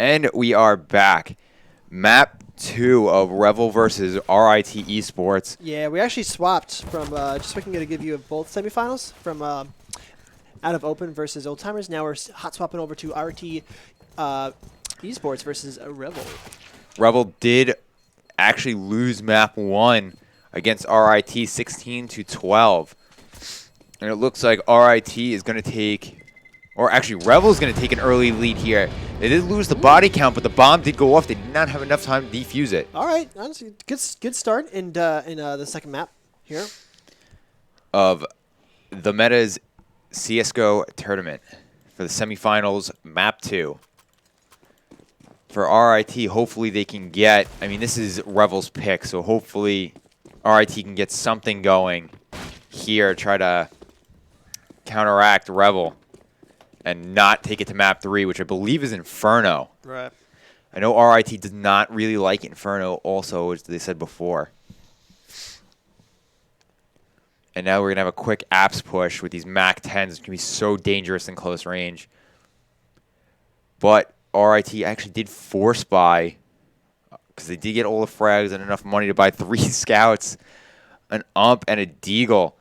And we are back. Map 2 of Revel versus RIT Esports. Yeah, we actually swapped from just looking to give you both semifinals from out of Open versus Old Timers. Now we're hot swapping over to RIT Esports versus Revel. Revel did actually lose map 1 against RIT 16-12. And it looks like RIT is going to take, or actually Revel is going to take an early lead here. They did lose the body count, but the bomb did go off. They did not have enough time to defuse it. All right, honestly, good start in the second map here. Of the Meta's CSGO tournament for the semifinals, map 2. For RIT, hopefully they can get, I mean, this is Revel's pick, so hopefully RIT can get something going here, try to counteract Revel and not take it to map 3, which I believe is Inferno. Right. I know RIT does not really like Inferno also, as they said before. And now we're going to have a quick apps push with these MAC 10s. It's going to be so dangerous in close range. But RIT actually did force buy, because they did get all the frags and enough money to buy 3 scouts, an ump, and a deagle.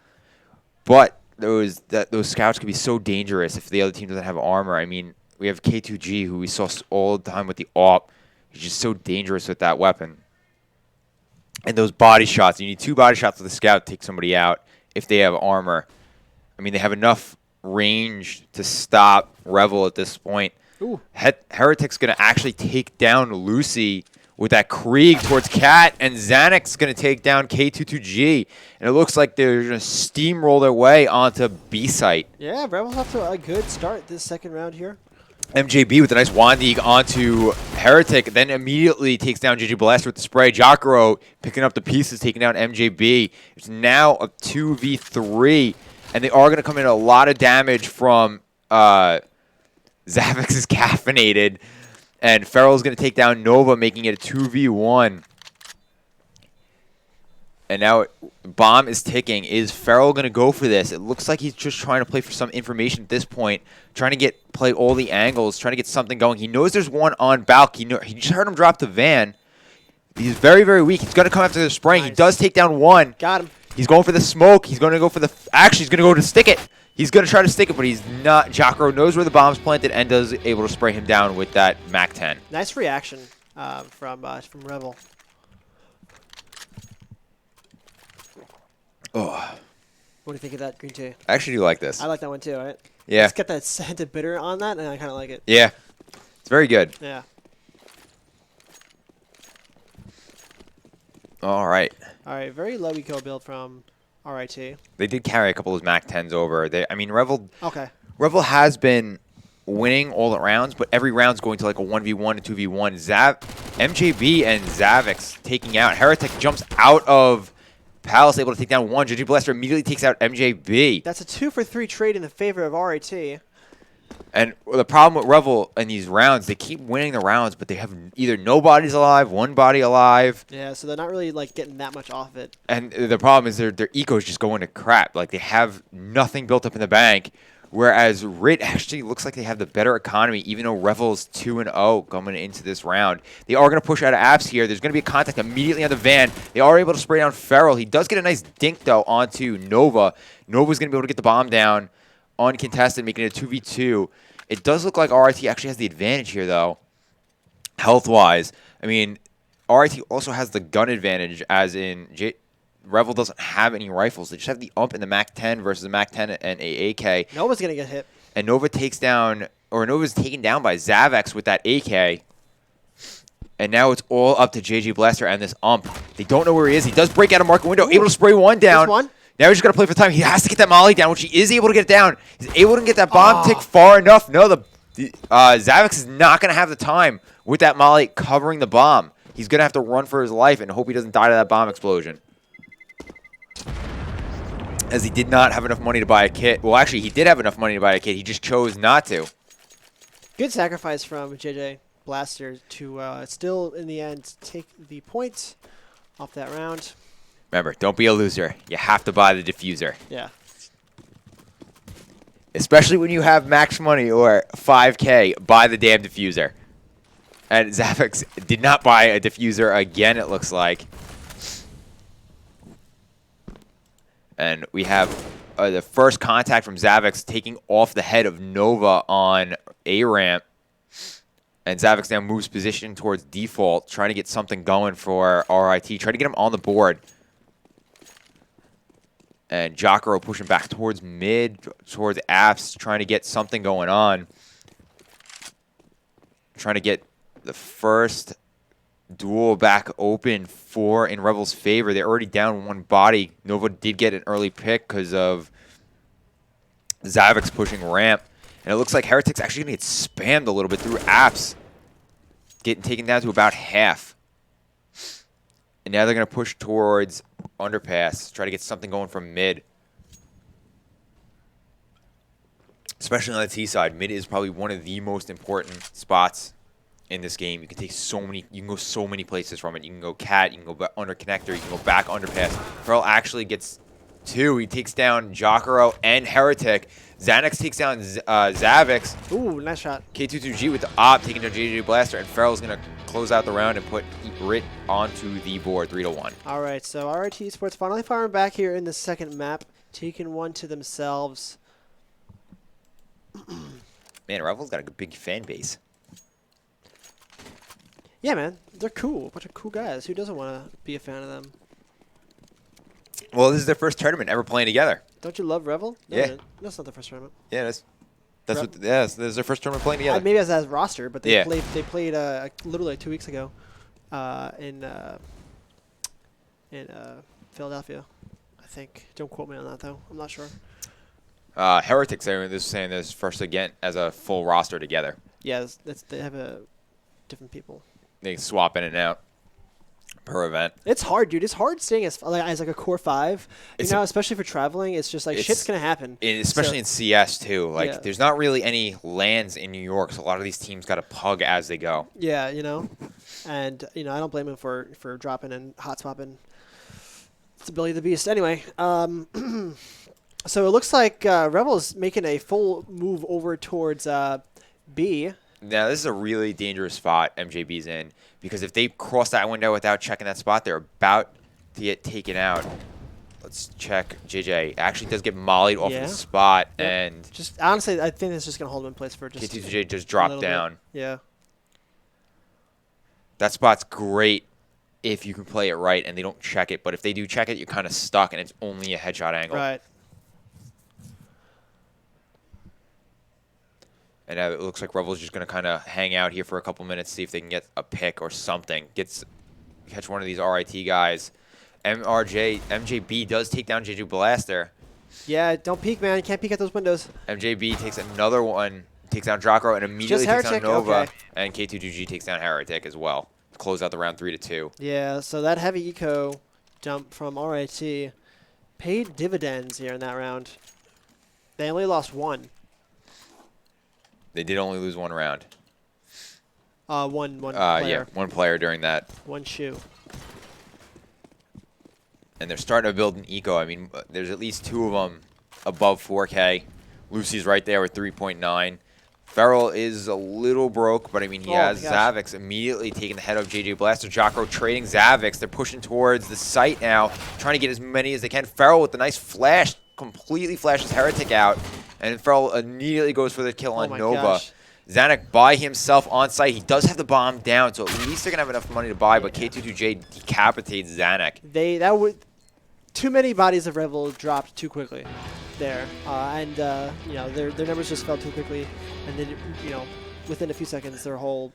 But those scouts could be so dangerous if the other team doesn't have armor. I mean, we have K2G, who we saw all the time with the AWP. He's just so dangerous with that weapon. And those body shots. You need 2 body shots with a scout to take somebody out if they have armor. I mean, they have enough range to stop Revel at this point. Ooh. Heretic's going to actually take down Lucy with that Krieg towards Cat, and Xanax going to take down K22G. And it looks like they're going to steamroll their way onto B-site. Yeah, Revel's off to a good start this second round here. MJB with a nice Wandig onto Heretic, then immediately takes down JJ Blaster with the spray. Jacaro picking up the pieces, taking down MJB. It's now a 2v3, and they are going to come in a lot of damage from Zavix is caffeinated, and Ferrell's going to take down Nova, making it a 2v1. And now bomb is ticking. Is Ferrell going to go for this? It looks like he's just trying to play for some information at this point, trying to play all the angles, trying to get something going. He knows there's one on Balk. He just heard him drop the van. He's very, very weak. He's going to come after the spraying. Nice. He does take down one. Got him. He's going for the smoke. He's going to go for the... Actually, he's going to go to stick it. He's going to try to stick it, but he's not. Jacaro knows where the bomb's planted and does able to spray him down with that MAC 10. Nice reaction from Revel. Oh. What do you think of that green tea? I actually do like this. I like that one too, right? Yeah. It's got that scented bitter on that, and I kind of like it. Yeah. It's very good. Yeah. All right. All right, very low eco build from RIT. They did carry a couple of MAC 10s over. I mean, Revel has been winning all the rounds, but every round's going to like a 1v1 and 2v1. MJB and Zavix taking out. Heretic jumps out of Palace, able to take down one. JJ Blaster immediately takes out MJB. That's a 2-for-3 trade in the favor of RIT. And the problem with Revel in these rounds, they keep winning the rounds, but they have either no bodies alive, one body alive. Yeah, so they're not really like getting that much off it. And the problem is their eco is just going to crap. Like, they have nothing built up in the bank, whereas RIT actually looks like they have the better economy, even though Revel's 2-0 coming into this round. They are going to push out of apps here. There's going to be a contact immediately on the van. They are able to spray down Ferrell. He does get a nice dink, though, onto Nova. Nova's going to be able to get the bomb down uncontested, making it a 2v2. It does look like RIT actually has the advantage here, though, health-wise. I mean, RIT also has the gun advantage, as in Revel doesn't have any rifles. They just have the ump and the MAC 10 versus the MAC 10 and a AK. Nova's going to get hit. And Nova's taken down by Zavex with that AK. And now it's all up to JJ Blaster and this ump. They don't know where he is. He does break out a market window, able to spray one down. This one? Now he's just got to play for time. He has to get that molly down, which he is able to get down. He's able to get that bomb tick far enough. No, Zavix is not going to have the time with that molly covering the bomb. He's going to have to run for his life and hope he doesn't die to that bomb explosion. As he did not have enough money to buy a kit. Well, actually, he did have enough money to buy a kit. He just chose not to. Good sacrifice from JJ Blaster to still, in the end, take the point off that round. Remember, don't be a loser. You have to buy the diffuser. Yeah. Especially when you have max money or 5K, buy the damn diffuser. And Zavix did not buy a diffuser again, it looks like. And we have the first contact from Zavix taking off the head of Nova on A ramp. And Zavix now moves position towards default, trying to get something going for RIT, trying to get him on the board. And Jacaro pushing back towards mid, towards apps, trying to get something going on. Trying to get the first duel back open in Revel's favor. They're already down one body. Nova did get an early pick because of Zavix pushing ramp. And it looks like Heretic's actually going to get spammed a little bit through apps. Getting taken down to about half. And now they're going to push towards underpass, try to get something going from mid. Especially on the T side, mid is probably one of the most important spots in this game. You can take you can go so many places from it. You can go cat, you can go under connector, you can go back underpass. Pearl actually gets 2. He takes down Jacaro and Heretic. Xanax takes down Zavix. Ooh, nice shot. K22G with the op taking down JJ Blaster, and Farrell's going to close out the round and put RIT onto the board 3-1. All right, so RIT Esports finally firing back here in the second map, taking one to themselves. Man, Revel's got a big fan base. Yeah, man, they're cool. A bunch of cool guys. Who doesn't want to be a fan of them? Well, this is their first tournament ever playing together. Don't you love Revel? No, Yeah. man, that's not the first tournament. Yeah, this is their first tournament playing together. Maybe as roster, but they Yeah. played literally 2 weeks ago in Philadelphia, I think. Don't quote me on that though. I'm not sure. Heretics saying this first again as a full roster together. Yeah, they have different people. They swap in and out per event. It's hard, dude. It's hard staying as a core 5. Especially for traveling. It's just like shit's gonna happen. Especially in CS too. Like Yeah. there's not really any lands in New York, so a lot of these teams got to pug as they go. Yeah, and I don't blame him for dropping and hot swapping. It's ability of the beast. Anyway, so it looks like Revel's making a full move over towards B. Now, this is a really dangerous spot MJB's in, because if they cross that window without checking that spot, they're about to get taken out. Let's check. JJ actually does get mollied off of the spot, and just honestly, I think it's just gonna hold him in place for just K2J just dropped down. Bit. Yeah. That spot's great if you can play it right and they don't check it, but if they do check it, you're kind of stuck, and it's only a headshot angle. Right. And now it looks like Revel's just going to kind of hang out here for a couple minutes, see if they can get a pick or something. Catch one of these RIT guys. MJB does take down JJ Blaster. Yeah, don't peek, man. You can't peek at those windows. MJB takes another one, takes down Jacaro, and immediately takes down Nova. Okay. And K2GG takes down Heretic as well. Close out the round 3-2. Yeah, so that heavy eco dump from RIT paid dividends here in that round. They only lost 1. They did only lose 1 round. One player. Yeah, 1 player during that. 1 shoe. And they're starting to build an eco. I mean, there's at least 2 of them above 4K. Lucy's right there with 3.9. Ferrell is a little broke, but I mean, he has Zavix immediately taking the head of JJ Blaster. Jacaro trading Zavix. They're pushing towards the site now, trying to get as many as they can. Ferrell with the nice flash, completely flashes Heretic out. And Ferrell immediately goes for the kill on Nova. Gosh. Zanuck by himself on site. He does have the bomb down, so at least they're going to have enough money to buy, but K22J decapitates Zanuck. Too many bodies of Revel dropped too quickly there. Their numbers just fell too quickly. And then, within a few seconds, their whole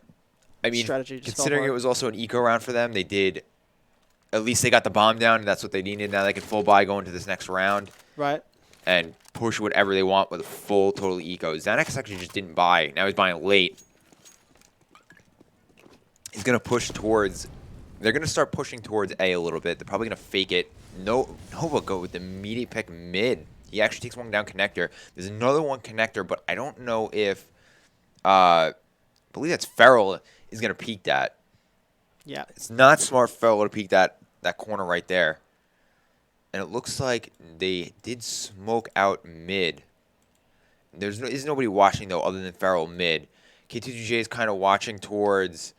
strategy just considering fell apart. It was also an eco round for them, at least they got the bomb down, and that's what they needed. Now they can full buy going to this next round. Right. And push whatever they want with a full total eco. Xanax actually just didn't buy. Now he's buying late. He's going to push towards... They're going to start pushing towards A a little bit. They're probably going to fake it. Nova go with the immediate pick mid. He actually takes one down connector. There's another one connector, but I don't know if... I believe that's Ferrell is going to peek that. Yeah. It's not smart for Ferrell to peek that corner right there. And it looks like they did smoke out mid. There's nobody watching, though, other than Ferrell mid. K2GJ is kind of watching towards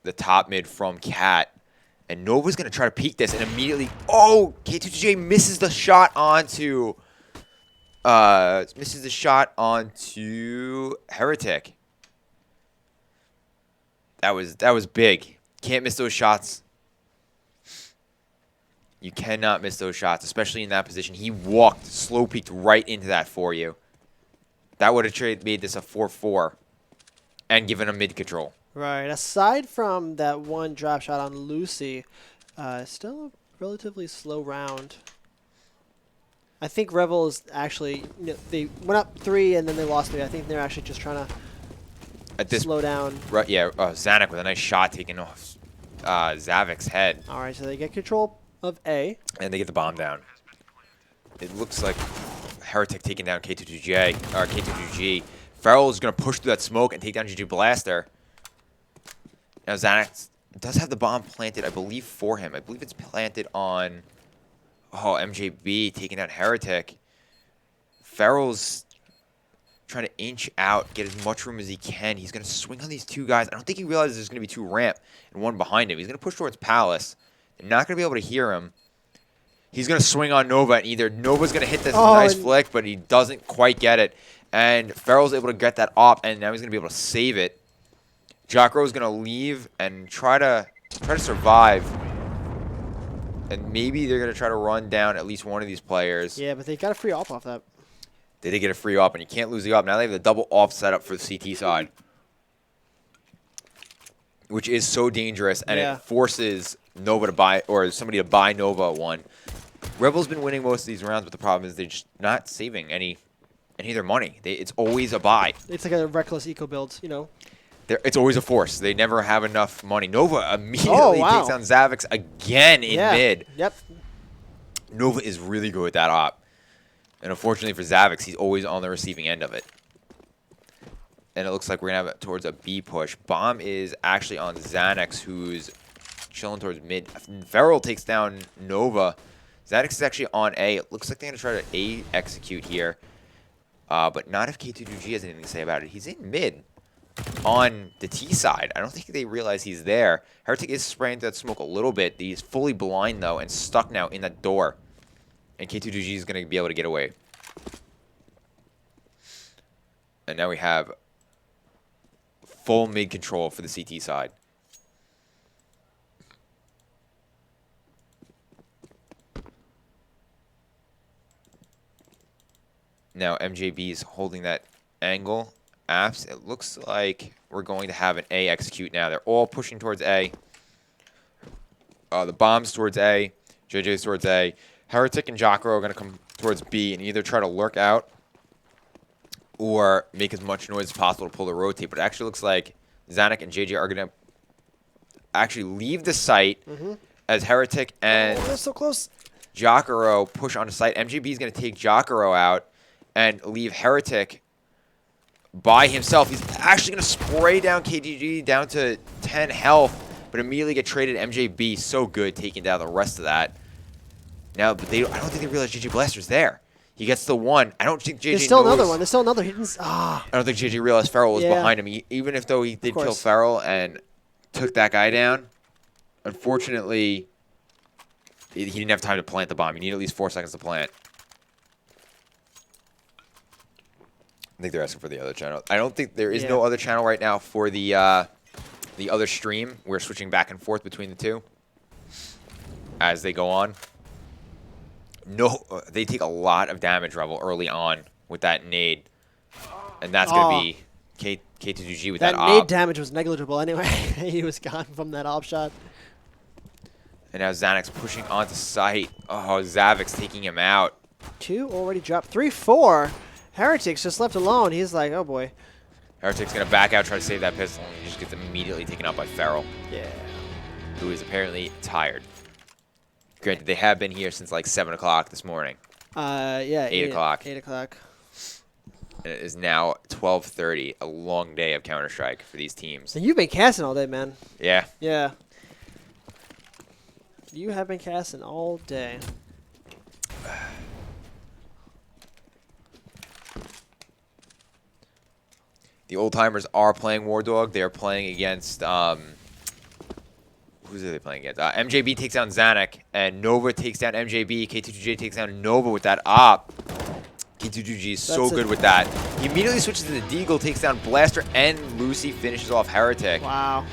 the top mid from Cat. And Nova's going to try to peek this and immediately... Oh! K2J misses the shot onto... Heretic. That was big. Can't miss those shots. You cannot miss those shots, especially in that position. He walked, slow peeked right into that for you. That would have made this a 4-4 and given him mid control. Right. Aside from that one drop shot on Lucy, still a relatively slow round. I think Revel is actually, they went up 3 and then they lost 3. I think they're actually just trying to slow down. Right, yeah, Zanuck with a nice shot taking off Zavic's head. All right, so they get control of A. And they get the bomb down. It looks like Heretic taking down K22J, or K22G. Feral is going to push through that smoke and take down GG Blaster. Now Zanuck does have the bomb planted, I believe, for him. I believe it's planted on MJB taking down Heretic. Feral's trying to inch out, get as much room as he can. He's going to swing on these two guys. I don't think he realizes there's going to be 2 ramp and 1 behind him. He's going to push towards Palace. They're not going to be able to hear him. He's going to swing on Nova, and either Nova's going to hit this nice flick, but he doesn't quite get it. And Feral's able to get that op, and now he's going to be able to save it. Jockero's going to leave and try to survive. And maybe they're going to try to run down at least one of these players. Yeah, but they got a free op off that. They did get a free op, and you can't lose the op. Now they have the double off setup for the CT side, which is so dangerous, and it forces Nova to buy, or somebody to buy Nova one. Revel's been winning most of these rounds, but the problem is they're just not saving any of their money. It's always a buy. It's like a reckless eco build, It's always a force. They never have enough money. Nova immediately takes down Zavix again in mid. Yep. Nova is really good with that op. And unfortunately for Zavix, he's always on the receiving end of it. And it looks like we're going to have it towards a B push. Bomb is actually on Xanax, who's chilling towards mid. Feral takes down Nova. Xanax is actually on A. It looks like they're going to try to A execute here. But not if K2G has anything to say about it. He's in mid on the T side. I don't think they realize he's there. Heretic is spraying that smoke a little bit. He's fully blind, though, and stuck now in that door. And K2G is going to be able to get away. And now we have full mid control for the CT side. Now MJB is holding that angle. Apps, it looks like we're going to have an A execute now. They're all pushing towards A. The bomb's towards A. JJ's towards A. Heretic and Jocko are going to come towards B and either try to lurk out or make as much noise as possible to pull the rotate. But it actually looks like Zanuck and JJ are going to actually leave the site as Heretic and they're so close. Jocko push onto site. MJB is going to take Jocko out and leave Heretic by himself. He's actually going to spray down KGG down to 10 health, but immediately get traded MJB. So good taking down the rest of that. Now, but I don't think they realize JJ Blaster's there. He gets the 1. I don't think JJ There's still knows. another one. There's still another. He didn't, I don't think JJ realized Feral was behind him. Even if though he did kill Feral and took that guy down, unfortunately, he didn't have time to plant the bomb. You need at least 4 seconds to plant. I think they're asking for the other channel. I don't think there is no other channel right now for the other stream. We're switching back and forth between the two as they go on. No, they take a lot of damage, Revel, early on with that nade. And that's going to be K2G with that op. That nade damage was negligible anyway. He was gone from that op shot. And now Xanax pushing onto site. Oh, Zavix taking him out. 2 already dropped. 3, 4. Heretic's just left alone. He's like, oh boy. Heretic's going to back out, try to save that pistol, and he just gets immediately taken out by Feral. Yeah. Who is apparently tired. Granted, they have been here since like 7 o'clock this morning. Yeah. 8 o'clock. 8 o'clock. And it is now 12:30. A long day of Counter-Strike for these teams. And you've been casting all day, man. Yeah. Yeah. You have been casting all day. The Old Timers are playing War Dog. They are playing against who's are they playing against? MJB takes down Zanuck, and Nova takes down MJB. K2J takes down Nova with that op. K2G is so good with that. He immediately switches to the Deagle, takes down Blaster, and Lucy finishes off Heretic. Wow.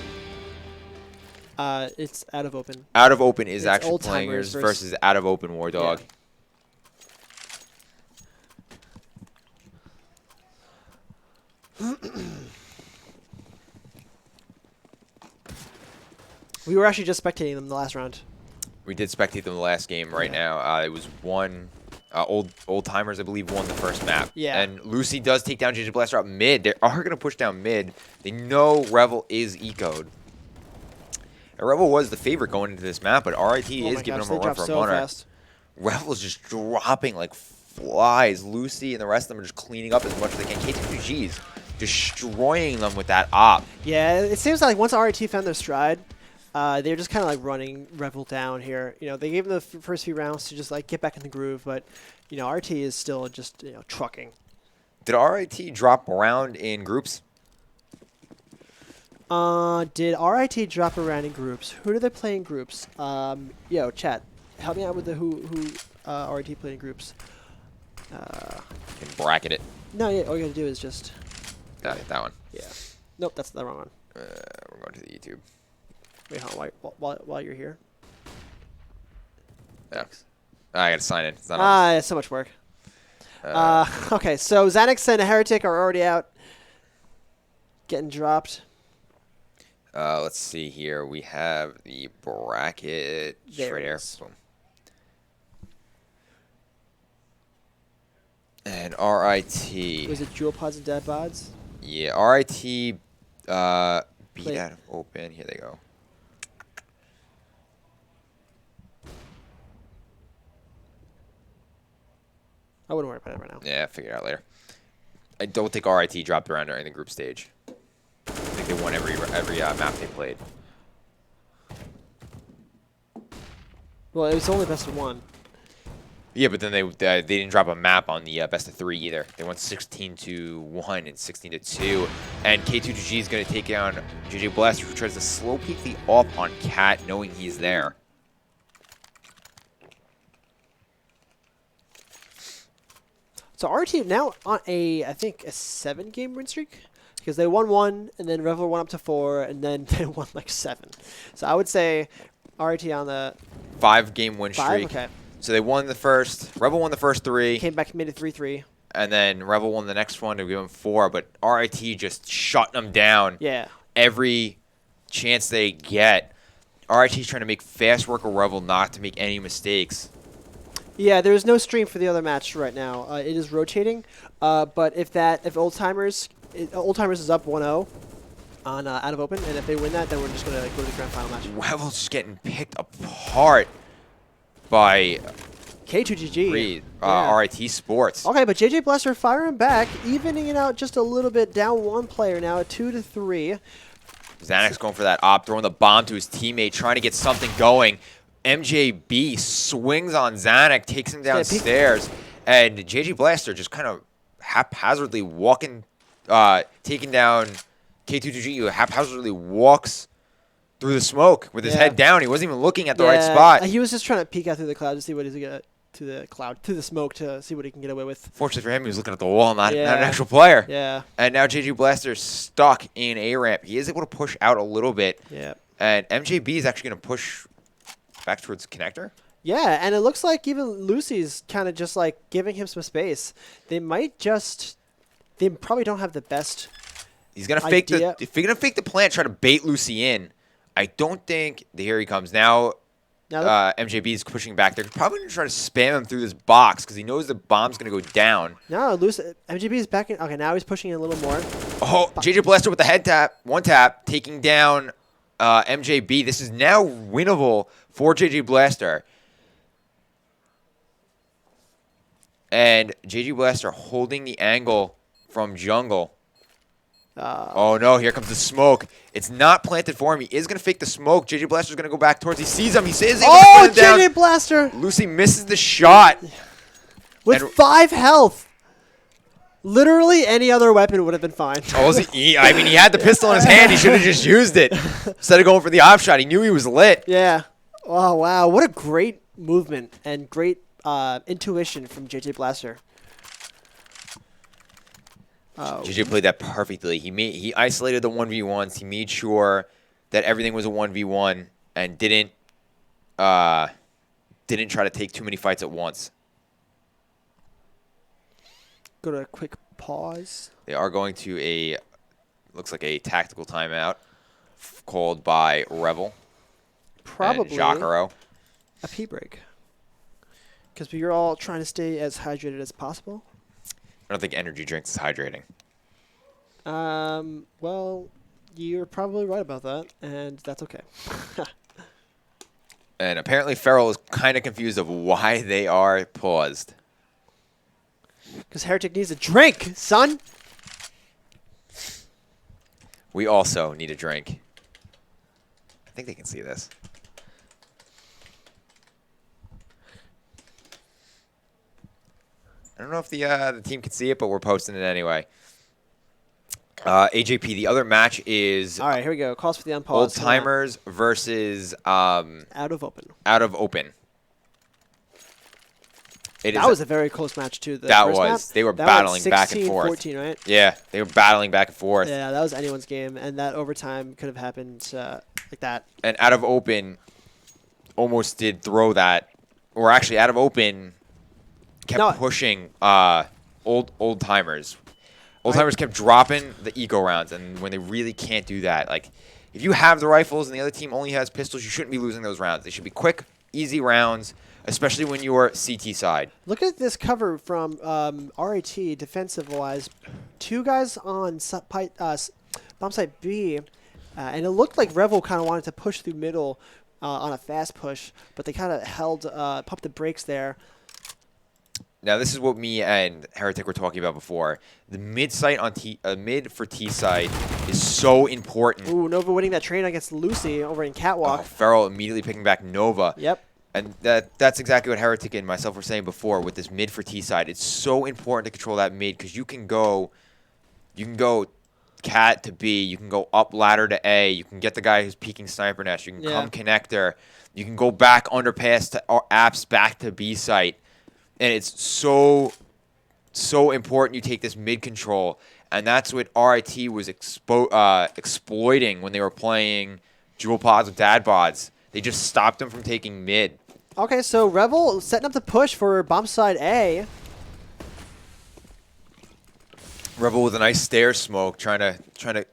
It's out of open. Out of open is It's actually Old playing Timers versus out of open War Dog. Yeah. We were actually just spectating them the last round. We did spectate them the last game right now. It was one. Old Timers, I believe, won the first map. Yeah. And Lucy does take down JJ Blaster up mid. They are going to push down mid. They know Revel is ecoed. And Revel was the favorite going into this map, but RIT is giving them a run for a money. Revel's just dropping like flies. Lucy and the rest of them are just cleaning up as much as they can. K2G's destroying them with that op. Yeah, it seems like once RIT found their stride, they're just kind of like running Revel down here. You know, they gave them the first few rounds to just like get back in the groove, but you know, RIT is still just trucking. Did RIT drop around in groups? Did RIT drop around in groups? Who do they play in groups? Yo, chat, help me out with the who RIT played in groups. You can bracket it. No, yeah, all you gotta do is just. That one. Yeah. Nope, that's the wrong one. We're going to the YouTube. Wait, hold on, while you're here. Yeah. I gotta sign in. It's not It's so much work. Okay, so Xanax and Heretic are already out. Getting dropped. Let's see here. We have the bracket There right it here. is. Boom. And RIT. Was it Jewel Pods and Dead Bods? Yeah, RIT beat Play- out of open. Here they go. I wouldn't worry about it right now. Yeah, figure it out later. I don't think RIT dropped around during the group stage. I think they won every map they played. Well, it was only best of one. Yeah, but then they didn't drop a map on the best of 3 either. They went 16-1 and 16-2. And K2G is going to take down JJ Blaster, who tries to slow peek the up on Cat, knowing he's there. So RT now on I think a 7-game win streak, because they won 1 and then Revel won up to 4 and then they won like 7. So I would say RT on the 5-game win 5. streak. Okay. So they won the first. Revel won the first 3. Came back, made it 3-3. And then Revel won the next one to give them 4. But RIT just shut them down. Yeah. Every chance they get. RIT's trying to make fast work of Revel not to make any mistakes. Yeah, there's no stream for the other match right now. It is rotating, but if Old Timers is up 1-0 on out of open, and if they win that, then we're just gonna go to the grand final match. Revel's just getting picked apart by K2GG. RIT Sports. Okay, but JJ Blaster firing back, evening it out just a little bit. Down 1 player now at 2-3. Xanax going for that op, throwing the bomb to his teammate, trying to get something going. MJB swings on Zanuck, takes him downstairs, and JJ Blaster just kind of haphazardly taking down K2G, who haphazardly walks through the smoke with his head down. He wasn't even looking at the right spot. He was just trying to peek out through the cloud to see what he's gonna through the smoke to see what he can get away with. Fortunately for him, he was looking at the wall, not an actual player. Yeah. And now JJ Blaster's stuck in A ramp. He is able to push out a little bit. Yeah. And MJB is actually going to push back towards connector. Yeah, and it looks like even Lucy's kind of just like giving him some space. They probably don't have the best. He's gonna fake the plant, try to bait Lucy in. I don't think here he comes now. MJB is pushing back. They're probably gonna try to spam him through this box because he knows the bomb's gonna go down. No, MJB is back in. Okay, now he's pushing in a little more. Oh, JJ Blaster with the head tap, 1 tap, taking down MJB. This is now winnable for JJ Blaster. And JJ Blaster holding the angle from jungle. Oh no, here comes the smoke. It's not planted for him. He is going to fake the smoke. JJ Blaster's going to go back towards. He sees him. He says, "Oh, JJ Blaster!" Lucy misses the shot. With 5 health. Literally any other weapon would have been fine. Oh, I mean, he had the pistol in his hand. He should have just used it instead of going for the op shot. He knew he was lit. Yeah. Oh, wow. What a great movement and great intuition from JJ Blaster. JJ played that perfectly. He isolated the 1v1s. He made sure that everything was a 1v1 and didn't try to take too many fights at once. Go to a quick pause. They are going to looks like a tactical timeout called by Revel. Probably and Jacaro. a pee break. Because we're all trying to stay as hydrated as possible. I don't think energy drinks is hydrating. Well, you're probably right about that, and that's okay. And apparently Farrell is kind of confused of why they are paused. Because Heretic needs a drink, son. We also need a drink. I think they can see this. I don't know if the team can see it, but we're posting it anyway. AJP, the other match is All right, here we go. Calls for the unpause. Old Timers versus Out of Open. Out of Open. That was a very close match, too. That was. They were battling back and forth. 14, right? Yeah, they were battling back and forth. Yeah, that was anyone's game, and that overtime could have happened like that. And Out of Open almost did throw that. Or actually, Out of Open kept pushing old timers. Old timers kept dropping the eco rounds, and when they really can't do that, like if you have the rifles and the other team only has pistols, you shouldn't be losing those rounds. They should be quick, easy rounds, especially when you're CT side. Look at this cover from RIT defensive wise. Two guys on bomb site B, and it looked like Revel kind of wanted to push through middle on a fast push, but they kind of pumped the brakes there. Now, this is what me and Heretic were talking about before. The mid site on mid for T side is so important. Ooh, Nova winning that trade against Lucy over in Catwalk. Oh, Farrell immediately picking back Nova. Yep. And that's exactly what Heretic and myself were saying before with this mid for T side. It's so important to control that mid because you can go cat to B, you can go up ladder to A, you can get the guy who's peeking sniper nest, you can come connector, you can go back underpass to apps back to B site. And it's so important you take this mid control. And that's what RIT was exploiting when they were playing dual pods with dad bods. They just stopped them from taking mid. Okay, so Revel setting up the push for bomb side A. Revel with a nice stair smoke, trying to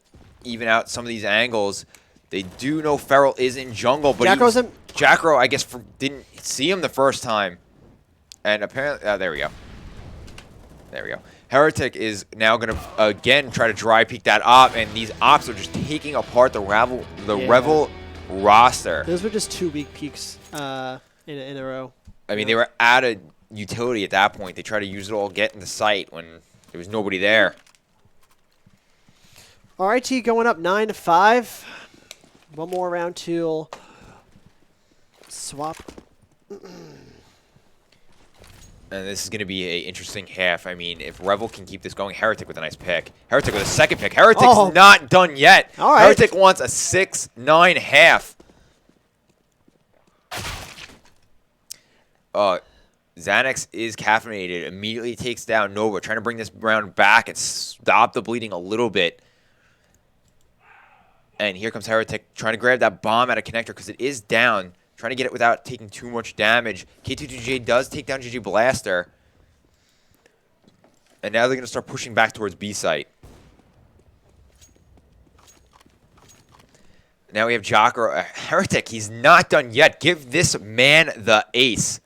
even out some of these angles. They do know Farrell is in jungle, but Jacaro, I guess, didn't see him the first time. And apparently, there we go. There we go. Heretic is now going to, again, try to dry peek that op, and these ops are just taking apart the Revel roster. Those were just 2 weak peaks in a row. I mean, they were out of utility at that point. They tried to use it all, get in the site when there was nobody there. RIT going up 9-5. One more round till swap. And this is going to be an interesting half. I mean, if Revel can keep this going, Heretic with a nice pick. Heretic with a second pick. Heretic's not done yet. All right. Heretic wants a 6-9 half. Xanax is caffeinated. Immediately takes down Nova, trying to bring this round back and stop the bleeding a little bit. And here comes Heretic trying to grab that bomb out of connector because it is down. Trying to get it without taking too much damage. K22J does take down GG Blaster. And now they're going to start pushing back towards B site. Now we have Jacaro. Heretic, he's not done yet. Give this man the ace.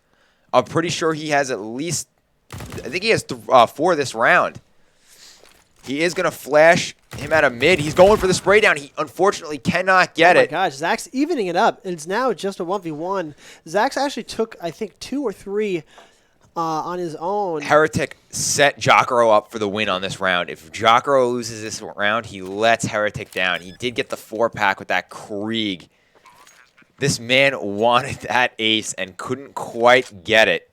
I'm pretty sure he has at least, I think he has 4 this round. He is going to flash him out of mid. He's going for the spray down. He unfortunately cannot get it. Oh my gosh, Zach's evening it up. And it's now just a 1v1. Zach's actually took, I think, 2 or 3 on his own. Heretic set Jacaro up for the win on this round. If Jacaro loses this round, he lets Heretic down. He did get the 4-pack with that Krieg. This man wanted that ace and couldn't quite get it.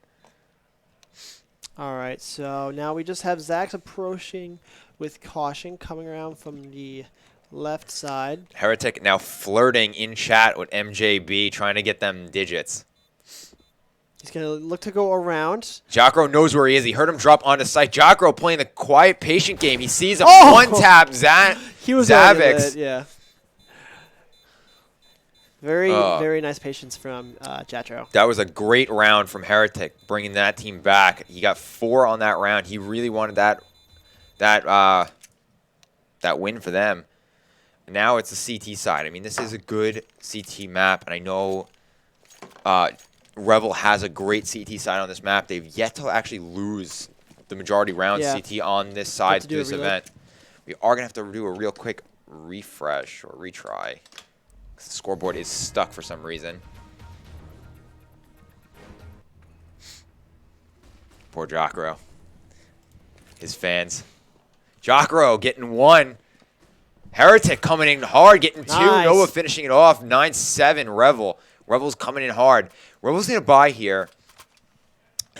All right, so now we just have Zax approaching with caution, coming around from the left side. Heretic now flirting in chat with MJB, trying to get them digits. He's going to look to go around. Jacro knows where he is. He heard him drop onto site. Jacro playing the quiet, patient game. He sees him one-tap He was Zavix. Yeah. Very nice patience from Jatro. That was a great round from Heretic, bringing that team back. He got 4 on that round. He really wanted that win for them. Now it's the CT side. I mean, this is a good CT map, and I know Revel has a great CT side on this map. They've yet to actually lose the majority rounds CT on this side to this event. We are going to have to do a real quick refresh or retry. The scoreboard is stuck for some reason. Poor Jacro. His fans. Jacro getting 1. Heretic coming in hard, getting 2. Nice. Nova finishing it off. 9-7 Revel. Revel's coming in hard. Revel's going to buy here.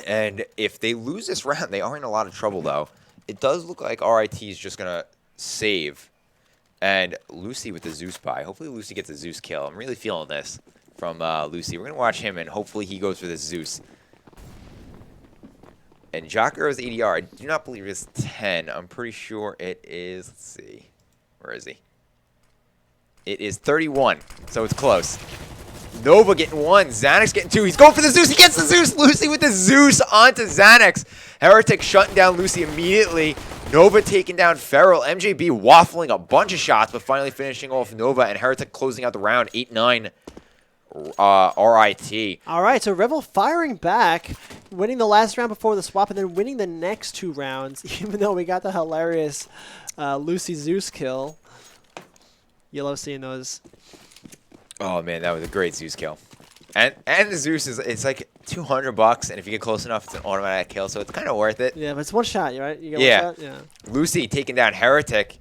And if they lose this round, they are in a lot of trouble, though. It does look like RIT is just going to save. And Lucy with the Zeus buy. Hopefully Lucy gets a Zeus kill. I'm really feeling this from Lucy. We're going to watch him, and hopefully he goes for this Zeus. And Jacro's ADR, I do not believe it's 10. I'm pretty sure it is, let's see. Where is he? It is 31, so it's close. Nova getting 1. Xanax getting 2. He's going for the Zeus. He gets the Zeus. Lucy with the Zeus onto Xanax. Heretic shutting down Lucy immediately. Nova taking down Feral. MJB waffling a bunch of shots, but finally finishing off Nova. And Heretic closing out the round. 8-9 RIT. All right, so Revel firing back, winning the last round before the swap, and then winning the next 2 rounds, even though we got the hilarious Lucy Zeus kill. You love seeing those. Oh, man, that was a great Zeus kill. And the Zeus is it's like $200, and if you get close enough, it's an automatic kill, so it's kind of worth it. Yeah, but it's one shot, right? You get one shot? Yeah. Lucy taking down Heretic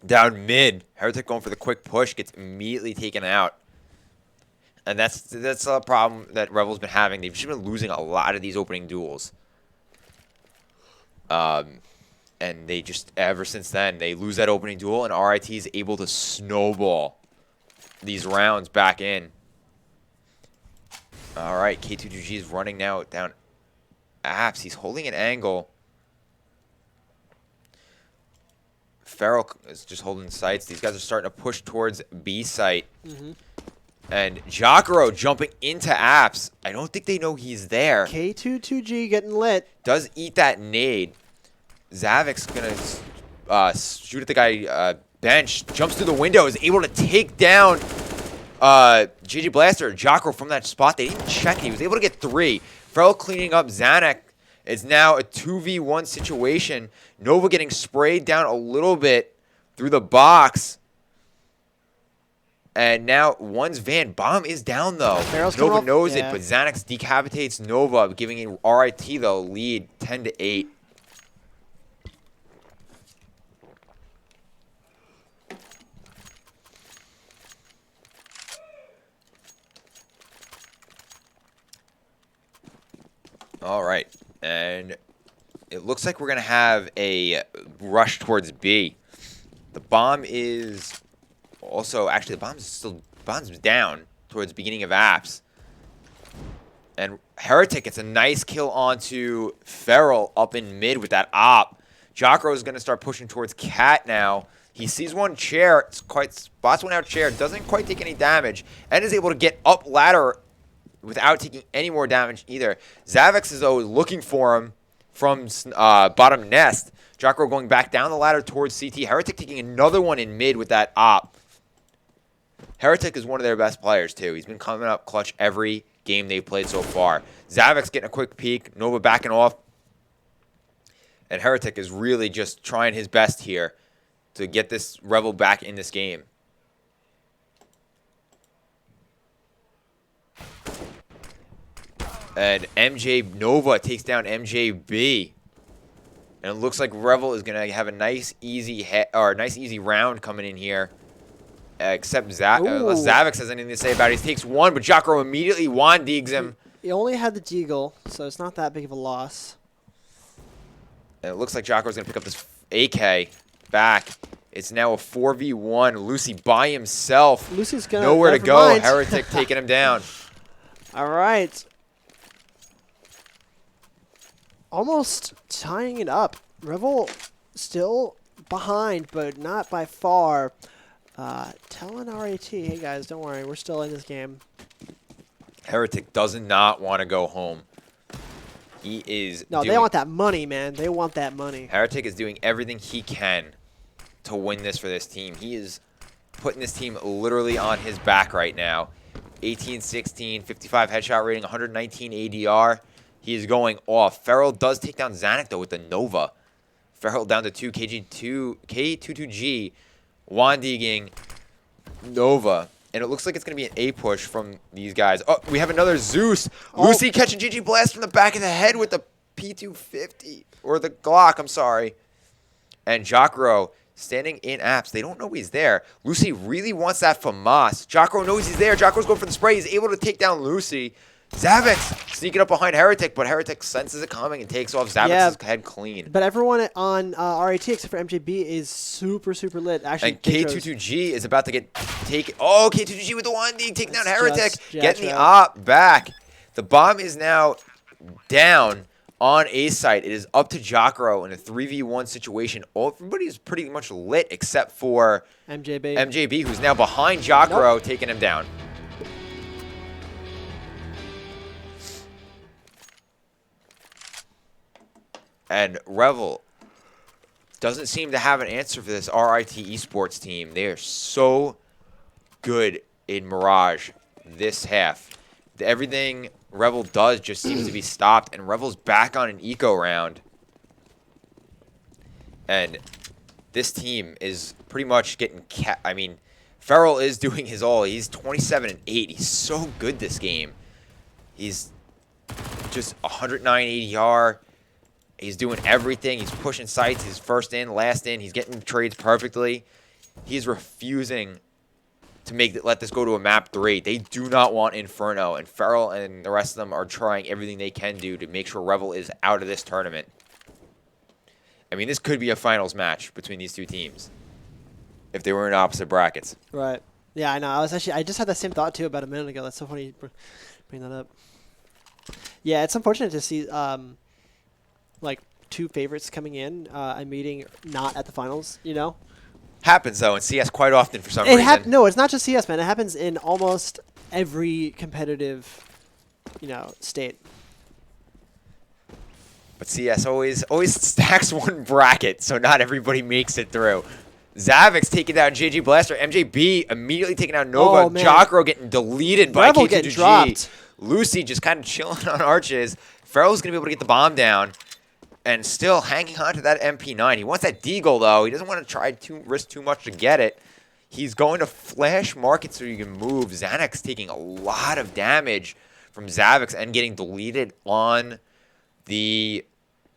down mid. Heretic going for the quick push, gets immediately taken out. And that's a problem that Revel's been having. They've just been losing a lot of these opening duels. And they just, ever since then, they lose that opening duel, and RIT is able to snowball these rounds back in. All right, K2GG is running now down apps. He's holding an angle. Feral is just holding sights. These guys are starting to push towards B site. And Jacro jumping into apps. I don't think they know he's there. K2-2G getting lit. Does eat that nade. Zavix gonna shoot at the guy bench. Jumps through the window. Is able to take down GG Blaster. Jacro from that spot. They didn't check it. He was able to get 3. Feral cleaning up Xanax. It's now a 2v1 situation. Nova getting sprayed down a little bit through the box. And now one's van. Bomb is down, though. Nova knows it, but Xanax decapitates Nova, giving RIT, the lead 10-8. All right. And it looks like we're going to have a rush towards B. The bomb is... Also, actually, the bomb's down towards the beginning of apps. And Heretic gets a nice kill onto Feral up in mid with that op. Jacro is going to start pushing towards Cat now. He sees one chair, spots one out chair, doesn't quite take any damage, and is able to get up ladder without taking any more damage either. Zavix is though looking for him from bottom nest. Jacro going back down the ladder towards CT. Heretic taking another one in mid with that op. Heretic is one of their best players, too. He's been coming up clutch every game they've played so far. Zavix getting a quick peek. Nova backing off. And Heretic is really just trying his best here to get this Revel back in this game. And Nova takes down MJB. And it looks like Revel is going to have a nice, easy round coming in here. Except unless Zavix has anything to say about it. He takes one, but Jacro immediately one-digs him. He only had the deagle, so it's not that big of a loss. And it looks like Jocko's going to pick up this AK back. It's now a 4v1. Lucy by himself. Lucy's gonna nowhere to never go. mind. Heretic taking him down. All right. Almost tying it up. Revel still behind, but not by far. Telling RIT, hey guys, don't worry, we're still in this game. Heretic does not want to go home. He is They want that money, man. They want that money. Heretic is doing everything he can to win this for this team. He is putting this team literally on his back right now. 18-16, 55 headshot rating, 119 ADR. He is going off. Feral does take down Zanuck, though, with the Nova. Feral down to 2, K22G, Wandiging, Nova. And it looks like it's going to be an A push from these guys. Oh, we have another Zeus. Oh. Lucy catching GG Blast from the back of the head with the P250. Or the Glock, I'm sorry. And Jocro standing in apps. They don't know he's there. Lucy really wants that FAMAS. Jocro knows he's there. Jocro's going for the spray. He's able to take down Lucy. Zavix sneaking up behind Heretic, but Heretic senses it coming and takes off Zavix's head clean. But everyone on RIT except for MJB is super, super lit. Actually, and K22G is about to get taken. Oh, K22G with the 1D, taking down Heretic, getting the op back. The bomb is now down on A site. It is up to Jocro in a 3v1 situation. Everybody is pretty much lit except for MJB, who's now behind Jocro, taking him down. And Revel doesn't seem to have an answer for this RIT Esports team. They are so good in Mirage this half. Everything Revel does just seems to be stopped, and Revel's back on an eco round. And this team is pretty much getting I mean, Feral is doing his all. He's 27-8. He's so good this game. He's just 109 ADR. He's doing everything. He's pushing sites. He's first in, last in. He's getting trades perfectly. He's refusing to let this go to a map 3. They do not want Inferno, and Feral and the rest of them are trying everything they can do to make sure Revel is out of this tournament. I mean, this could be a finals match between these two teams if they were in opposite brackets. Right. Yeah, I know. I just had that same thought too about a minute ago. That's so funny you bring that up. Yeah, it's unfortunate to see like two favorites coming in and meeting not at the finals, you know? Happens, though, in CS quite often for some reason. No, it's not just CS, man. It happens in almost every competitive, state. But CS always stacks one bracket, so not everybody makes it through. Zavix taking down JG Blaster. MJB immediately taking down Nova. Jocro getting deleted by Revel getting dropped. Lucy just kind of chilling on arches. Feral's going to be able to get the bomb down. And still hanging on to that MP9. He wants that deagle, though. He doesn't want to risk too much to get it. He's going to flash market so you can move. Zanuck's taking a lot of damage from Zavix and getting deleted on the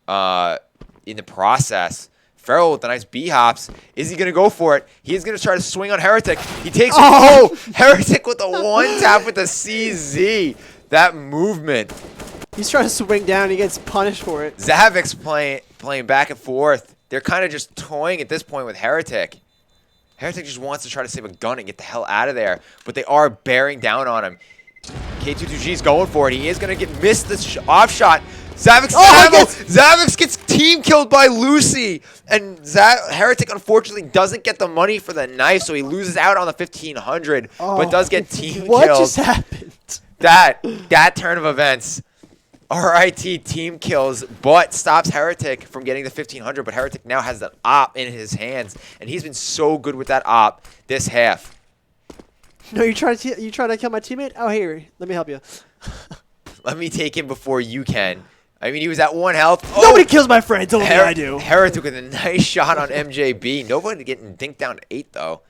in the process. Feral with the nice B-hops. Is he going to go for it? He is going to try to swing on Heretic. He takes Heretic with the one-tap with the CZ. That movement. He's trying to swing down. He gets punished for it. Zavix playing back and forth. They're kind of just toying at this point with Heretic. Heretic just wants to try to save a gun and get the hell out of there. But they are bearing down on him. K22G's going for it. He is going to get missed this off shot. Zavix gets team killed by Lucy. And Heretic, unfortunately, doesn't get the money for the knife, so he loses out on the 1,500, but does get team killed. What just happened? That turn of events. RIT team kills, but stops Heretic from getting the 1,500. But Heretic now has the op in his hands, and he's been so good with that op this half. No, you try to kill my teammate? Oh, here, let me help you. Let me take him before you can. I mean, he was at 1 health. Nobody kills my friends, only I do. Heretic with a nice shot on MJB. Nobody getting dinked down to 8, though.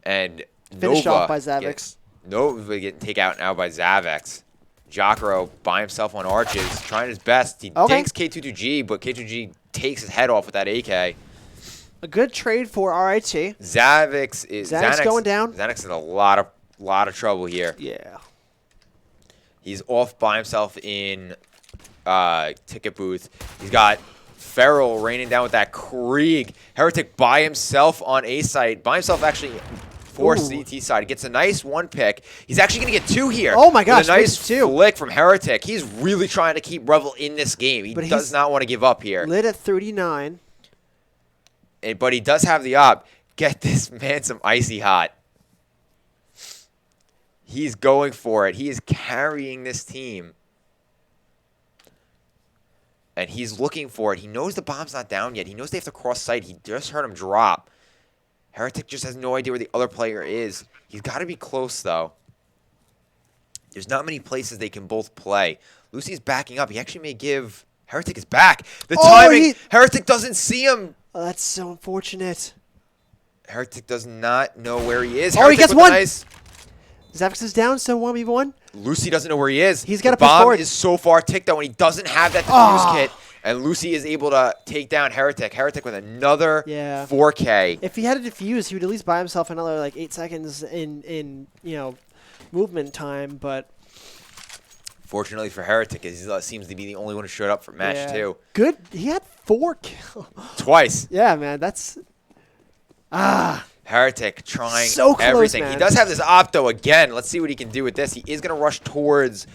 And finished off by Zavix. Nova getting taken out now by Zavix. Jocro by himself on arches, trying his best. He dinks K22G, but K22G takes his head off with that AK. A good trade for RIT. Zavix going down. Zanuck's in a lot of trouble here. Yeah. He's off by himself in ticket booth. He's got Feral raining down with that Krieg. Heretic by himself on A site. By himself actually for CT side. Gets a nice 1 pick. He's actually going to get 2 here. Oh my gosh, with a nice two. flick from Heretic. He's really trying to keep Revel in this game. He does not want to give up here. Lit at 39. But he does have the op. Get this man some icy hot. He's going for it. He is carrying this team. And he's looking for it. He knows the bomb's not down yet. He knows they have to cross site. He just heard him drop. Heretic just has no idea where the other player is. He's got to be close, though. There's not many places they can both play. Lucy's backing up. He actually may give... Heretic is back. The timing. Heretic doesn't see him. Oh, that's so unfortunate. Heretic does not know where he is. He gets 1. Zavix is down, so 1v1. Lucy doesn't know where he is. He's got to push forward. Bomb is so far ticked, though, and he doesn't have that defuse kit. And Lucy is able to take down Heretic. Heretic with another 4K. If he had a defuse, he would at least buy himself another like 8 seconds in movement time. But fortunately for Heretic, he seems to be the only one who showed up for match 2. Good. He had 4 kills. Twice. Yeah, man. That's Heretic trying so close, everything. man. He does have this opto again. Let's see what he can do with this. He is going to rush towards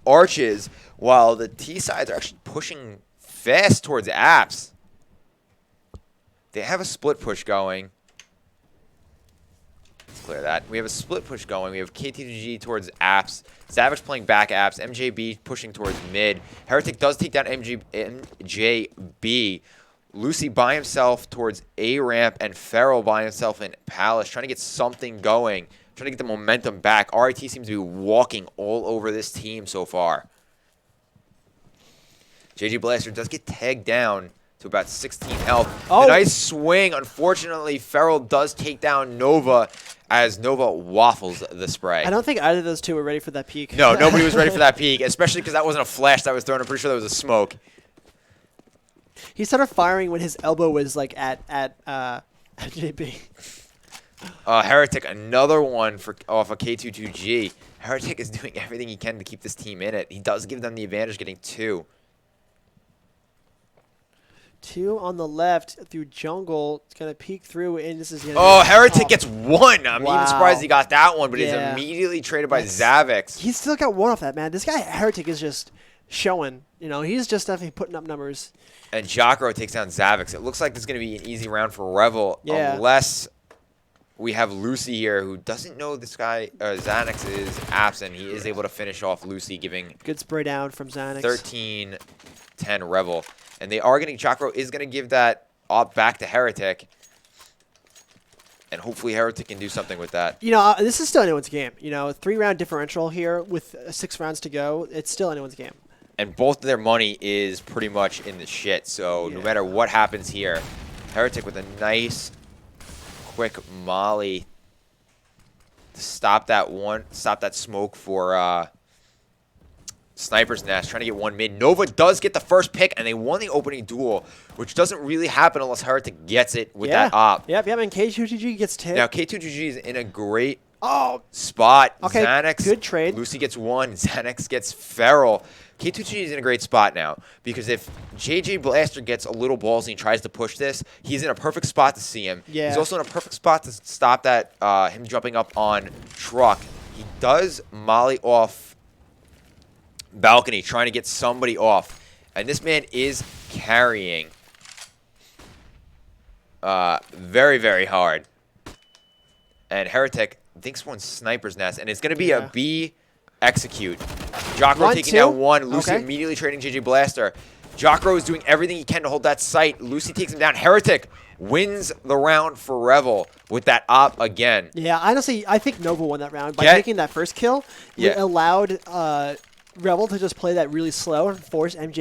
Arches while the T sides are actually pushing fast towards Apps. They have a split push going. Let's clear that. We have a split push going. We have KT2G towards Apps. Savage playing back Apps. MJB pushing towards mid. Heretic does take down MJB. Lucy by himself towards A ramp and Feral by himself in Palace, trying to get something going, trying to get the momentum back. RIT seems to be walking all over this team so far. JJ Blaster does get tagged down to about 16 health. A nice swing. Unfortunately, Feral does take down Nova as Nova waffles the spray. I don't think either of those two were ready for that peek. No, nobody was ready for that peek, especially because that wasn't a flash that was thrown. I'm pretty sure that was a smoke. He started firing when his elbow was like at JB. Heretic, another one off of K22G. Heretic is doing everything he can to keep this team in it. He does give them the advantage, getting 2. 2 on the left through jungle. It's gonna peek through, and this is gonna. Oh, Heretic gets 1. I'm even surprised he got that one, but it's immediately traded by Zavix. He's still got 1 off that, man. This guy Heretic is just showing. He's just definitely putting up numbers. And Jacro takes down Zavix. It looks like this is going to be an easy round for Revel, unless we have Lucy here, who doesn't know this guy, Xanax, is absent. He is able to finish off Lucy, giving good spray down from Xanax. 13-10 Revel. And they are getting, Jacro is going to give that op back to Heretic. And hopefully Heretic can do something with that. This is still anyone's game. 3-round differential here with 6 rounds to go. It's still anyone's game. And both of their money is pretty much in the shit. So no matter what happens here, Heretic with a nice, quick molly to stop that smoke for Sniper's Nest, trying to get 1 mid. Nova does get the first pick, and they won the opening duel, which doesn't really happen unless Heretic gets it with that op. Yep, and K2GG gets tipped. Now, K2GG is in a great spot. Okay, Xanax, good trade. Lucy gets 1. Xanax gets Feral. K2GG is in a great spot now, because if JJ Blaster gets a little ballsy and tries to push this, he's in a perfect spot to see him. Yeah. He's also in a perfect spot to stop that him jumping up on Truck. He does molly off balcony, trying to get somebody off. And this man is carrying very, very hard. And Heretic thinks one Sniper's Nest, and it's going to be a B execute. Jacro taking down 1. Lucy immediately trading JJ Blaster. Jacro is doing everything he can to hold that site. Lucy takes him down. Heretic wins the round for Revel with that op again. Yeah, honestly, I think Nova won that round by taking that first kill. It allowed Revel to just play that really slow and force RIT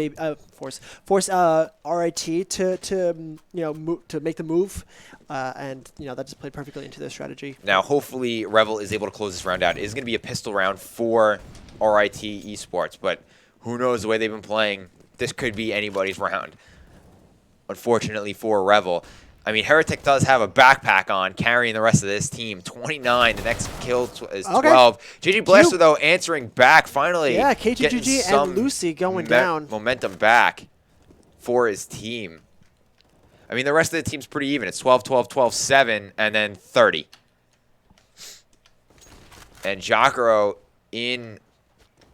to make the move, and that just played perfectly into their strategy. Now, hopefully, Revel is able to close this round out. It is going to be a pistol round for RIT Esports, but who knows the way they've been playing? This could be anybody's round. Unfortunately for Revel. I mean, Heretic does have a backpack on, carrying the rest of this team. 29. The next kill is 12. JJ Blaster, though, answering back finally. Yeah, K2GG and Lucy going down. Momentum back. for his team. I mean, the rest of the team's pretty even. It's 12, 12, 12, 7, and then 30. And Jacaro kind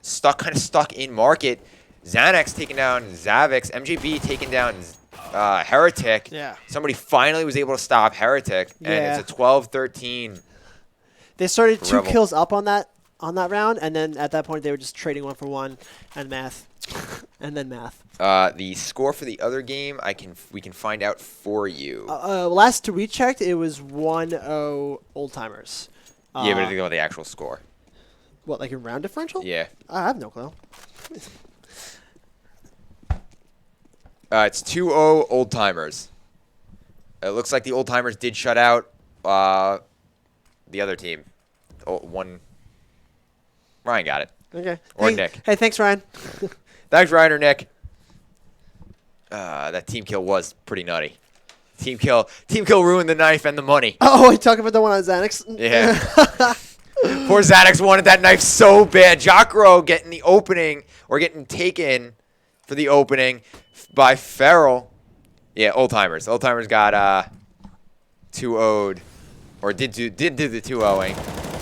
of stuck in market. Xanax taking down Zavix. MJB taking down Heretic. Yeah. Somebody finally was able to stop Heretic, and it's a 12-13. They started two Revel. kills up on that round, and then at that point they were just trading 1 for 1 and math, and then math. The score for the other game, we can find out for you. Last we checked, it was 1-0 Old Timers. Yeah, but I think about the actual score. What, like a round differential? Yeah. I have no clue. It's 2-0 Old Timers. It looks like the Old Timers did shut out the other team. Ryan got it. Okay. Or hey, Nick. Hey, thanks, Ryan. Thanks, Ryan or Nick. That team kill was pretty nutty. Team kill ruined the knife and the money. Oh, you talking about the one on Xanax? Yeah. Poor Xanax wanted that knife so bad. Jacaro getting the opening, or getting taken for the opening by Feral. Yeah, Old Timers. Old Timers got 2-0'd, or did do the 2-0ing.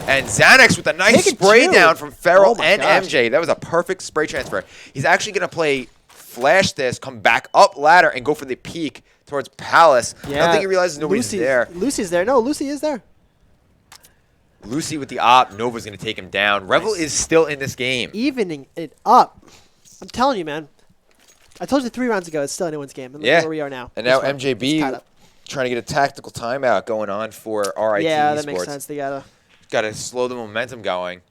And Xanax with a nice spray down from Feral and MJ. That was a perfect spray transfer. He's actually going to flash this, come back up ladder, and go for the peek towards Palace. Yeah. I don't think he realizes nobody's there. Lucy's there. No, Lucy is there. Lucy with the op. Nova's going to take him down. Revel is still in this game. Evening it up. I'm telling you, man. I told you 3 rounds ago it's still anyone's game. And look where we are now. And now MJB trying to get a tactical timeout going on for RIT Yeah, Esports. that makes sense. They gotta slow the momentum going.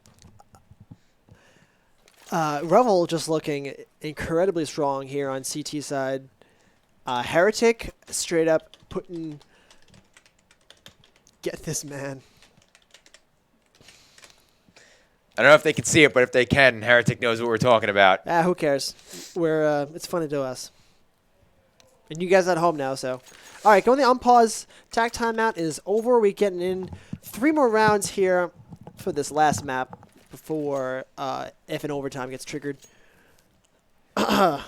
Revel just looking incredibly strong here on CT side. Heretic straight up putting... Get this, man. I don't know if they can see it, but if they can, Heretic knows what we're talking about. Who cares? It's funny to us. And you guys at home now, so. All right, going to unpause. Tac timeout is over. We're getting in 3 more rounds here for this last map before if an overtime gets triggered. And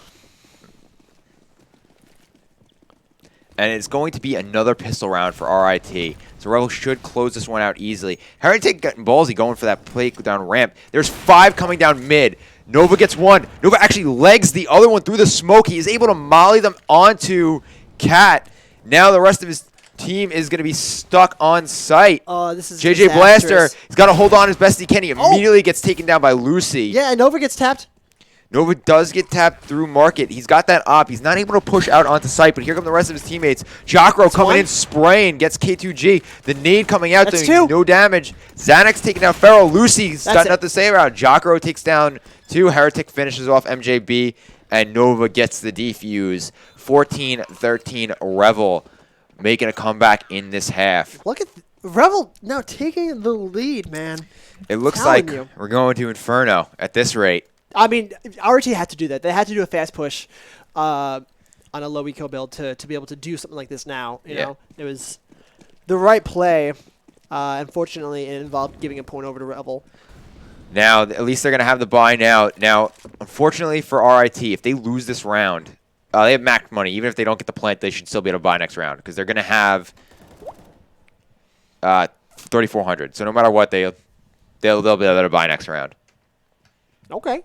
it's going to be another pistol round for RIT. So Revel should close this one out easily. Heretic getting ballsy going for that play down ramp. There's 5 coming down mid. Nova gets 1. Nova actually legs the other one through the smoke. He is able to molly them onto Cat. Now the rest of his team is going to be stuck on site. Oh, this is JJ Blaster, he's got to hold on as best he can. He immediately gets taken down by Lucy. Yeah, and Nova gets tapped. Nova does get tapped through market. He's got that op. He's not able to push out onto site, but here come the rest of his teammates. Jacaro coming in, spraying, gets K2G. The nade coming out, doing no damage. Xanax taking down Feral. Lucy starting out the same round. Jacaro takes down 2. Heretic finishes off MJB, and Nova gets the defuse. 14-13 Revel making a comeback in this half. Look at Revel now taking the lead, man. It looks like we're going to Inferno at this rate. I mean, RT had to do that. They had to do a fast push on a low eco build to be able to do something like this now. You know, it was the right play. Unfortunately, it involved giving a point over to Revel. Now, at least they're going to have the buy now. Now, unfortunately for RIT, if they lose this round, they have max money. Even if they don't get the plant, they should still be able to buy next round because they're going to have 3,400. So no matter what, they'll be able to buy next round. Okay.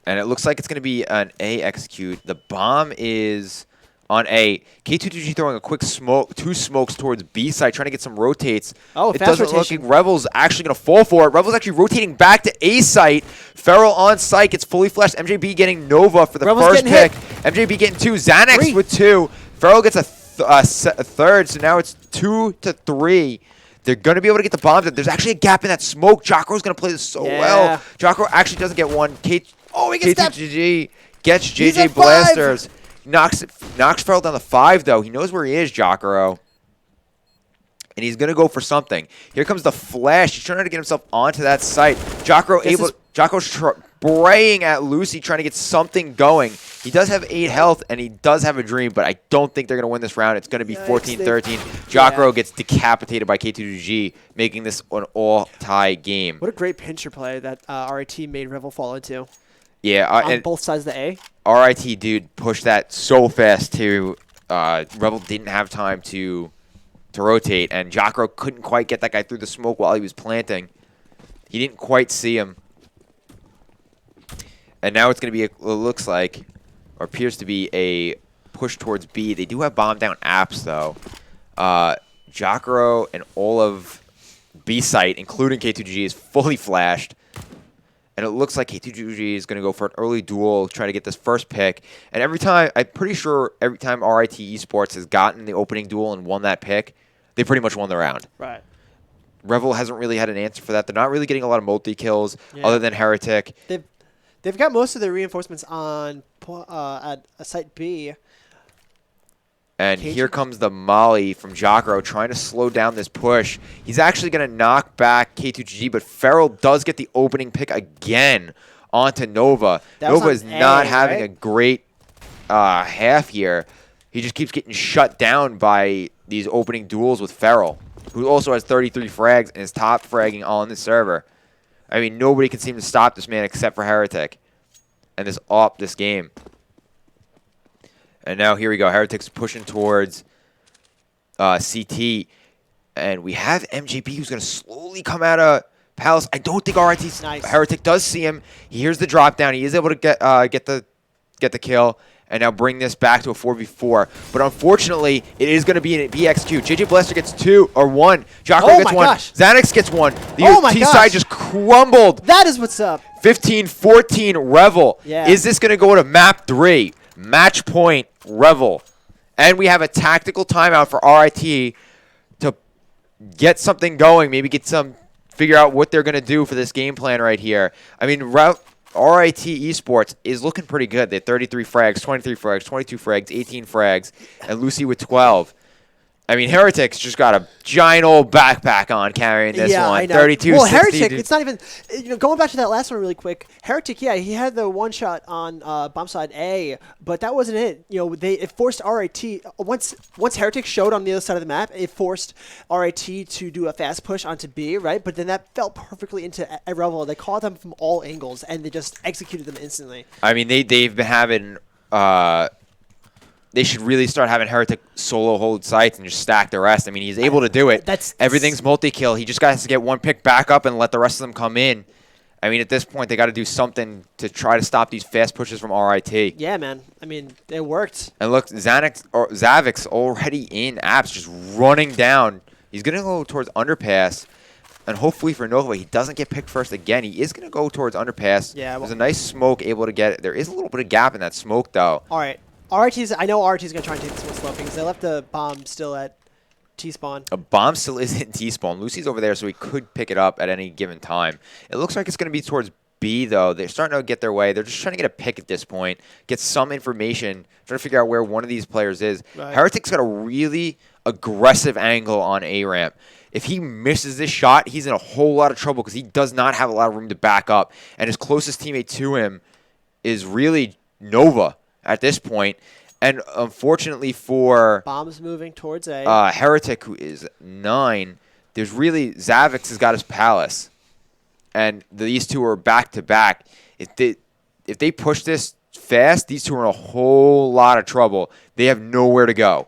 And it looks like it's going to be an A execute. The bomb is on A. K2G throwing a quick smoke, 2 smokes towards B side, trying to get some rotates. Oh, it fast doesn't rotation. look like Revel's actually going to fall for it. Revel's actually rotating back to A site. Feral on site gets fully flashed. MJB getting Nova for the first pick. MJB getting 2. Xanax with 2. Feral gets a third, so now it's 2-3. They're going to be able to get the bombs. There's actually a gap in that smoke. Jacro's going to play this so well. Jacaro actually doesn't get 1. He gets K2GG gets JJ Blasters. Knocks Feral down to 5, though. He knows where he is, Jacaro. And he's going to go for something. Here comes the flash. He's trying to get himself onto that site. Jacaro's spraying at Lucy, trying to get something going. He does have 8 health, and he does have a dream, but I don't think they're going to win this round. It's going to be 14-13. Jacaro gets decapitated by K2G, making this an all-tie game. What a great pincher play that RIT made Revel fall into. Yeah, on and both sides of the A. RIT, dude, pushed that so fast to Revel didn't have time to rotate, and Jacro couldn't quite get that guy through the smoke while he was planting. He didn't quite see him. And now it's going to be, it looks like, or appears to be, a push towards B. They do have bomb down apps, though. Jacro and all of B site, including K2G, is fully flashed. And it looks like K2G is going to go for an early duel, trying to get this first pick. And every time, I'm pretty sure every time RIT Esports has gotten the opening duel and won that pick, they pretty much won the round. Right. Revel hasn't really had an answer for that. They're not really getting a lot of multi-kills other than Heretic. They've got most of their reinforcements on at site B. And here comes the molly from Jacro trying to slow down this push. He's actually going to knock back K2GG, but Feral does get the opening pick again onto Nova. Nova is not having a great half here. He just keeps getting shut down by these opening duels with Feral, who also has 33 frags and is top fragging on the server. I mean, nobody can seem to stop this man except for Heretic and this game. And now here we go. Heretic's pushing towards CT. And we have MJB who's going to slowly come out of Palace. I don't think RIT's Heretic does see him. He hears the drop down. He is able to get the kill. And now bring this back to a 4v4. But unfortunately, it is going to be an BXQ. JJ Blaster gets 2 or 1. Jocko gets 1. Xanax gets 1. The T side just crumbled. That is what's up. 15-14 Revel. Yeah. Is this going to go to map 3? Match point, Revel. And we have a tactical timeout for RIT to get something going, maybe figure out what they're going to do for this game plan right here. I mean, RIT Esports is looking pretty good. They have 33 frags, 23 frags, 22 frags, 18 frags, and Lucy with 12. I mean, Heretic's just got a giant old backpack on carrying this one. I know. 32, well, 60, Heretic, it's not even, going back to that last one really quick, Heretic, yeah, he had the one shot on bomb side A, but that wasn't it. It forced RIT, once Heretic showed on the other side of the map, it forced RIT to do a fast push onto B, right? But then that fell perfectly into Revel. They caught them from all angles, and they just executed them instantly. I mean, they've been having... they should really start having Heretic solo hold sites and just stack the rest. I mean, he's able to do it. Everything's multi-kill. He just has to get one pick back up and let the rest of them come in. I mean, at this point, they got to do something to try to stop these fast pushes from RIT. Yeah, man. I mean, it worked. And look, Zavix already in apps, just running down. He's going to go towards underpass. And hopefully for Nova, he doesn't get picked first again. He is going to go towards underpass. Yeah, there's a nice smoke able to get it. There is a little bit of gap in that smoke, though. All right. I know RT's going to try and take this one slow because they left the bomb still at T-spawn. A bomb still is in T-spawn. Lucy's over there, so he could pick it up at any given time. It looks like it's going to be towards B, though. They're starting to get their way. They're just trying to get a pick at this point, get some information, trying to figure out where one of these players is. Right. Heretic's got a really aggressive angle on A-ramp. If he misses this shot, he's in a whole lot of trouble because he does not have a lot of room to back up. And his closest teammate to him is really Nova at this point. And unfortunately for... Bombs moving towards A. Heretic, who is 9, there's really... Zavix has got his Palace. And these two are back-to-back. If they push this fast, these two are in a whole lot of trouble. They have nowhere to go.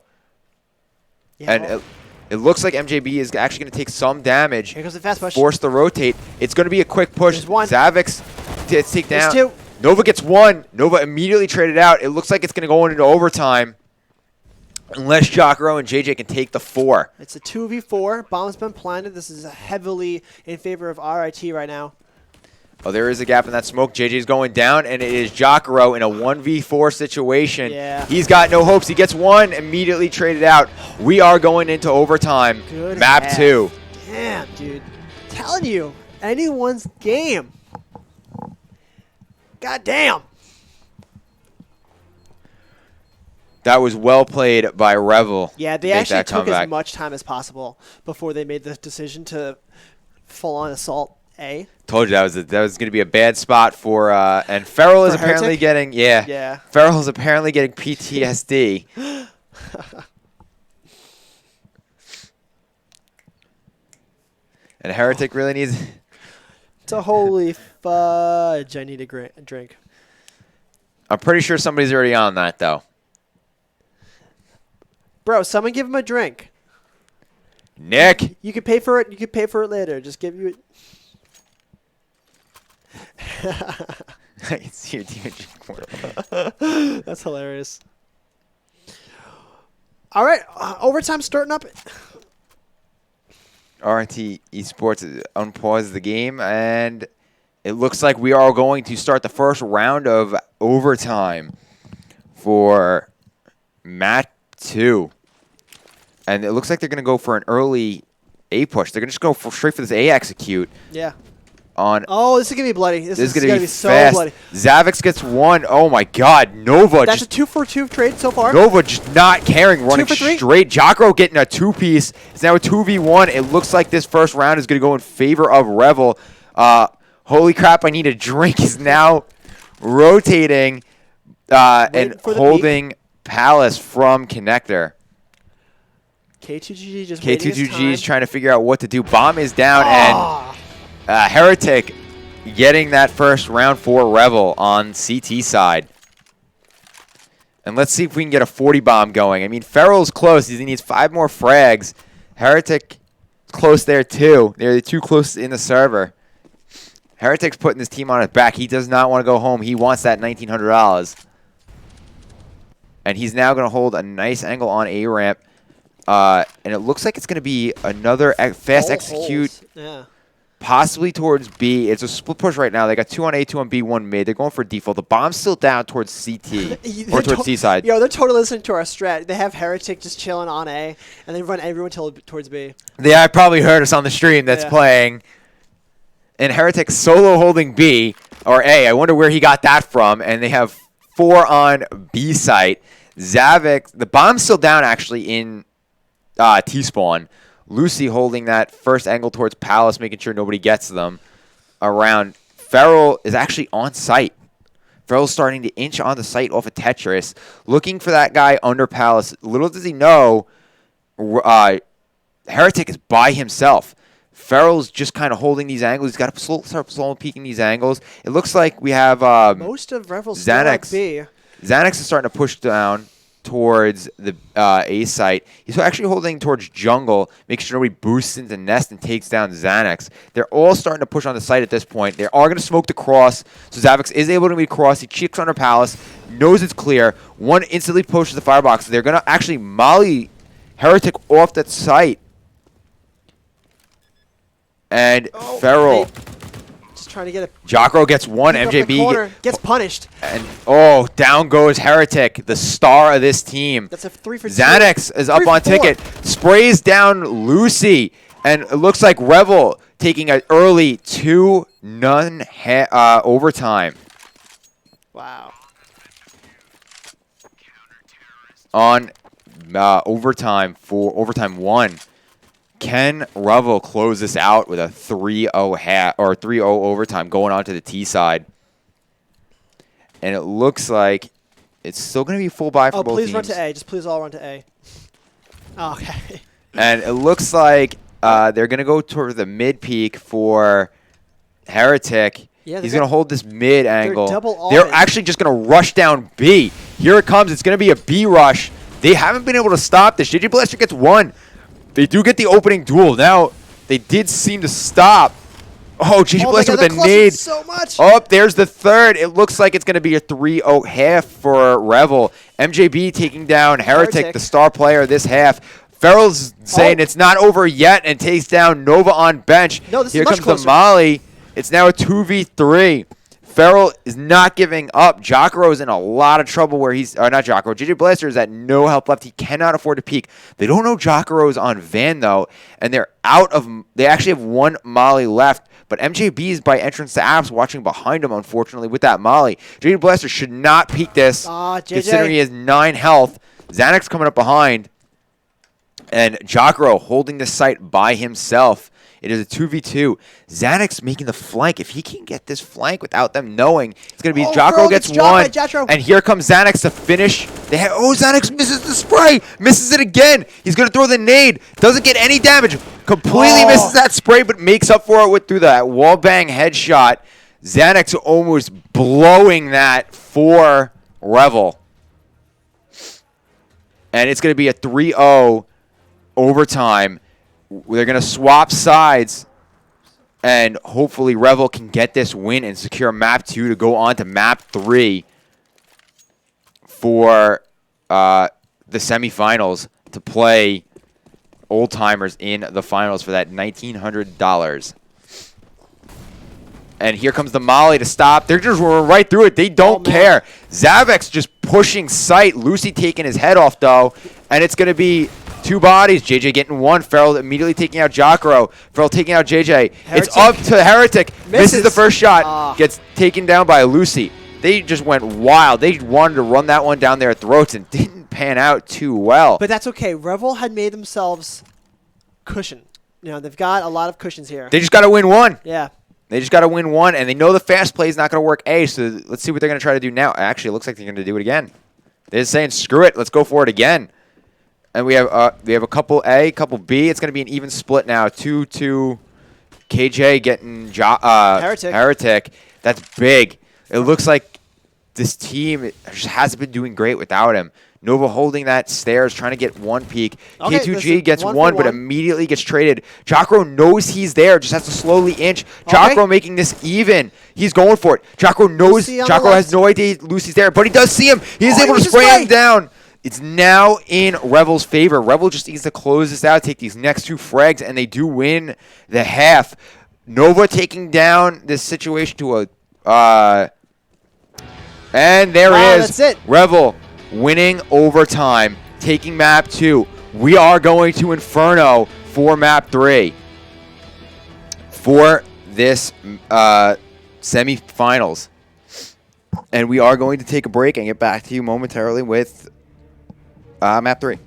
Yeah. And it looks like MJB is actually going to take some damage. Here goes the fast push. Force the rotate. It's going to be a quick push. There's one. Zavix gets taken down. There's 2. Nova gets 1. Nova immediately traded out. It looks like it's going to go into overtime unless Jacro and JJ can take the 4. It's a 2v4. Bomb's been planted. This is heavily in favor of RIT right now. Oh, there is a gap in that smoke. JJ's going down, and it is Jacro in a 1v4 situation. Yeah. He's got no hopes. He gets 1, immediately traded out. We are going into overtime. Good Map half. 2. Damn, dude. I'm telling you, anyone's game. God damn. That was well played by Revel. Yeah, they actually took as much time as possible before they made the decision to full-on assault A. Told you that was going to be a bad spot for and Feral is apparently getting Feral is apparently getting PTSD. And Heretic really needs. It's a holy fudge. I need a drink. I'm pretty sure somebody's already on that, though. Bro, someone give him a drink. Nick. You could pay for it. You could pay for it later. Just give you. I can see your team. That's hilarious. All right, overtime starting up. RIT Esports unpause the game, and it looks like we are going to start the first round of overtime for Mat 2. And it looks like they're going to go for an early A push. They're going to just go straight for this A execute. Yeah. Oh, this is going to be bloody. This is going to be so fast. bloody. Zavix gets one. Oh, my God. Nova. That's a 2-for-2 trade so far. Nova just not caring, running straight. Jocko getting a 2-piece. It's now a 2v1. It looks like this first round is going to go in favor of Revel. Holy crap, I need a drink is now rotating and holding Palace from Connector. K2GG just K2GG is trying to figure out what to do. Bomb is down, and Heretic getting that first round for Revel on CT side. And let's see if we can get a 40 bomb going. I mean, Ferrell's close. He needs 5 more frags. Heretic close there too. They're too close in the server. Heretic's putting this team on his back. He does not want to go home. He wants that $1,900. And he's now going to hold a nice angle on A ramp. And it looks like it's going to be another fast execute. Yeah. Possibly towards B. It's a split push right now. They got 2 on A, 2 on B, 1 mid. They're going for default. The bomb's still down towards CT or towards C side. Yo, they're totally listening to our strat. They have Heretic just chilling on A, and they run everyone towards B. Yeah, I probably heard us on the stream that's playing. And Heretic solo holding B or A. I wonder where he got that from. And they have 4 on B site. Zavik, the bomb's still down actually in T-spawn. Lucy holding that first angle towards Palace, making sure nobody gets them around. Ferrell is actually on site. Ferrell's starting to inch on the site off of Tetris, looking for that guy under Palace. Little does he know, Heretic is by himself. Ferrell's just kind of holding these angles. He's got to start slowly peeking these angles. It looks like we have most of Revel's Xanax. B. Xanax is starting to push down towards the A site. He's actually holding towards jungle, making sure nobody boosts into nest and takes down Xanax. They're all starting to push on the site at this point. They are going to smoke the cross, so Zavix is able to meet cross. He cheeks under Palace, knows it's clear. One instantly pushes the firebox. They're going to actually molly Heretic off that site. And Ferrell Trying to get a Jocko gets one. MJB gets punished. And down goes Heretic, the star of this team. That's a 3 for 2. Xanax is up on ticket. Sprays down Lucy. And it looks like Revel taking an early 2-0 overtime. Wow. On overtime for overtime 1. Can Revel close this out with a 3-0 or 3-0 overtime going on to the T side? And it looks like it's still going to be full buy for both teams. Please run to A. Just please all run to A. Okay. And it looks like they're going to go toward the mid peak for Heretic. Yeah, he's going to hold this mid angle. They're actually just going to rush down B. Here it comes. It's going to be a B rush. They haven't been able to stop this. JJ Blaster gets 1. They do get the opening duel. Now, they did seem to stop. Oh, JJ Blaster with a nade. So much. Oh, there's the third. It looks like it's going to be a 3-0 half for Revel. MJB taking down Heretic, the star player of this half. Ferrell's saying it's not over yet and takes down Nova on bench. No, this Here is much comes closer. the Molly. It's now a 2v3. Ferrell is not giving up. Jocko is in a lot of trouble where he's... Or not Jocko. JJ Blaster is at no help left. He cannot afford to peek. They don't know Jocko is on Van, though. And they're out of... They actually have 1 Molly left. But MJB is by entrance to apps watching behind him, unfortunately, with that Molly. JJ Blaster should not peek this, considering he has 9 health. Xanax coming up behind. And Jocko holding the site by himself. It is a 2v2. Xanax making the flank. If he can get this flank without them knowing, it's going to be Jocko gets 1. And here comes Xanax to finish. Xanax misses the spray. Misses it again. He's going to throw the nade. Doesn't get any damage. Completely misses that spray, but makes up for it through that wall bang headshot. Xanax almost blowing that for Revel. And it's going to be a 3-0 overtime. They're going to swap sides, and hopefully Revel can get this win and secure map 2 to go on to map 3 for the semifinals to play old timers in the finals for that $1,900. And here comes the Molly to stop. They're just running right through it. They don't care. Zavex just pushing sight. Lucy taking his head off, though. And it's going to be 2 bodies. JJ getting 1. Farrell immediately taking out Jacaro. Farrell taking out JJ. Heretic. It's up to Heretic. Misses the first shot. Gets taken down by Lucy. They just went wild. They wanted to run that one down their throats and didn't pan out too well. But that's okay. Revel had made themselves cushion. You know, they've got a lot of cushions here. They just got to win one. Yeah. They just got to win one, and they know the fast play is not going to work, so let's see what they're going to try to do now. Actually, it looks like they're going to do it again. They're just saying, screw it, let's go for it again. And we have a couple A, couple B. It's going to be an even split now. 2-2. KJ getting Heretic. That's big. It looks like this team just hasn't been doing great without him. Nova holding that stairs, trying to get 1 peak. Okay, K2G gets 1, but immediately gets traded. Chakro knows he's there, just has to slowly inch. Chakro making this even. He's going for it. Chakro knows. Chakro has no idea Lucy's there, but he does see him. He's able to spray him down. It's now in Revel's favor. Revel just needs to close this out, take these next 2 frags, and they do win the half. Nova taking down this situation to a... and there it is. That's it. Revel winning overtime, taking map 2. We are going to Inferno for map 3 for this semifinals. And we are going to take a break and get back to you momentarily with map 3.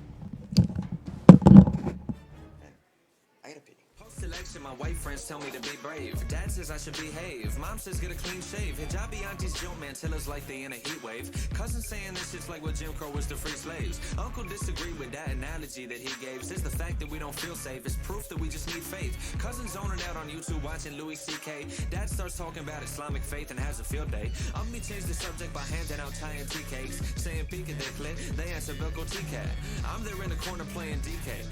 My white friends tell me to be brave. Dad says I should behave. Mom says get a clean shave. Hijabi aunties joke mantillas like they in a heat wave. Cousin saying this shit's like what Jim Crow was to free slaves. Uncle disagreed with that analogy that he gave. Says the fact that we don't feel safe is proof that we just need faith. Cousin zoning out on YouTube watching Louis C.K. Dad starts talking about Islamic faith and has a field day. Me change the subject by handing out tie and tea cakes. Saying peek at their clit, they answer Bilko T-Cat. I'm there in the corner playing DK.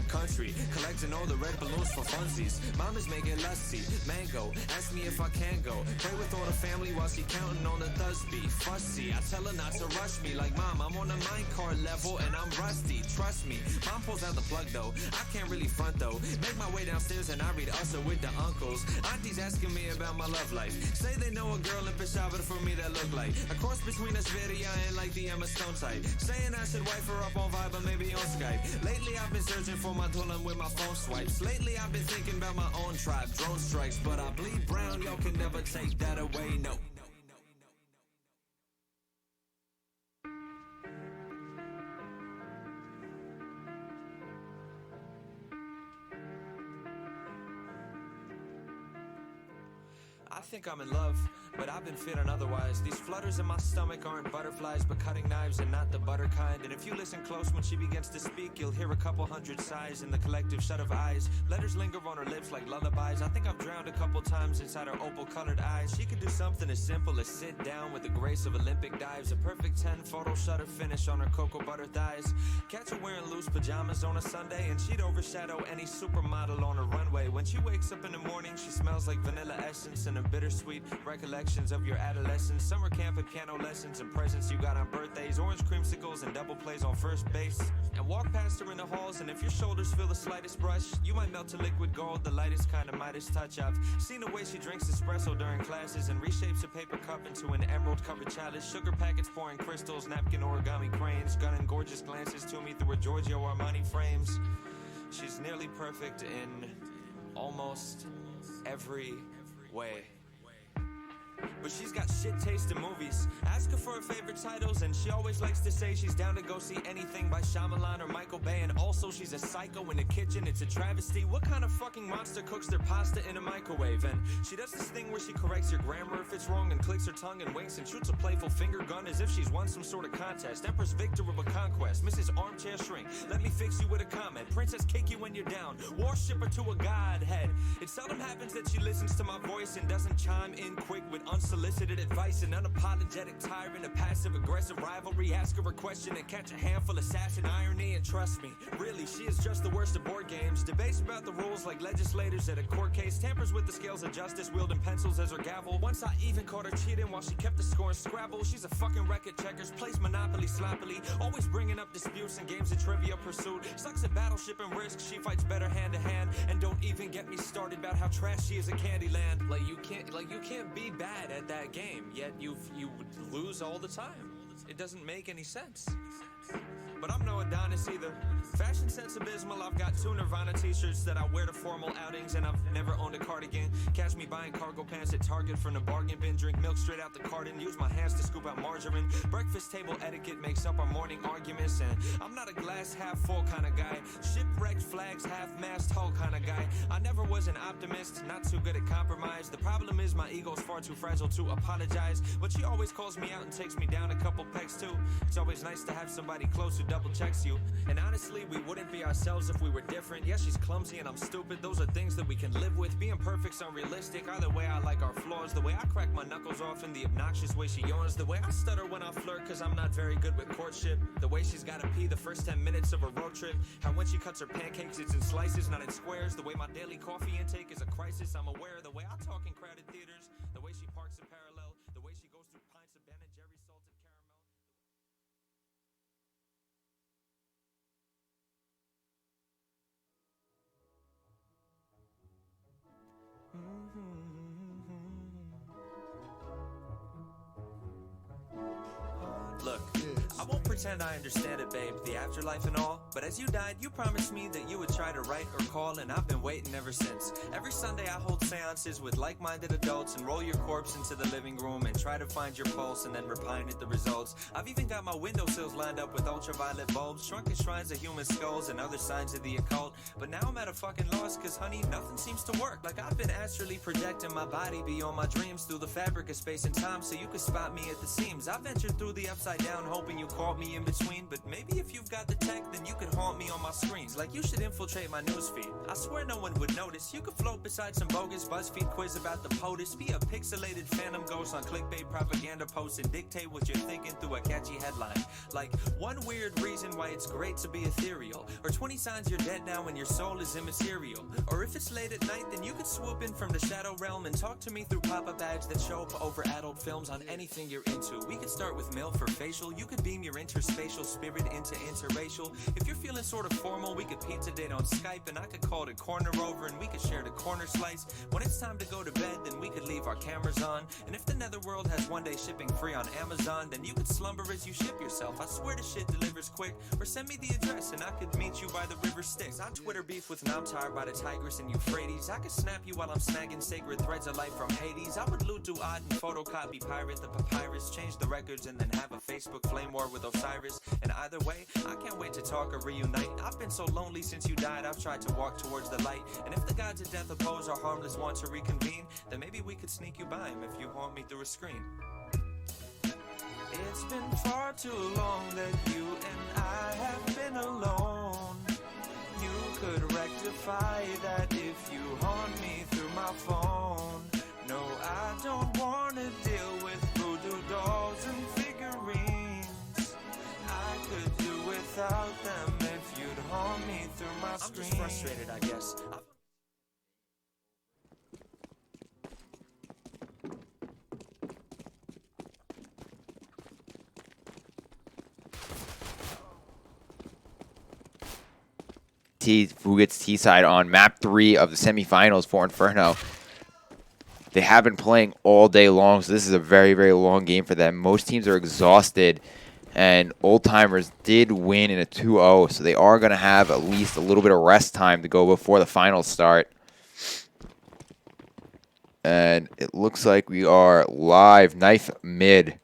Country, collecting all the red balloons for funsies. Mom is making lusty, mango, ask me if I can go. Play with all the family while she counting on the Thursby. Fussy, I tell her not to rush me. Like, Mom, I'm on the minecart level and I'm rusty. Trust me. Mom pulls out the plug though. I can't really front though. Make my way downstairs and I read Usher with the uncles. Aunties asking me about my love life. Say they know a girl in Peshawar for me that look like a cross between a Sveria and like the Emma Stone type. Saying I should wife her up on Viber, maybe on Skype. Lately I've been searching for my Dolan with my phone swipes. Lately I've been thinking about my own tribe, drone strikes, but I bleed brown, y'all can never take that away, no. I think I'm in love, but I've been feeling otherwise. These flutters in my stomach aren't butterflies, but cutting knives and not the butter kind. And if you listen close when she begins to speak, you'll hear a couple hundred sighs in the collective shut of eyes. Letters linger on her lips like lullabies. I think I've drowned a couple times inside her opal-colored eyes. She could do something as simple as sit down with the grace of Olympic dives. A perfect 10-photo shutter finish on her cocoa butter thighs. Catch her wearing loose pajamas on a Sunday, and she'd overshadow any supermodel on a runway. When she wakes up in the morning, she smells like vanilla essence and a bittersweet recollections of your adolescence. Summer camp and piano lessons and presents you got on birthdays. Orange creamsicles and double plays on first base. And walk past her in the halls, and if your shoulders feel the slightest brush, you might melt to liquid gold, the lightest kind of Midas touch. I've seen the way she drinks espresso during classes and reshapes a paper cup into an emerald-covered chalice. Sugar packets pouring crystals, napkin origami cranes, gunning gorgeous glances to me through her Giorgio Armani frames. She's nearly perfect in almost every way. but she's got shit taste in movies. Ask her for her favorite titles, and she always likes to say she's down to go see anything by Shyamalan or Michael Bay. And also, she's a psycho in the kitchen. It's a travesty. What kind of fucking monster cooks their pasta in a microwave? And she does this thing where she corrects your grammar if it's wrong, and clicks her tongue and winks and shoots a playful finger gun as if she's won some sort of contest. Empress victor of a conquest. Mrs. Armchair Shrink, let me fix you with a comment. Princess kick you when you're down. Worshipper to a godhead. It seldom happens that she listens to my voice and doesn't chime in quick with unsolicited advice. An unapologetic tyrant, a passive-aggressive rivalry. Ask her a question and catch a handful of assassin irony. And trust me, really, she is just the worst of board games. Debates about the rules like legislators at a court case. Tampers with the scales of justice, wielding pencils as her gavel. Once I even caught her cheating while she kept the score in Scrabble. She's a fucking wreck at checkers, plays Monopoly sloppily, always bringing up disputes and games of Trivia Pursuit. Sucks at Battleship and Risk, she fights better hand to hand. And don't even get me started about how trash she is at Candyland. Like you can't be bad at that game, yet you lose all the time. It doesn't make any sense. But I'm no Adonis either. Fashion sense abysmal. I've got 2 Nirvana t-shirts that I wear to formal outings, and I've never owned a cardigan. Catch me buying cargo pants at Target from the bargain bin. Drink milk straight out the carton. Use my hands to scoop out margarine. Breakfast table etiquette makes up our morning arguments, and I'm not a glass half full kind of guy. Shipwrecked flags half-mast hull kind of guy. I never was an optimist, not too good at compromise. The problem is my ego's far too fragile to apologize. But she always calls me out and takes me down a couple pegs too. It's always nice to have somebody close who double checks you. And honestly, we wouldn't be ourselves if we were different. Yeah, she's clumsy and I'm stupid. Those are things that we can live with. Being perfect's unrealistic. Either way, I like our flaws. The way I crack my knuckles off and the obnoxious way she yawns. The way I stutter when I flirt cause I'm not very good with courtship. The way she's gotta pee the first 10 minutes of a road trip. How when she cuts her pancakes it's in slices, not in squares. The way my daily coffee intake is a crisis, I'm aware. The way I talk in crowded theaters. The way she parks in parallel. The way she goes through pints of Ben and Jerry salted caramel. Look, I won't pretend I understand it, babe, the afterlife and all. But as you died, you promised me that you would try to write or call, and I've been waiting ever since. Every Sunday I hold seances with like-minded adults and roll your corpse into the living room and try to find your pulse and then repine at the results. I've even got my windowsills lined up with ultraviolet bulbs, shrunken shrines of human skulls and other signs of the occult. But now I'm at a fucking loss, cause honey, nothing seems to work. Like I've been astrally projecting my body beyond my dreams through the fabric of space and time so you could spot me at the seams. I ventured through the upside down hoping you caught me in between, but maybe if you've got the tech then you could haunt me on my screens. Like you should infiltrate my newsfeed. I swear no one would notice. You could float beside some bogus BuzzFeed quiz about the POTUS. Be a pixelated phantom ghost on clickbait propaganda posts and dictate what you're thinking through a catchy headline. Like one weird reason why it's great to be ethereal, or 20 signs you're dead now and your soul is immaterial. Or if it's late at night then you could swoop in from the shadow realm and talk to me through pop-up ads that show up over adult films on anything you're into. We could start with mail for facial. You could beam your interspatial spirit into interracial. If you're feeling sort of formal, we could pizza date on Skype, and I could call it corner over and we could share the corner slice. When it's time to go to bed, then we could leave our cameras on. And if the netherworld has one day shipping free on Amazon, then you could slumber as you ship yourself. I swear the shit delivers quick. Or send me the address and I could meet you by the river Styx. I Twitter beef with Namtar by the Tigris and Euphrates. I could snap you while I'm snagging sacred threads of life from Hades. I would loot Duat and photocopy pirate the papyrus, change the records and then have a Facebook flame war with Osiris. And either way, I can't wait to talk or reunite. I've been so lonely since you died, I've tried to walk towards the light. And if the gods of death oppose our harmless want to reconvene, then maybe we could sneak you by him if you haunt me through a screen. It's been far too long that you and I have been alone. You could rectify that if you haunt me through my phone. No, I don't wanna deal with voodoo dolls and figurines. I could do without them if you'd haunt me through my screen. I'm just frustrated, I guess. Who gets T-side on map 3 of the semifinals for Inferno. They have been playing all day long, so this is a very, very long game for them. Most teams are exhausted, and Old Timers did win in a 2-0, so they are going to have at least a little bit of rest time to go before the finals start. And it looks like we are live. Knife mid.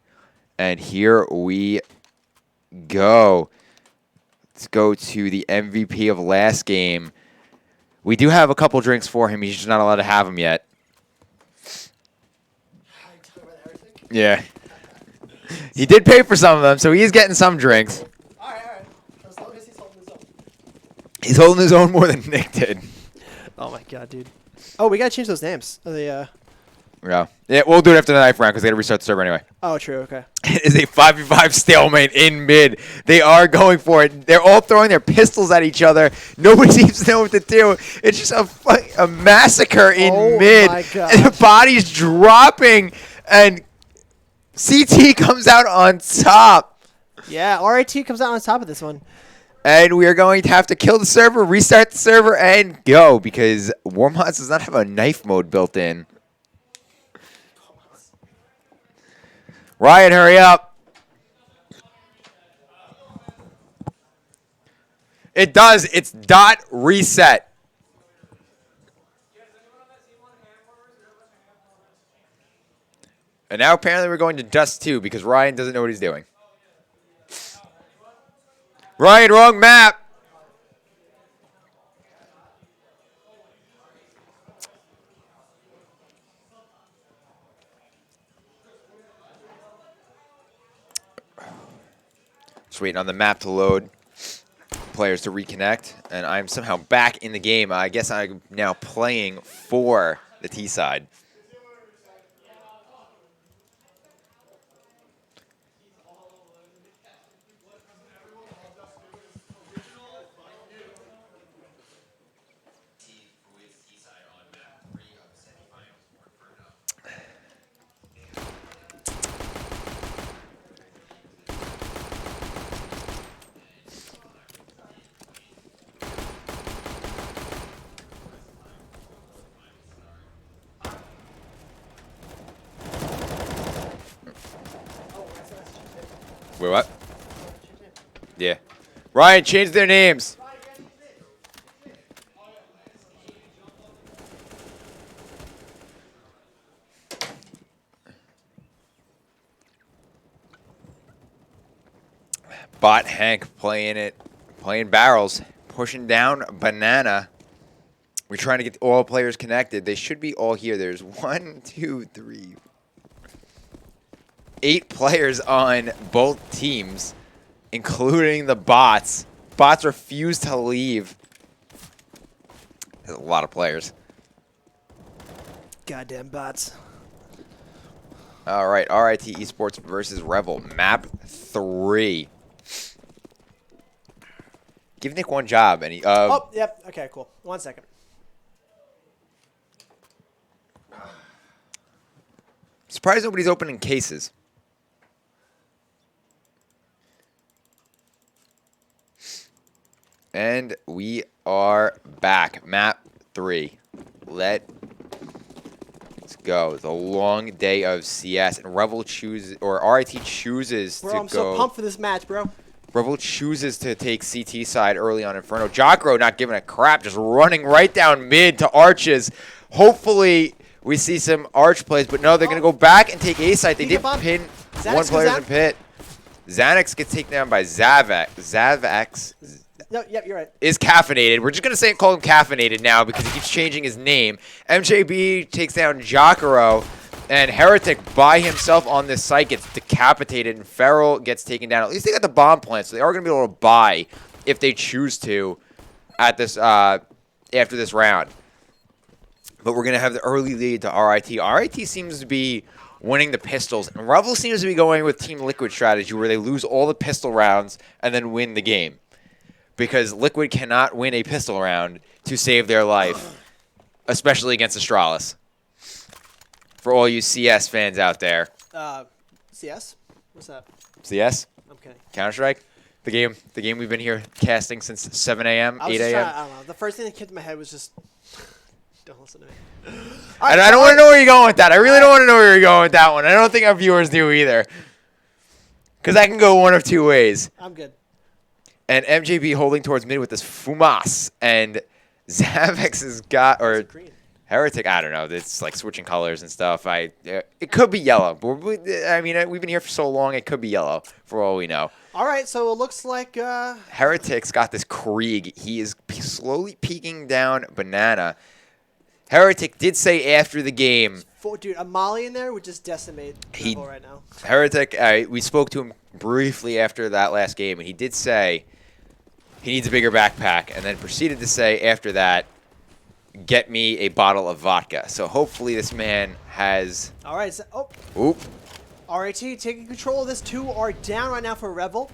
And here we go. Let's go to the MVP of last game. We do have a couple drinks for him. He's just not allowed to have them yet. Yeah. He did pay for some of them, so he is getting some drinks. All right. As long as he's holding his own. He's holding his own more than Nick did. Oh my god, dude. Oh, we gotta change those names. Yeah, we'll do it after the knife round because they got to restart the server anyway. Oh, true. Okay. It is a 5v5 stalemate in mid. They are going for it. They're all throwing their pistols at each other. Nobody seems to know what to do. It's just a massacre in mid. My god. And the body's dropping, and CT comes out on top. Yeah, RIT comes out on top of this one. And we are going to have to kill the server, restart the server, and go because Warmods does not have a knife mode built in. Ryan, hurry up. It does. It's dot reset. And now apparently we're going to Dust 2 because Ryan doesn't know what he's doing. Ryan, wrong map. Just waiting on the map to load. Players to reconnect. And I'm somehow back in the game. I guess I'm now playing for the T side. Wait, what? Yeah. Ryan, change their names. Bot Hank playing barrels, pushing down Banana. We're trying to get all players connected. They should be all here. There's 1, 2, 3, 8 players on both teams, including the bots. Bots refuse to leave. There's a lot of players. Goddamn bots. All right, RIT Esports versus Revel. Map 3. Give Nick one job, and he. Oh, yep. Okay, cool. 1 second. Surprised nobody's opening cases. And we are back. Map 3. Let's go. It's a long day of CS, and Revel chooses, or RIT chooses Bro, to I'm go. so pumped for this match, bro. Revel chooses to take CT side early on Inferno. Jocro not giving a crap, just running right down mid to Arches. Hopefully we see some Arch plays, but no, they're going to go back and take A side. They did pin one player in pit. Xanax gets taken down by Zavax. No, yep, you're right. Is caffeinated. We're just going to call him caffeinated now because he keeps changing his name. MJB takes down Jocro, and Heretic by himself on this site gets decapitated, and Feral gets taken down. At least they got the bomb plant, so they are going to be able to buy if they choose to at this after this round. But we're going to have the early lead to RIT. RIT seems to be winning the pistols, and Revel seems to be going with Team Liquid strategy where they lose all the pistol rounds and then win the game. Because Liquid cannot win a pistol round to save their life, especially against Astralis. For all you CS fans out there. CS? What's that? CS? I'm kidding. Counter-Strike? The game we've been here casting since 7 a.m., 8 a.m. I don't know. The first thing that came to my head was just, don't listen to me. And I don't want to know where you're going with that. I really don't want to know where you're going with that one. I don't think our viewers do either. Because I can go one of two ways. I'm good. And MJB holding towards mid with this Fumas. And Zavex has got, or Heretic, I don't know. It's like switching colors and stuff. It could be yellow. But I mean, we've been here for so long. It could be yellow for all we know. All right, so it looks like Heretic's got this Krieg. He is slowly peeking down Banana. Heretic did say after the game. dude, a Molly in there would just decimate Revel right now. Heretic, we spoke to him briefly after that last game, and he did say he needs a bigger backpack, and then proceeded to say after that, get me a bottle of vodka. So hopefully this man has... All right, so, Oop. RIT taking control of this. 2 are down right now for Revel.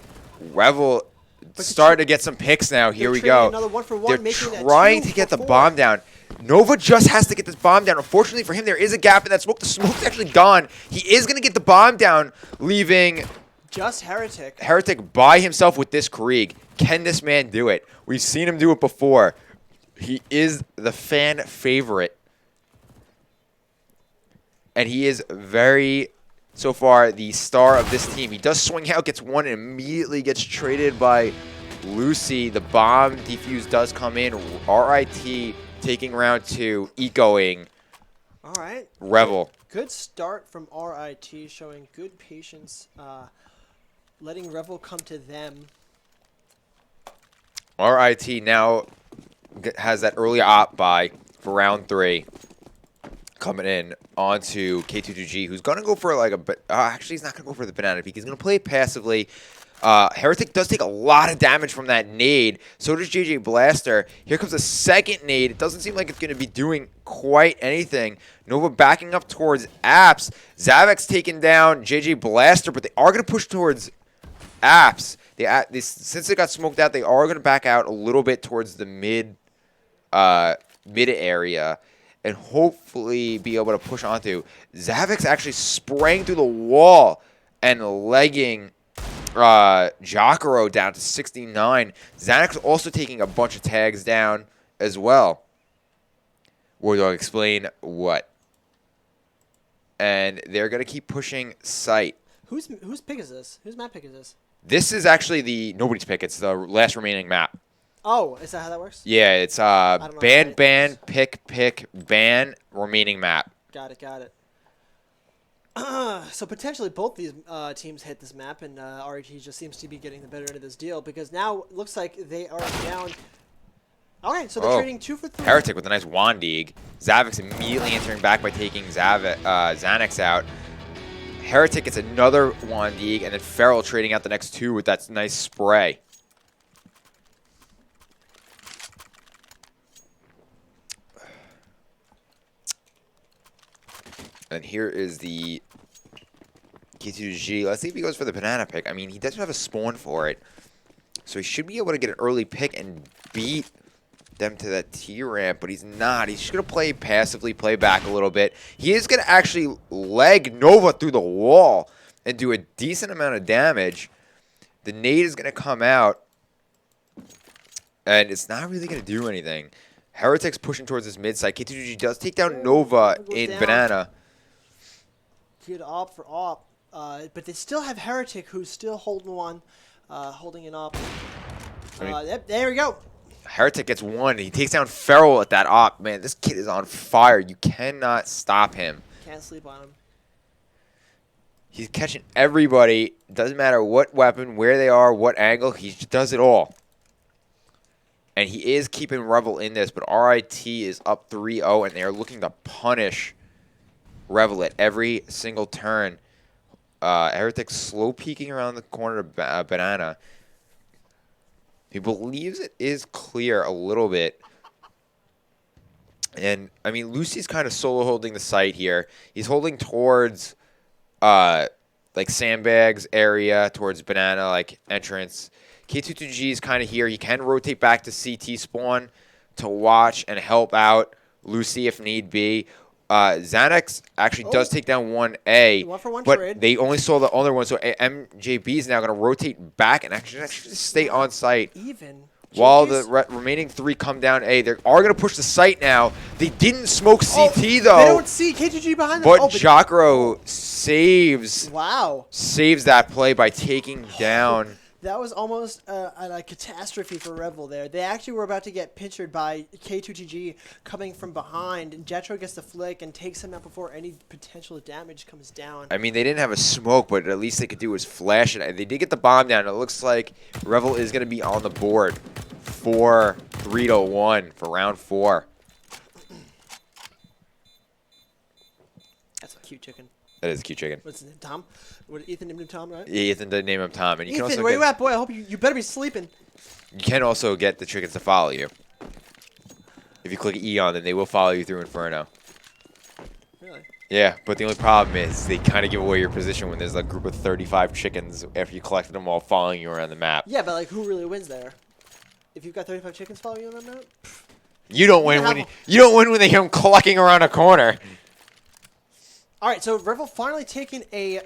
Revel starting to get some picks now. Here we go. Another 1-for-1, They're trying to get the bomb down. Nova just has to get this bomb down. Unfortunately for him, there is a gap in that smoke. The smoke's actually gone. He is going to get the bomb down, leaving... Just Heretic. Heretic by himself with this Krieg. Can this man do it? We've seen him do it before. He is the fan favorite. And he is very, so far, the star of this team. He does swing out, gets one, and immediately gets traded by Lucy. The bomb defuse does come in. RIT taking round 2, ecoing All right. Revel. Good start from RIT, showing good patience, letting Revel come to them. RIT now has that early op buy for round 3 coming in onto K22G, who's going to go for like actually, he's not going to go for the banana peak. He's going to play it passively. Heretic does take a lot of damage from that nade. So does JJ Blaster. Here comes a second nade. It doesn't seem like it's going to be doing quite anything. Nova backing up towards Apps. Zavek's taking down JJ Blaster, but they are going to push towards Apps. Since they got smoked out, they are going to back out a little bit towards the mid area and hopefully be able to push onto. Zavek's actually spraying through the wall and legging Jacaro down to 69. Xanax also taking a bunch of tags down as well. Wardog, explain what. And they're going to keep pushing site. Whose pick is this? Whose map pick is this? This is actually nobody's pick. It's the last remaining map. Oh, is that how that works? Yeah, it's ban, pick, ban, remaining map. Got it. So potentially both these teams hit this map, and RIT just seems to be getting the better end of this deal because now it looks like they are down. All right, so they're trading 2 for 3. Heretic with a nice Wandig. Zavek's immediately entering back by taking Xanax out. Heretic gets another Wandig, and then Feral trading out the next 2 with that nice spray. And here is the K2G. Let's see if he goes for the banana pick. I mean, he doesn't have a spawn for it. So he should be able to get an early pick and beat them to that T-ramp, but he's not. He's just going to play passively, play back a little bit. He is going to actually leg Nova through the wall and do a decent amount of damage. The nade is going to come out, and it's not really going to do anything. Heretic's pushing towards his mid side. K2G does take down Nova in down. banana. Good op for op. But they still have Heretic, who's still holding one, holding an op. There we go. Heretic gets one. He takes down Feral at that op. Man, this kid is on fire. You cannot stop him. Can't sleep on him. He's catching everybody. Doesn't matter what weapon, where they are, what angle. He just does it all. And he is keeping Revel in this, but RIT is up 3-0, and they are looking to punish Revel at every single turn. Heretic slow peeking around the corner of banana. He believes it is clear a little bit. And, I mean, Lucy's kind of solo holding the site here. He's holding towards, like, sandbags area, towards banana, like, entrance. K22G is kind of here. He can rotate back to CT spawn to watch and help out Lucy if need be. Xanax actually does take down 1A, 1-for-1 but trade. they only saw the other one, so MJB is now going to rotate back and actually stay on site. Even. While the remaining 3 come down A. They are going to push the site now. They didn't smoke CT, though. They don't see K2G behind them. But Jacaro saves Wow. that play by taking down That was almost a catastrophe for Revel there. They actually were about to get pinchered by K2TG coming from behind, and Jetro gets the flick and takes him out before any potential damage comes down. I mean, they didn't have a smoke, but at least they could do was flash it. They did get the bomb down. It looks like Revel is going to be on the board for 3-1 for round 4. That's a cute chicken. That is a cute chicken. What's his name? Tom? What, Ethan named him Tom, right? Yeah, Ethan did name him Tom. And you Ethan, can also where get, you at, boy? I hope you better be sleeping. You can also get the chickens to follow you. If you click E on them, they will follow you through Inferno. Really? Yeah, but the only problem is they kind of give away your position when there's a group of 35 chickens after you collected them all following you around the map. Yeah, but like, who really wins there? If you've got 35 chickens following you on that map? You don't win when you don't win when they come clucking around a corner. All right, so Revel finally taking a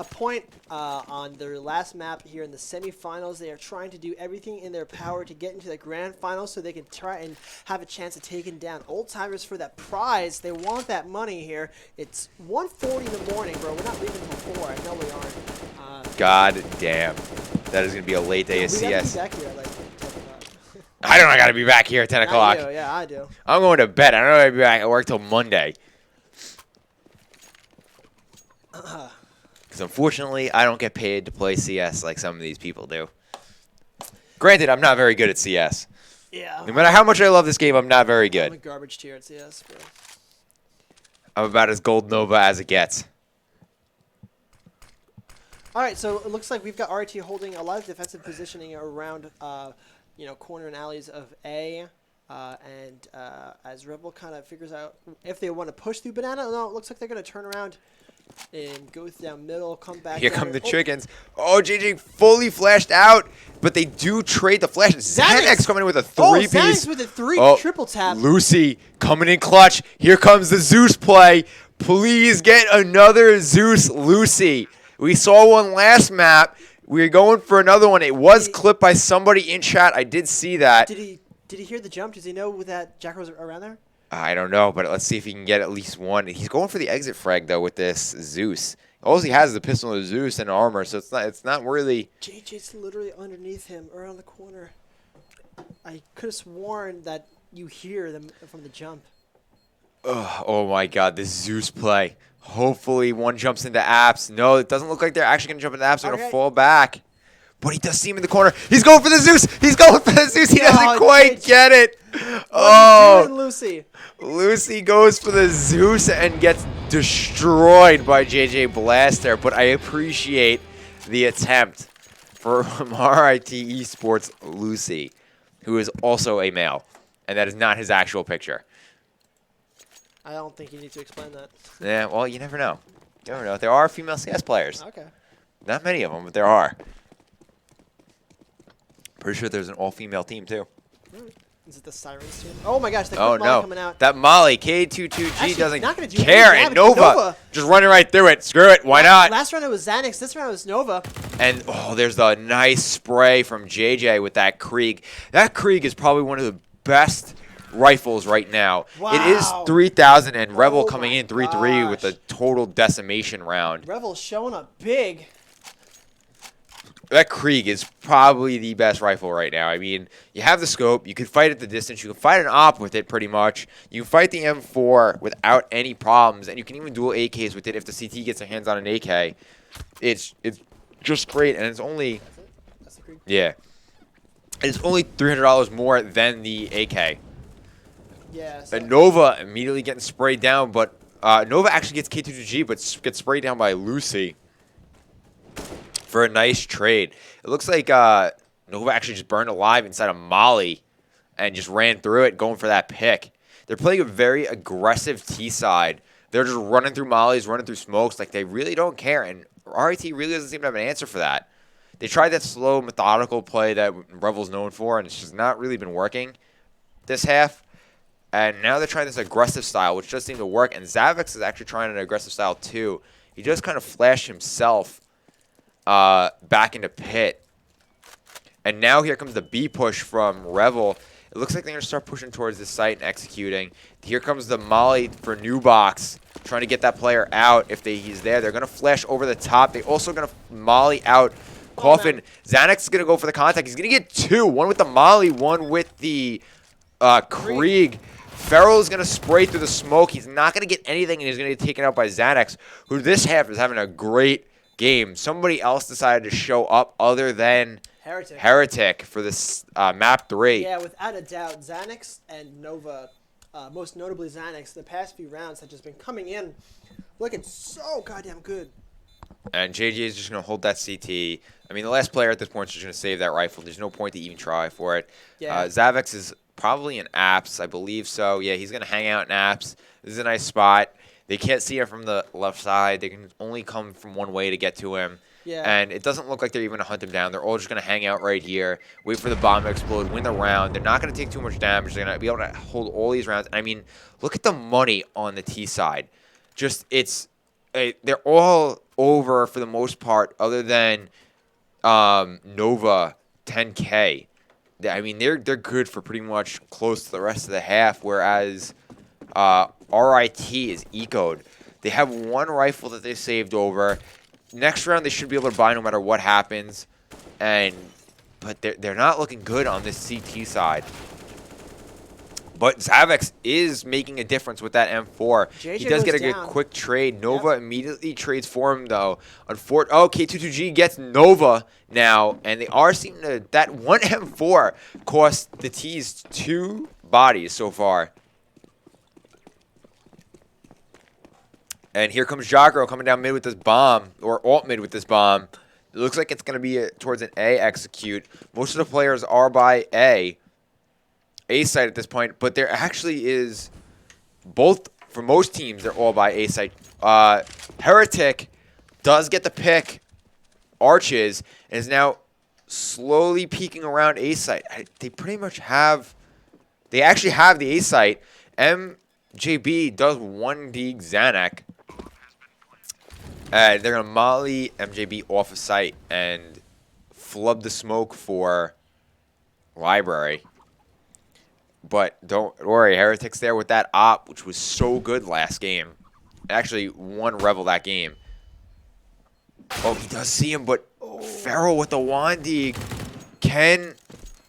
point on their last map here in the semifinals. They are trying to do everything in their power to get into the grand finals so they can try and have a chance of taking down old timers for that prize. They want that money here. It's 1:40 in the morning, bro. We're not leaving before. I know we aren't. God damn, that is gonna be a late day of We gotta be CS. back here at like 10 o'clock. I don't know. I gotta be back here at 10 o'clock. I do, yeah, I do. I'm going to bed. I don't know if I'll be back at work till Monday. Because unfortunately, I don't get paid to play CS like some of these people do. Granted, I'm not very good at CS. Yeah. No matter how much I love this game, I'm not very I'm good. a garbage tier at CS, bro. I'm about as gold Nova as it gets. All right, so it looks like we've got RIT holding a lot of defensive positioning around, corner and alleys of A. As Revel kind of figures out if they want to push through Banana, no, it looks like they're going to turn around and go down middle, come back. Here down come the Oh, chickens. Oh, JJ fully flashed out, but they do trade the flash. Xanax coming in with a three-piece. Xanax with a triple tap. Lucy coming in clutch. Here comes the Zeus play. Please get another Zeus Lucy. We saw one last map. We're going for another one. It was clipped by somebody in chat. I did see that. Did he hear the jump? Does he know that Jack was around there? I don't know, but let's see if he can get at least one. He's going for the exit frag though with this Zeus. All he has is the pistol of Zeus and armor, so it's not really. JJ's literally underneath him, around the corner. I could have sworn that you hear them from the jump. Ugh, oh my God, this Zeus play. Hopefully one jumps into apps. No, it doesn't look like they're actually going to jump into apps. They're going to fall back. But he does see him in the corner. He's going for the Zeus. He's going for the Zeus. He doesn't quite get it. What doing, Lucy? Lucy goes for the Zeus and gets destroyed by JJ Blaster. But I appreciate the attempt from RIT Esports Lucy, who is also a male. And that is not his actual picture. I don't think you need to explain that. Yeah, well, you never know. You never know. There are female CS players. Okay. Not many of them, but there are. Pretty sure there's an all-female team, too. Is it the Sirens team? Oh my gosh, the Oh, quick Molly no. coming out. That Molly, K22G, Actually, doesn't not gonna do care. any And damage. Nova, just running right through it. Screw it. Why not? Last round it was Xanax. This round it was Nova. And, oh, there's the nice spray from JJ with that Krieg. That Krieg is probably one of the best rifles right now. Wow. It is 3,000, and Revel Oh coming my in 3-3 with a gosh. total decimation round. Revel's showing up big. That Krieg is probably the best rifle right now. I mean, you have the scope. You can fight at the distance. You can fight an op with it pretty much. You can fight the M4 without any problems, and you can even dual AKs with it if the CT gets their hands on an AK. It's just great, and it's only That's the Krieg. yeah, it's only $300 more than the AK. Yeah. So And Nova immediately getting sprayed down, but Nova actually gets K2G, but gets sprayed down by Lucy for a nice trade. It looks like Nova actually just burned alive inside of Molly and just ran through it, going for that pick. They're playing a very aggressive T side. They're just running through Mollies, running through smokes. Like, they really don't care, and RIT really doesn't seem to have an answer for that. They tried that slow, methodical play that Revel's known for, and it's just not really been working this half. And now they're trying this aggressive style, which does seem to work. And Zavix is actually trying an aggressive style, too. He just kind of flashed himself back into pit. And now here comes the B push from Revel. It looks like they're going to start pushing towards this site and executing. Here comes the Molly for New Box, trying to get that player out if he's there. They're going to flash over the top. They're also going to Molly out Coffin. Xanax is going to go for the contact. He's going to get 2. One with the Molly, one with the Krieg. Ferrell is going to spray through the smoke. He's not going to get anything, and he's going to get taken out by Xanax, who this half is having a great game. Somebody else decided to show up other than Heretic for this map 3. Yeah, without a doubt, Xanax and Nova, most notably Xanax, the past few rounds have just been coming in looking so goddamn good. And JJ is just going to hold that CT. I mean, the last player at this point is just going to save that rifle. There's no point to even try for it. Yeah. Zavex is probably in apps, I believe so. Yeah, he's going to hang out in apps. This is a nice spot. They can't see him from the left side. They can only come from one way to get to him. Yeah. And it doesn't look like they're even going to hunt him down. They're all just going to hang out right here, wait for the bomb to explode, win the round. They're not going to take too much damage. They're going to be able to hold all these rounds. I mean, look at the money on the T side. Just, they're all over for the most part, other than Nova 10K. I mean, they're good for pretty much close to the rest of the half, whereas RIT is ecoed. They have one rifle that they saved over. Next round, they should be able to buy no matter what happens, but they're not looking good on this CT side. But Zavex is making a difference with that M4. JJ He does get a goes good down. quick trade. Nova immediately trades for him, though. K22G gets Nova now, and they are seeming to... That one M4 cost the T's 2 bodies so far. And here comes Jagro coming down mid with this bomb, or alt mid with this bomb. It looks like it's going to be towards an A execute. Most of the players are by A site at this point, but there actually is both, for most teams, they're all by A site. Heretic does get the pick, Arches, and is now slowly peeking around A site. They pretty much have, they actually have the A site. MJB does 1D Xanac. They're going to molly MJB off of site and flub the smoke for Library. But don't worry, Heretic's there with that op, which was so good last game. Actually, won Revel that game. Oh, he does see him, but Ferrell with the Wandy. Can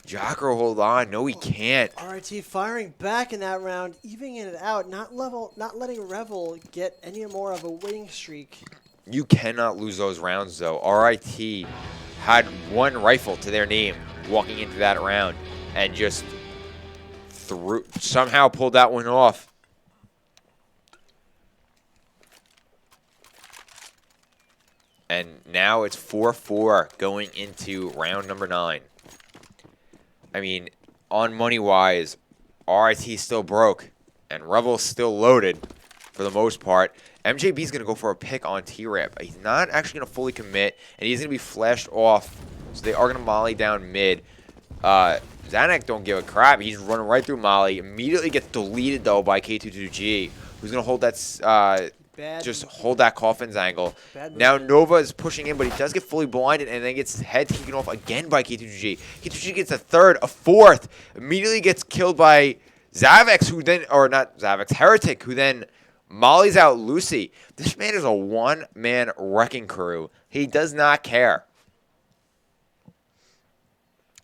Jacro hold on? No, he can't. RIT firing back in that round, evening it out, not letting Revel get any more of a winning streak. You cannot lose those rounds, though. RIT had one rifle to their name walking into that round and just somehow pulled that one off. And now it's 4-4 going into round number 9. I mean, on money-wise, RIT still broke, and Revel's still loaded for the most part. MJB's going to go for a pick on T-Ramp. He's not actually going to fully commit, and he's going to be flashed off, so they are going to molly down mid. Xanac don't give a crap. He's running right through Molly. Immediately gets deleted, though, by K22G, who's going to hold that, hold that Coffin's angle. Now Nova is pushing in, but he does get fully blinded, and then gets his head taken off again by K22G. K22G gets a third, a fourth. Immediately gets killed by Zavex, who then, or not Zavex, Heretic, who then mollies out Lucy. This man is a one-man wrecking crew. He does not care.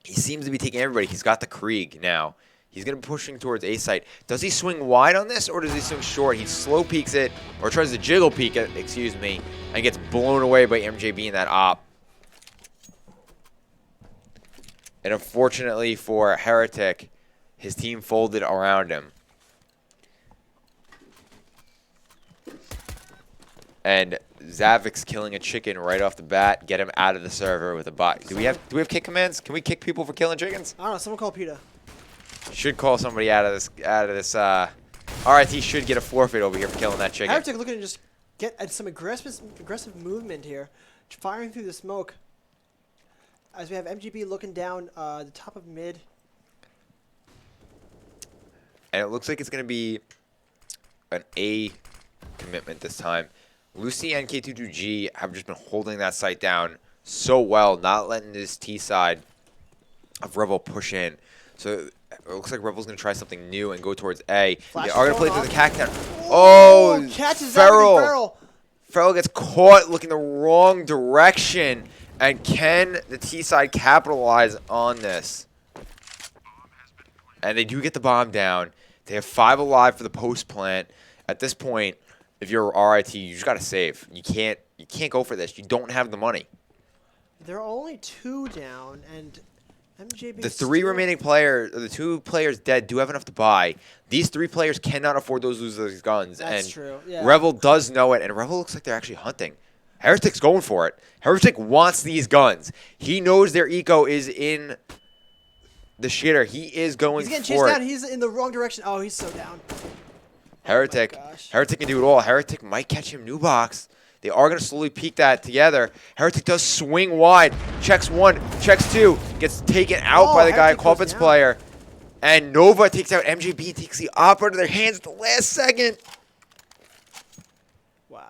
He seems to be taking everybody. He's got the Krieg now. He's going to be pushing towards A site. Does he swing wide on this, or does he swing short? He slow peeks it, or tries to jiggle peek it, excuse me, and gets blown away by MJB in that op. And unfortunately for Heretic, his team folded around him. And Zavix killing a chicken right off the bat, get him out of the server with a bot. Do we have kick commands? Can we kick people for killing chickens? I don't know. Someone call PETA. Should call somebody out of this. RIT should get a forfeit over here for killing that chicken. Heretic looking to just get at some aggressive movement here, firing through the smoke. As we have MGB looking down the top of mid. And it looks like it's going to be an A commitment this time. Lucy and K22G have just been holding that site down so well, not letting this T side of Revel push in. So it looks like Revel's going to try something new and go towards A. They are going to play through the cactus. Oh, catches Ferrell. Ferrell gets caught looking the wrong direction And can the T side capitalize on this? And they do get the bomb down. They have 5 alive for the post plant. At this point, if you're RIT, you just gotta save. You can't go for this. You don't have the money. There are only 2 down, and MJB. The 3 remaining players, the 2 players dead, do have enough to buy. These 3 players cannot afford those losers guns. That's and true. Yeah. Revel does know it, and Revel looks like they're actually hunting. Heretic's going for it. Heretic wants these guns. He knows their eco is in the shitter. He is going He's getting for chased it. down. He's in the wrong direction. Oh, he's so down. Heretic. Oh my gosh. Heretic can do it all. Heretic might catch him new box. They are going to slowly peek that together. Heretic does swing wide. Checks 1, checks 2. Gets taken out by the guy, Heretic goes Coffins down. player. And Nova takes out MJB and takes the op out of their hands at the last second. Wow.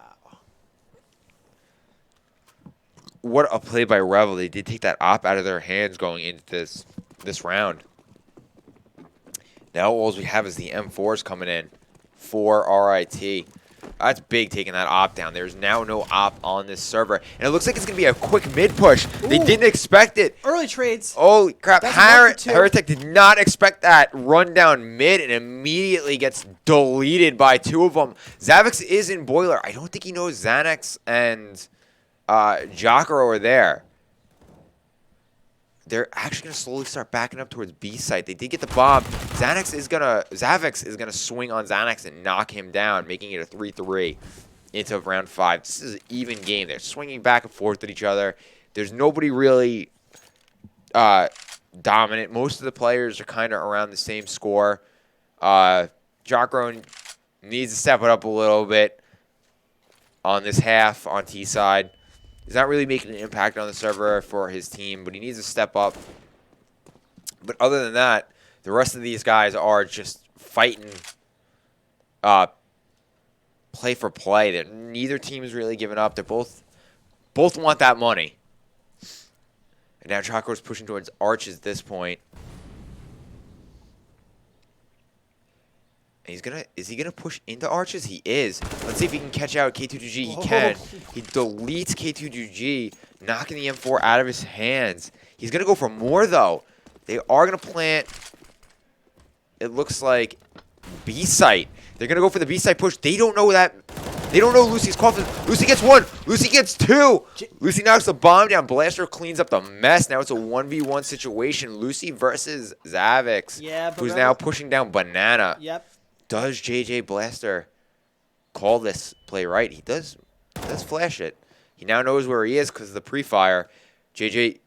What a play by Revel. They did take that op out of their hands going into this round. Now all we have is the M4s coming in for RIT. That's big, taking that op down. There's now no op on this server. And it looks like it's going to be a quick mid push. They Ooh. didn't expect it. Early trades. Holy crap. That's a 1 for 2. Heretic did not expect that run down mid and immediately gets deleted by 2 of them. Zavix is in Boiler. I don't think he knows Xanax and Jacaro are there. They're actually going to slowly start backing up towards B site. They did get the bomb. Zavix is going to swing on Xanax and knock him down, making it a 3-3 into round 5. This is an even game. They're swinging back and forth at each other. There's nobody really dominant. Most of the players are kind of around the same score. Jacaro needs to step it up a little bit on this half on T side. He's not really making an impact on the server for his team, but he needs to step up. But other than that, the rest of these guys are just fighting play for play. Neither team is really giving up. They both want that money. And now Chaco's pushing towards Arch at this point. Is he gonna push into Arches? He is. Let's see if he can catch out K2GG. He can. He deletes K2GG, knocking the M4 out of his hands. He's gonna go for more though. They are gonna plant. It looks like B site. They're gonna go for the B site push. They don't know that. They don't know Lucy's coffin. Lucy gets 1. Lucy gets 2. Lucy knocks the bomb down. Blaster cleans up the mess. Now it's a 1v1 situation. Lucy versus Zavix, who's now pushing down Banana. Yep. Does JJ Blaster call this play right? He does flash it. He now knows where he is because of the pre-fire. Zavix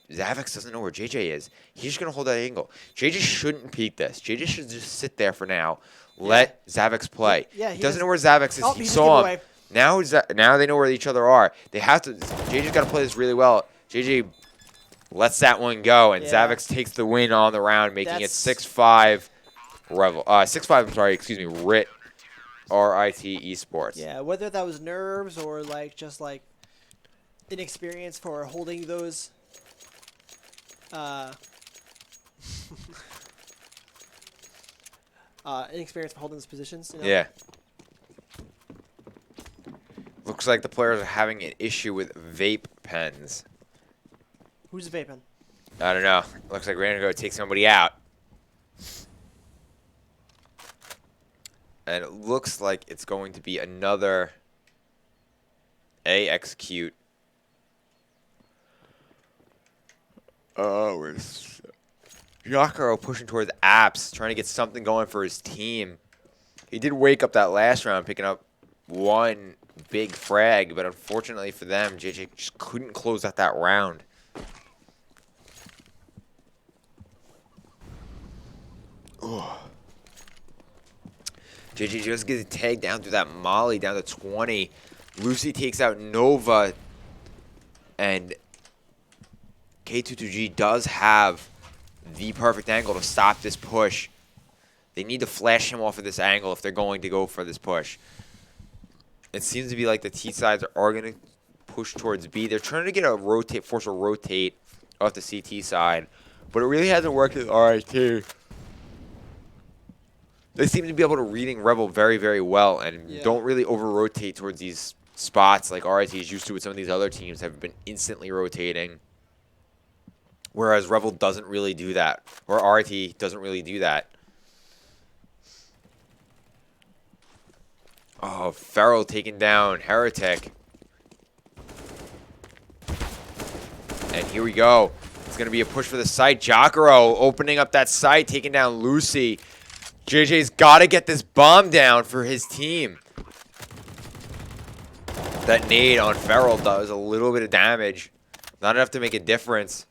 doesn't know where JJ is. He's just going to hold that angle. JJ shouldn't peek this. JJ should just sit there for now. Let Zavix play. Yeah, he doesn't know where Zavix is. Oh, he saw him. Now they know where each other are. They have to. JJ's got to play this really well. JJ lets that one go, and Zavix takes the win on the round, making it 6-5. Revel, 6-5. I'm sorry, excuse me. RIT, RIT Esports. Yeah, whether that was nerves or like just like inexperience for holding those. Inexperience for holding those positions. You know? Yeah. Looks like the players are having an issue with vape pens. Who's vaping? I don't know. Looks like we're gonna go take somebody out. And it looks like it's going to be another A execute. Oh, where's Jacaro pushing towards apps, trying to get something going for his team. He did wake up that last round, picking up 1 big frag, but unfortunately for them, JJ just couldn't close out that round. Ugh. JJ just gets tagged down through that molly down to 20. Lucy takes out Nova. And K22G does have the perfect angle to stop this push. They need to flash him off of this angle if they're going to go for this push. It seems to be like the T sides are going to push towards B. They're trying to get a rotate, force a rotate off the CT side. But it really hasn't worked with RIT. They seem to be able to reading Revel very, very well and don't really over-rotate towards these spots like RIT is used to with some of these other teams have been instantly rotating. Whereas Revel doesn't really do that. Or RIT doesn't really do that. Oh, Feral taking down Heretic. And here we go. It's going to be a push for the site. Jacaro opening up that site, taking down Lucy. JJ's got to get this bomb down for his team. That nade on Feral does a little bit of damage. Not enough to make a difference.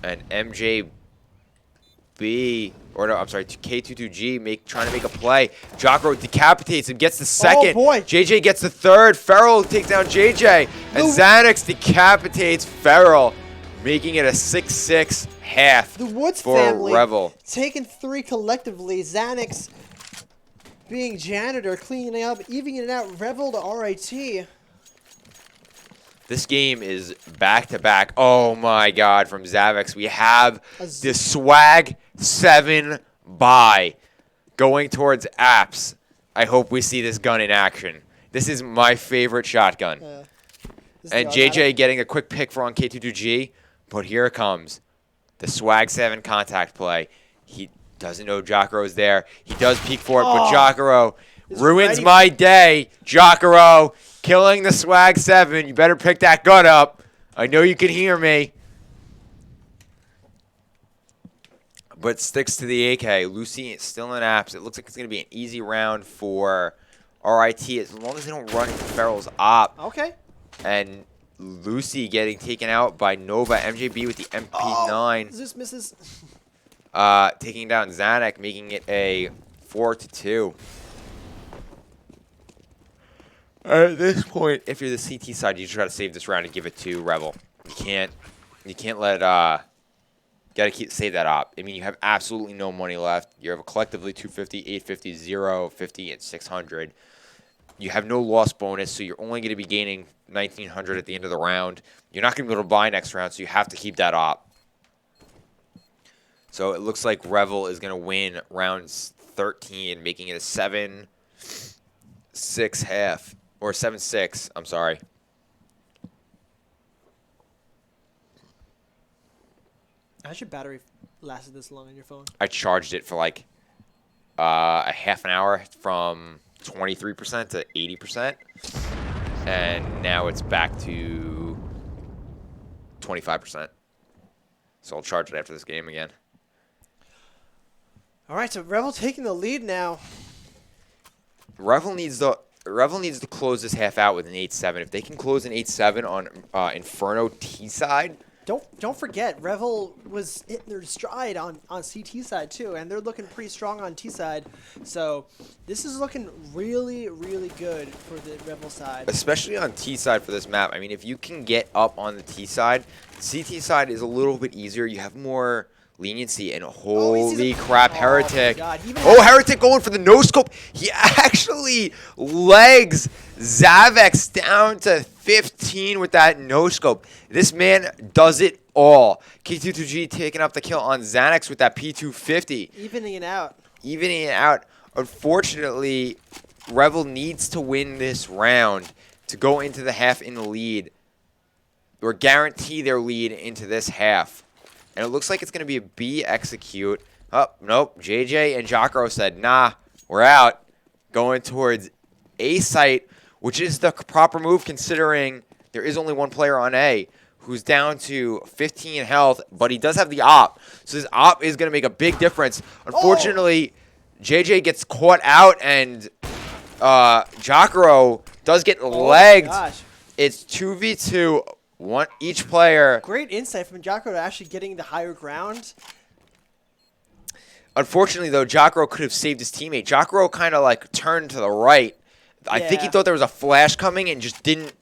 And MJB, or no, I'm sorry, K22G trying to make a play. Jacaro decapitates him, gets the second. Oh boy. JJ gets the third. Feral takes down JJ. And Xanax decapitates Feral, making it a 6-6 half The Woods for family Revel. taking 3 collectively. Xanax being janitor, cleaning up, evening it out. Revel to RIT. This game is back-to-back. Oh, my God, from Zavex. We have the Swag 7 buy going towards apps. I hope we see this gun in action. This is my favorite shotgun. And JJ getting a quick pick for on K22G. But here it comes. The Swag 7 contact play. He doesn't know Jacaro's there. He does peek for it, but Jacaro ruins my day. Jacaro killing the Swag 7. You better pick that gun up. I know you can hear me. But sticks to the AK. Lucy still in apps. It looks like it's going to be an easy round for RIT as long as they don't run into Feral's op. Okay. And Lucy getting taken out by Nova. MJB with the MP9. Zeus misses. Taking down Zanuck, making it a 4-2. At this point, if you're the CT side, you try to save this round and give it to Revel. You can't let gotta save that op. I mean, you have absolutely no money left. You have a collectively 250, 850, 0, 50, and 600. You have no loss bonus, so you're only going to be gaining 1,900 at the end of the round. You're not going to be able to buy next round, so you have to keep that op. So it looks like Revel is going to win rounds 13, making it a 7-6 half. Or 7-6, I'm sorry. How's your battery lasted this long on your phone? I charged it for like a half an hour from 23% to 80%. And now it's back to 25%. So I'll charge it after this game again. All right, so Revel taking the lead now. Revel needs to close this half out with an 8-7. If they can close an 8-7 on Inferno T side. Don't forget, Revel was hitting their stride on CT side too, and they're looking pretty strong on T side. So this is looking really, really good for the Revel side. Especially on T side for this map. I mean, if you can get up on the T side, CT side is a little bit easier. You have more leniency, and holy crap, Heretic. Oh, Heretic going for the no-scope. He actually legs Zavex down to 15 with that no-scope. This man does it all. K22G taking up the kill on Xanax with that P250. Evening it out. Evening it out. Unfortunately, Revel needs to win this round to go into the half in the lead, or guarantee their lead into this half. And it looks like it's going to be a B execute. Oh, nope. JJ and Jacaro said, nah, we're out. Going towards A site, which is the proper move considering there is only one player on A who's down to 15 health, but he does have the op. So this op is going to make a big difference. Unfortunately, JJ gets caught out, and Jacaro does get legged. Gosh. It's 2v2. One each player. Great insight from Jacaro to actually getting the higher ground. Unfortunately, though, Jacaro could have saved his teammate. Jacaro kind of like turned to the right. I think he thought there was a flash coming and just didn't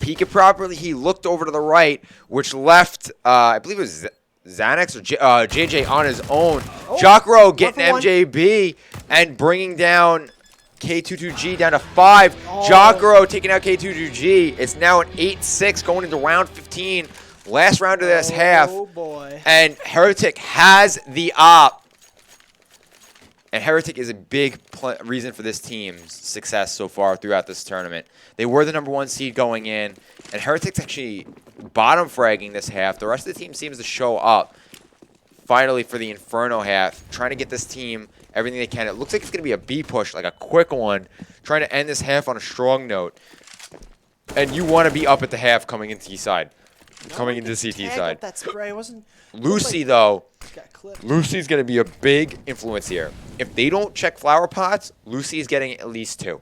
peek it properly. He looked over to the right, which left I believe it was Xanax or JJ on his own. Oh, Jacaro getting MJB and bringing down K22G down to 5. Jacaro taking out K22G. It's now an 8-6 going into round 15. Last round of this half. Oh, boy. And Heretic has the op. And Heretic is a big reason for this team's success so far throughout this tournament. They were the #1 seed going in, and Heretic's actually bottom fragging this half. The rest of the team seems to show up finally for the Inferno half, trying to get this team everything they can. It looks like it's going to be a B push, like a quick one, trying to end this half on a strong note. And you want to be up at the half coming into T side, coming into the CT side. That spray wasn't. Lucy, though, Got clipped. Lucy's going to be a big influence here. If they don't check flower pots, Lucy is getting at least 2.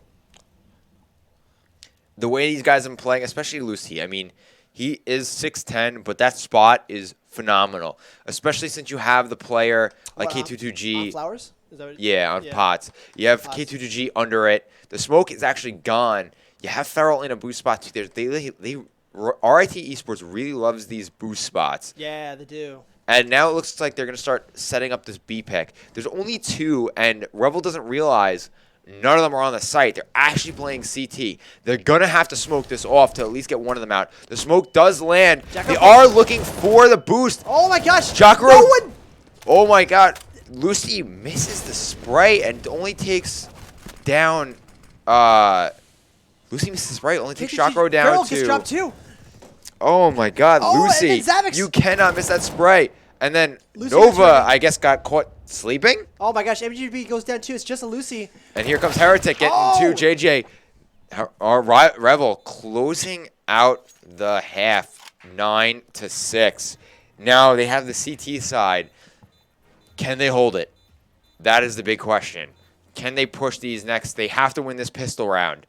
The way these guys have been playing, especially Lucy, I mean, he is 6'10", but that spot is phenomenal, especially since you have the player like K22G. On flowers? Is that what on pots. You have Pots. K22G under it. The smoke is actually gone. You have Feral in a boost spot too. RIT Esports really loves these boost spots. Yeah, they do. And now it looks like they're going to start setting up this B pick. There's only 2, and Revel doesn't realize none of them are on the site. They're actually playing CT. They're going to have to smoke this off to at least get one of them out. The smoke does land. They are looking for the boost. Oh my gosh. Jacaro. No one. Oh my god. Lucy misses the spray and only takes down... Lucy misses the spray. Only takes Jacaro down Feral to... gets dropped too. Oh my god, Oh, Lucy. and then Zavix. You cannot miss that spray. And then Lucy gets Nova, ready. I guess, got caught sleeping. Oh my gosh, MGB goes down too. It's just a Lucy. And here comes Heretic getting to JJ. Revel closing out the half 9-6. Now they have the CT side. Can they hold it? That is the big question. Can they push these next? They have to win this pistol round.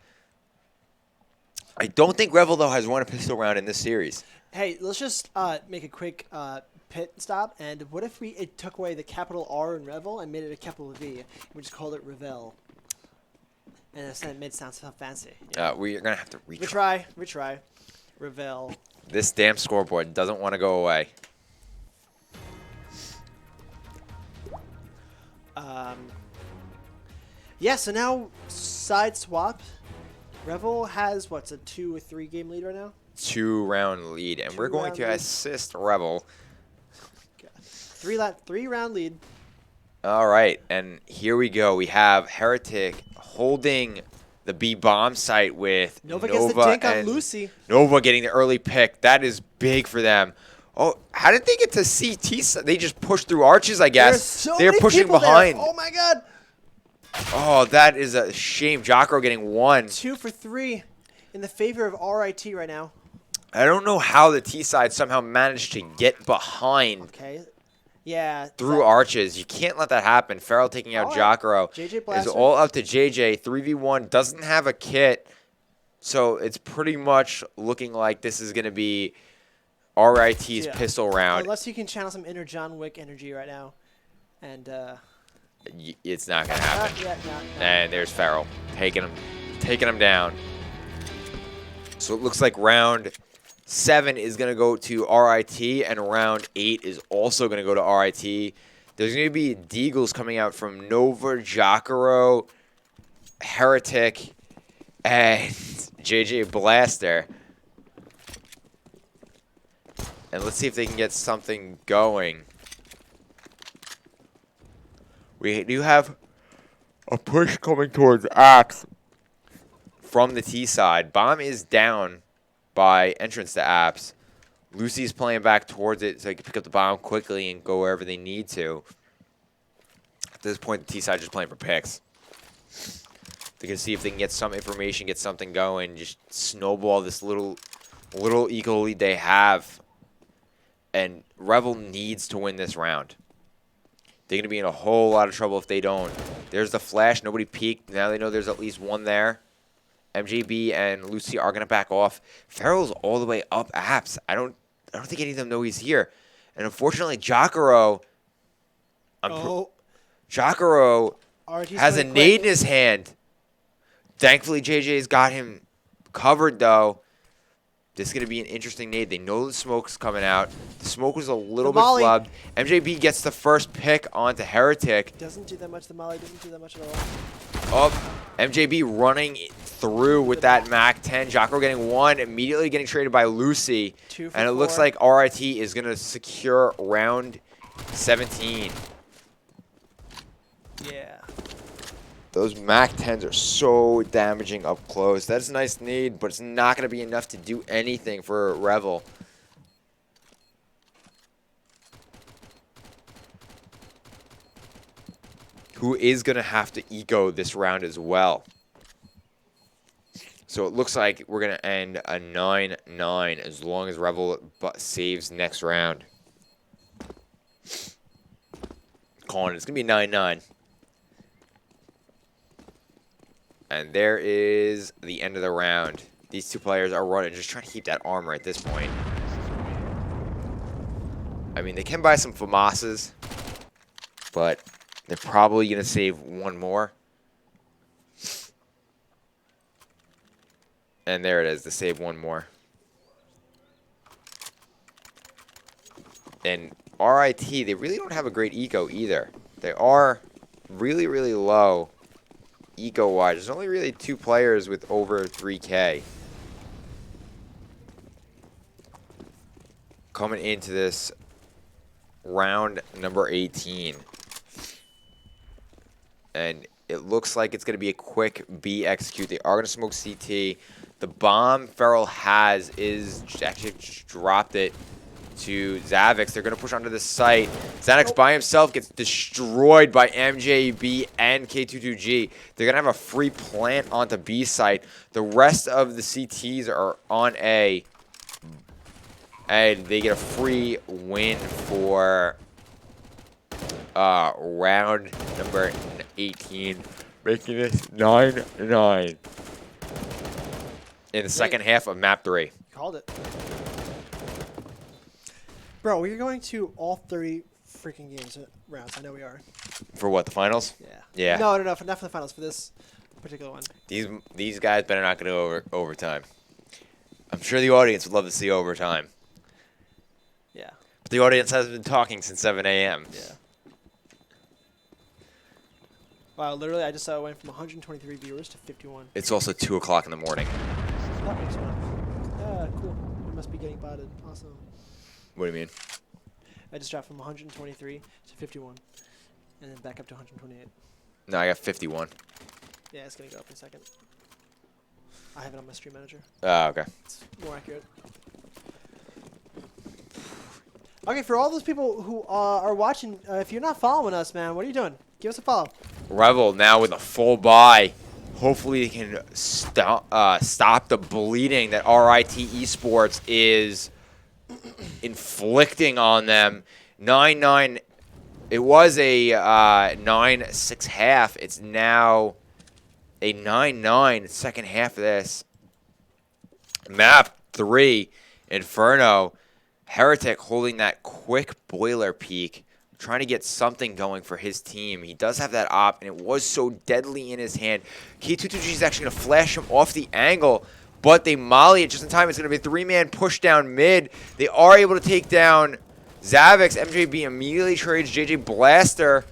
I don't think Revel, though, has won a pistol round in this series. Hey, let's just make a quick pit stop. And what if we took away the capital R in Revel and made it a capital V? We just called it Revel. And it made it sound so fancy. We're going to have to retry. Retry. Revel. This damn scoreboard doesn't want to go away. Yeah, so now side swap. Revel has, what's a 2 or 3 game lead right now? 2-round lead, and we're going to assist Revel. 3 round lead. All right, and here we go. We have Heretic holding the B bomb site with Nova gets the dink on Lucy. Nova getting the early pick. That is big for them. Oh, how did they get to CT? They just pushed through arches, I guess. They're pushing behind. There. Oh my god. Oh, that is a shame. Jacaro getting 1. 2 for 3 in the favor of RIT right now. I don't know how the T side somehow managed to get behind Yeah. through arches. You can't let that happen. Feral taking out Jacaro. JJ It's Blaster. all up to JJ. 3v1 doesn't have a kit. So it's pretty much looking like this is going to be RIT's pistol round. Unless you can channel some inner John Wick energy right now. And it's not going to happen. not yet, And there's Feral taking him down. So it looks like round 7 is going to go to RIT, and round 8 is also going to go to RIT. There's going to be Deagles coming out from Nova, Jacaro, Heretic, and JJ Blaster. And let's see if they can get something going. We do have a push coming towards Axe from the T side. Bomb is down by entrance to Apps. Lucy's playing back towards it so they can pick up the bomb quickly and go wherever they need to. At this point, the T side just playing for picks. They can see if they can get some information, get something going, just snowball this little eco lead they have. And Revel needs to win this round. They're going to be in a whole lot of trouble if they don't. There's the flash. Nobody peeked. Now they know there's at least one there. MJB and Lucy are going to back off. Feral's all the way up Apps. I don't think any of them know he's here. And unfortunately, Jacaro... Jacaro has a nade in his hand. Thankfully, JJ's got him covered, though. This is going to be an interesting nade. They know the smoke's coming out. The smoke was a little bit flubbed. MJB gets the first pick onto Heretic. Doesn't do that much. The Molly doesn't do that much at all. Oh, MJB running through with that MAC-10. Jacaro getting 1, immediately getting traded by Lucy. 2 for and it 4. looks like RIT is going to secure round 17. Yeah. Those Mac 10s are so damaging up close. That's a nice need, but it's not going to be enough to do anything for Revel. Who is going to have to eco this round as well. So it looks like we're going to end a 9-9 as long as Revel saves next round. Calling it. It's going to be 9-9. And there is the end of the round. These two players are running, just trying to keep that armor at this point. I mean, they can buy some FAMASas, but they're probably going to save one more. And there it is, to save one more. And RIT, they really don't have a great eco either. They are really, really low eco-wise. There's only really 2 players with over 3K. Coming into this round number 18. And it looks like it's going to be a quick B execute. They are going to smoke CT. The bomb Feral has is actually just dropped it to Zavix. They're going to push onto the site. Xanax by himself gets destroyed by MJB and K22G. They're going to have a free plant onto B site. The rest of the CTs are on A. And they get a free win for round number 18, making it 9-9 in the second half of map 3. Called it. Bro, we're going to all 30 freaking games rounds. I know we are. For what, the finals? Yeah. Yeah. No, not for the finals. For this particular one. These guys better not go to overtime. I'm sure the audience would love to see overtime. Yeah. But the audience has been talking since 7 a.m. Yeah. Wow, literally, I just went from 123 viewers to 51. It's also 2 o'clock in the morning. That makes sense. Yeah, cool. We must be getting botted. Awesome. What do you mean? I just dropped from 123 to 51, and then back up to 128. No, I got 51. Yeah, it's gonna go up in a second. I have it on my stream manager. Okay. It's more accurate. Okay, for all those people who are watching, if you're not following us, man, what are you doing? Give us a follow. Revel now with a full buy. Hopefully he can stop the bleeding that RIT Esports is inflicting on them. 9-9. It was a 9-6 half. It's now a 9-9 second half of this. Map 3, Inferno. Heretic holding that quick boiler peak, trying to get something going for his team. He does have that op, and it was so deadly in his hand. K22G is actually going to flash him off the angle, but they molly it just in time. It's going to be a 3-man push down mid. They are able to take down Zavix. MJB immediately trades JJ Blaster.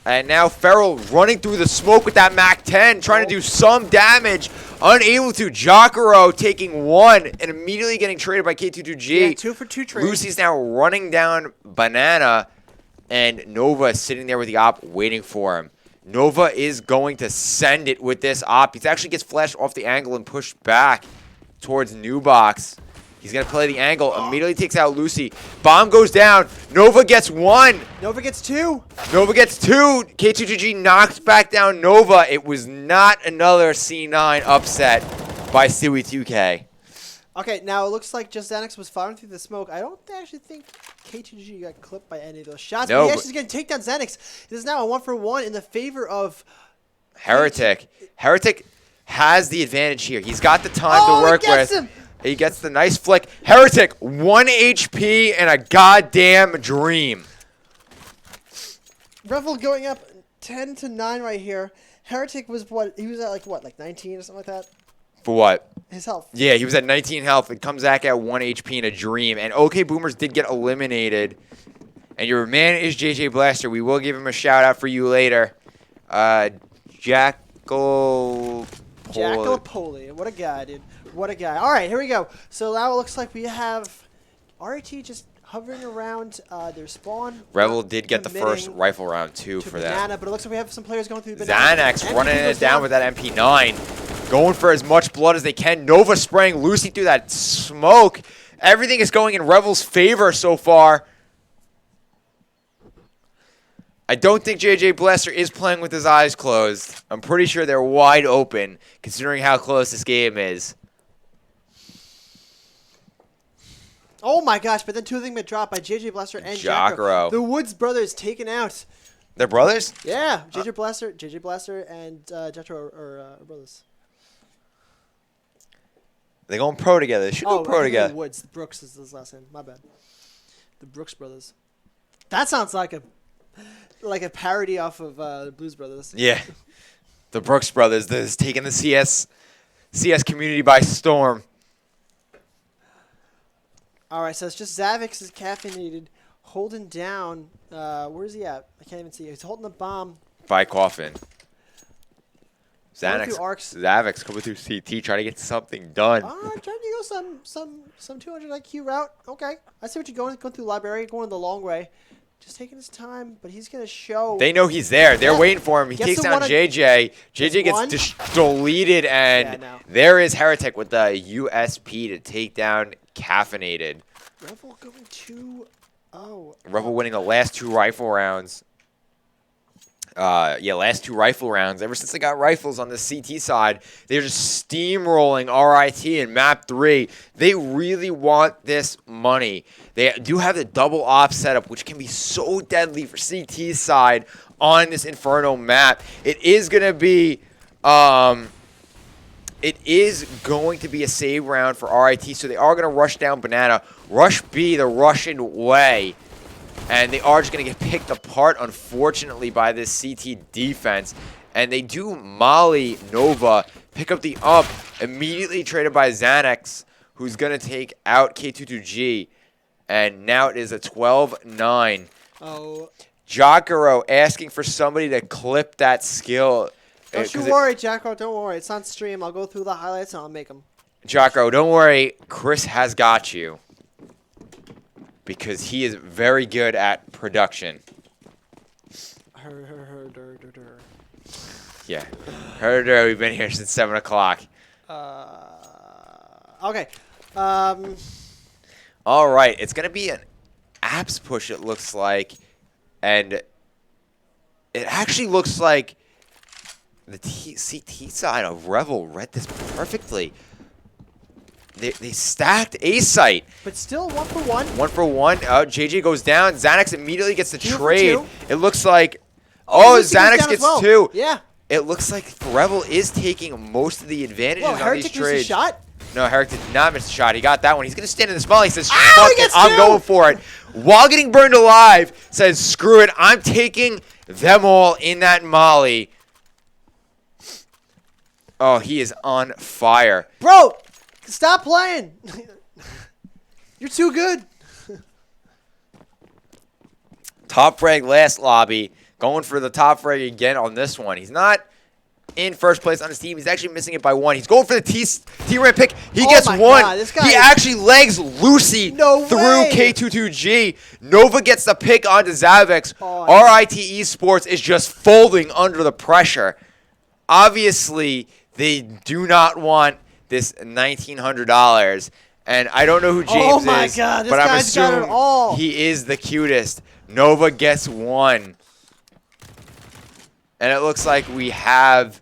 And now Feral running through the smoke with that Mac 10, trying to do some damage. Unable to. Jacaro taking 1 and immediately getting traded by K22G. Yeah, 2 for 2 trade. Lucy's now running down Banana. And Nova is sitting there with the op waiting for him. Nova is going to send it with this op. He actually gets flashed off the angle and pushed back towards New Box. He's going to play the angle. Immediately takes out Lucy. Bomb goes down. Nova gets 1. Nova gets 2. Nova gets 2. K2GG knocks back down Nova. It was not another C9 upset by Stewie 2K. Okay, now it looks like just Xanax was firing through the smoke. I don't actually think K2G got clipped by any of those shots. No, but he actually is going to take down Xanax. It is now a 1-for-1 in the favor of Heretic. Heretic has the advantage here. He's got the time to work with. Him. He gets the nice flick. Heretic, 1 HP and a goddamn dream. Revel going up 10-9 right here. Heretic was what? He was at like 19 or something like that? For what? His health. Yeah, he was at 19 health. It comes back at 1 HP and a dream. And OK Boomers did get eliminated. And your man is JJ Blaster. We will give him a shout out for you later. Jackal Poli. What a guy, dude. What a guy. All right, here we go. So now it looks like we have RIT just hovering around their spawn. Revel not did get the first committing rifle round, too, to for banana, that. but it looks like we have some players going through the banana. Xanax MVP running goes it down with that MP9. Going for as much blood as they can. Nova spraying Lucy through that smoke. Everything is going in Revel's favor so far. I don't think JJ Blaster is playing with his eyes closed. I'm pretty sure they're wide open, considering how close this game is. Oh my gosh, but then two of them get dropped by JJ Blaster and Jacaro. Jacaro. The Woods brothers taken out. They're brothers? Yeah, JJ Blaster and Jacaro are brothers. They're going pro together. They should go pro together. Woods. Brooks is his last name. My bad. The Brooks brothers. That sounds like a parody off of the Blues Brothers. Yeah. The Brooks brothers that's taking the CS community by storm. All right, so it's just Zavix is caffeinated, holding down. Where is he at? I can't even see. He's holding the bomb. By Coffin. Going Xanax. through arcs. Zavix coming through CT trying to get something done. Trying to go some 200 IQ route. Okay, I see what you're going through library, going the long way. Just taking his time, but he's going to show. They know he's there. They're waiting for him. He Gets takes the down one JJ. JJ one. gets deleted, and Yeah, no. there is Heretic with the USP to take down Caffeinated. Revel going 2-0. Revel winning the last two rifle rounds. Last two rifle rounds. Ever since they got rifles on the CT side, they're just steamrolling RIT in map 3. They really want this money. They do have the double op setup, which can be so deadly for CT side on this Inferno map. It is going to be a save round for RIT, so they are going to rush down Banana. Rush B the Russian way. And they are just going to get picked apart, unfortunately, by this CT defense. And they do Molly Nova, pick up the up, immediately traded by Xanax, who's going to take out K22G. And now it is a 12-9. Oh. Jacaro asking for somebody to clip that skill. Don't you worry, Jacko. Don't worry. It's on stream. I'll go through the highlights and I'll make them. Jacaro, don't worry. Chris has got you. Because he is very good at production. Yeah. We've been here since 7 o'clock. Okay. All right. It's going to be an apps push, it looks like. And it actually looks like the CT side of Revel read this perfectly. They stacked A-Site. But still 1 for 1. 1 for 1. JJ goes down. Xanax immediately gets the 2 for trade. 2. It looks like... Lucy goes Xanax down as gets well. 2. Yeah. It looks like Revel is taking most of the advantages Whoa, on Heretic these missed a trades. shot? No, Heretic did not miss a shot. He got that one. He's going to stand in the small. He says, He fuck it, gets I'm 2. going for it. While getting burned alive, says, screw it, I'm taking them all in that molly. Oh, he is on fire. Bro, stop playing. You're too good. Top frag last lobby. Going for the top frag again on this one. He's not in first place on his team. He's actually missing it by 1. He's going for the T-Ram pick. He gets my 1. God, this guy He is- actually legs Lucy No through way. K22G. Nova gets the pick onto Zavix. Oh, RIT Esports is just folding under the pressure. Obviously, they do not want this $1,900. And I don't know who James my is, God, this but I'm guy's got it assuming all. he is the cutest. Nova gets 1. And it looks like we have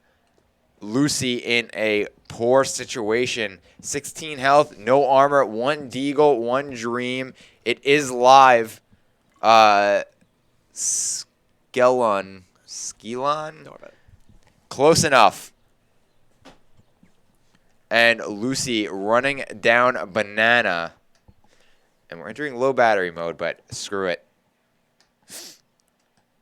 Lucy in a poor situation. 16 health, no armor, 1 Deagle, 1 Dream. It is live. Skellon. Close enough. And Lucy running down Banana. And we're entering low battery mode, but screw it.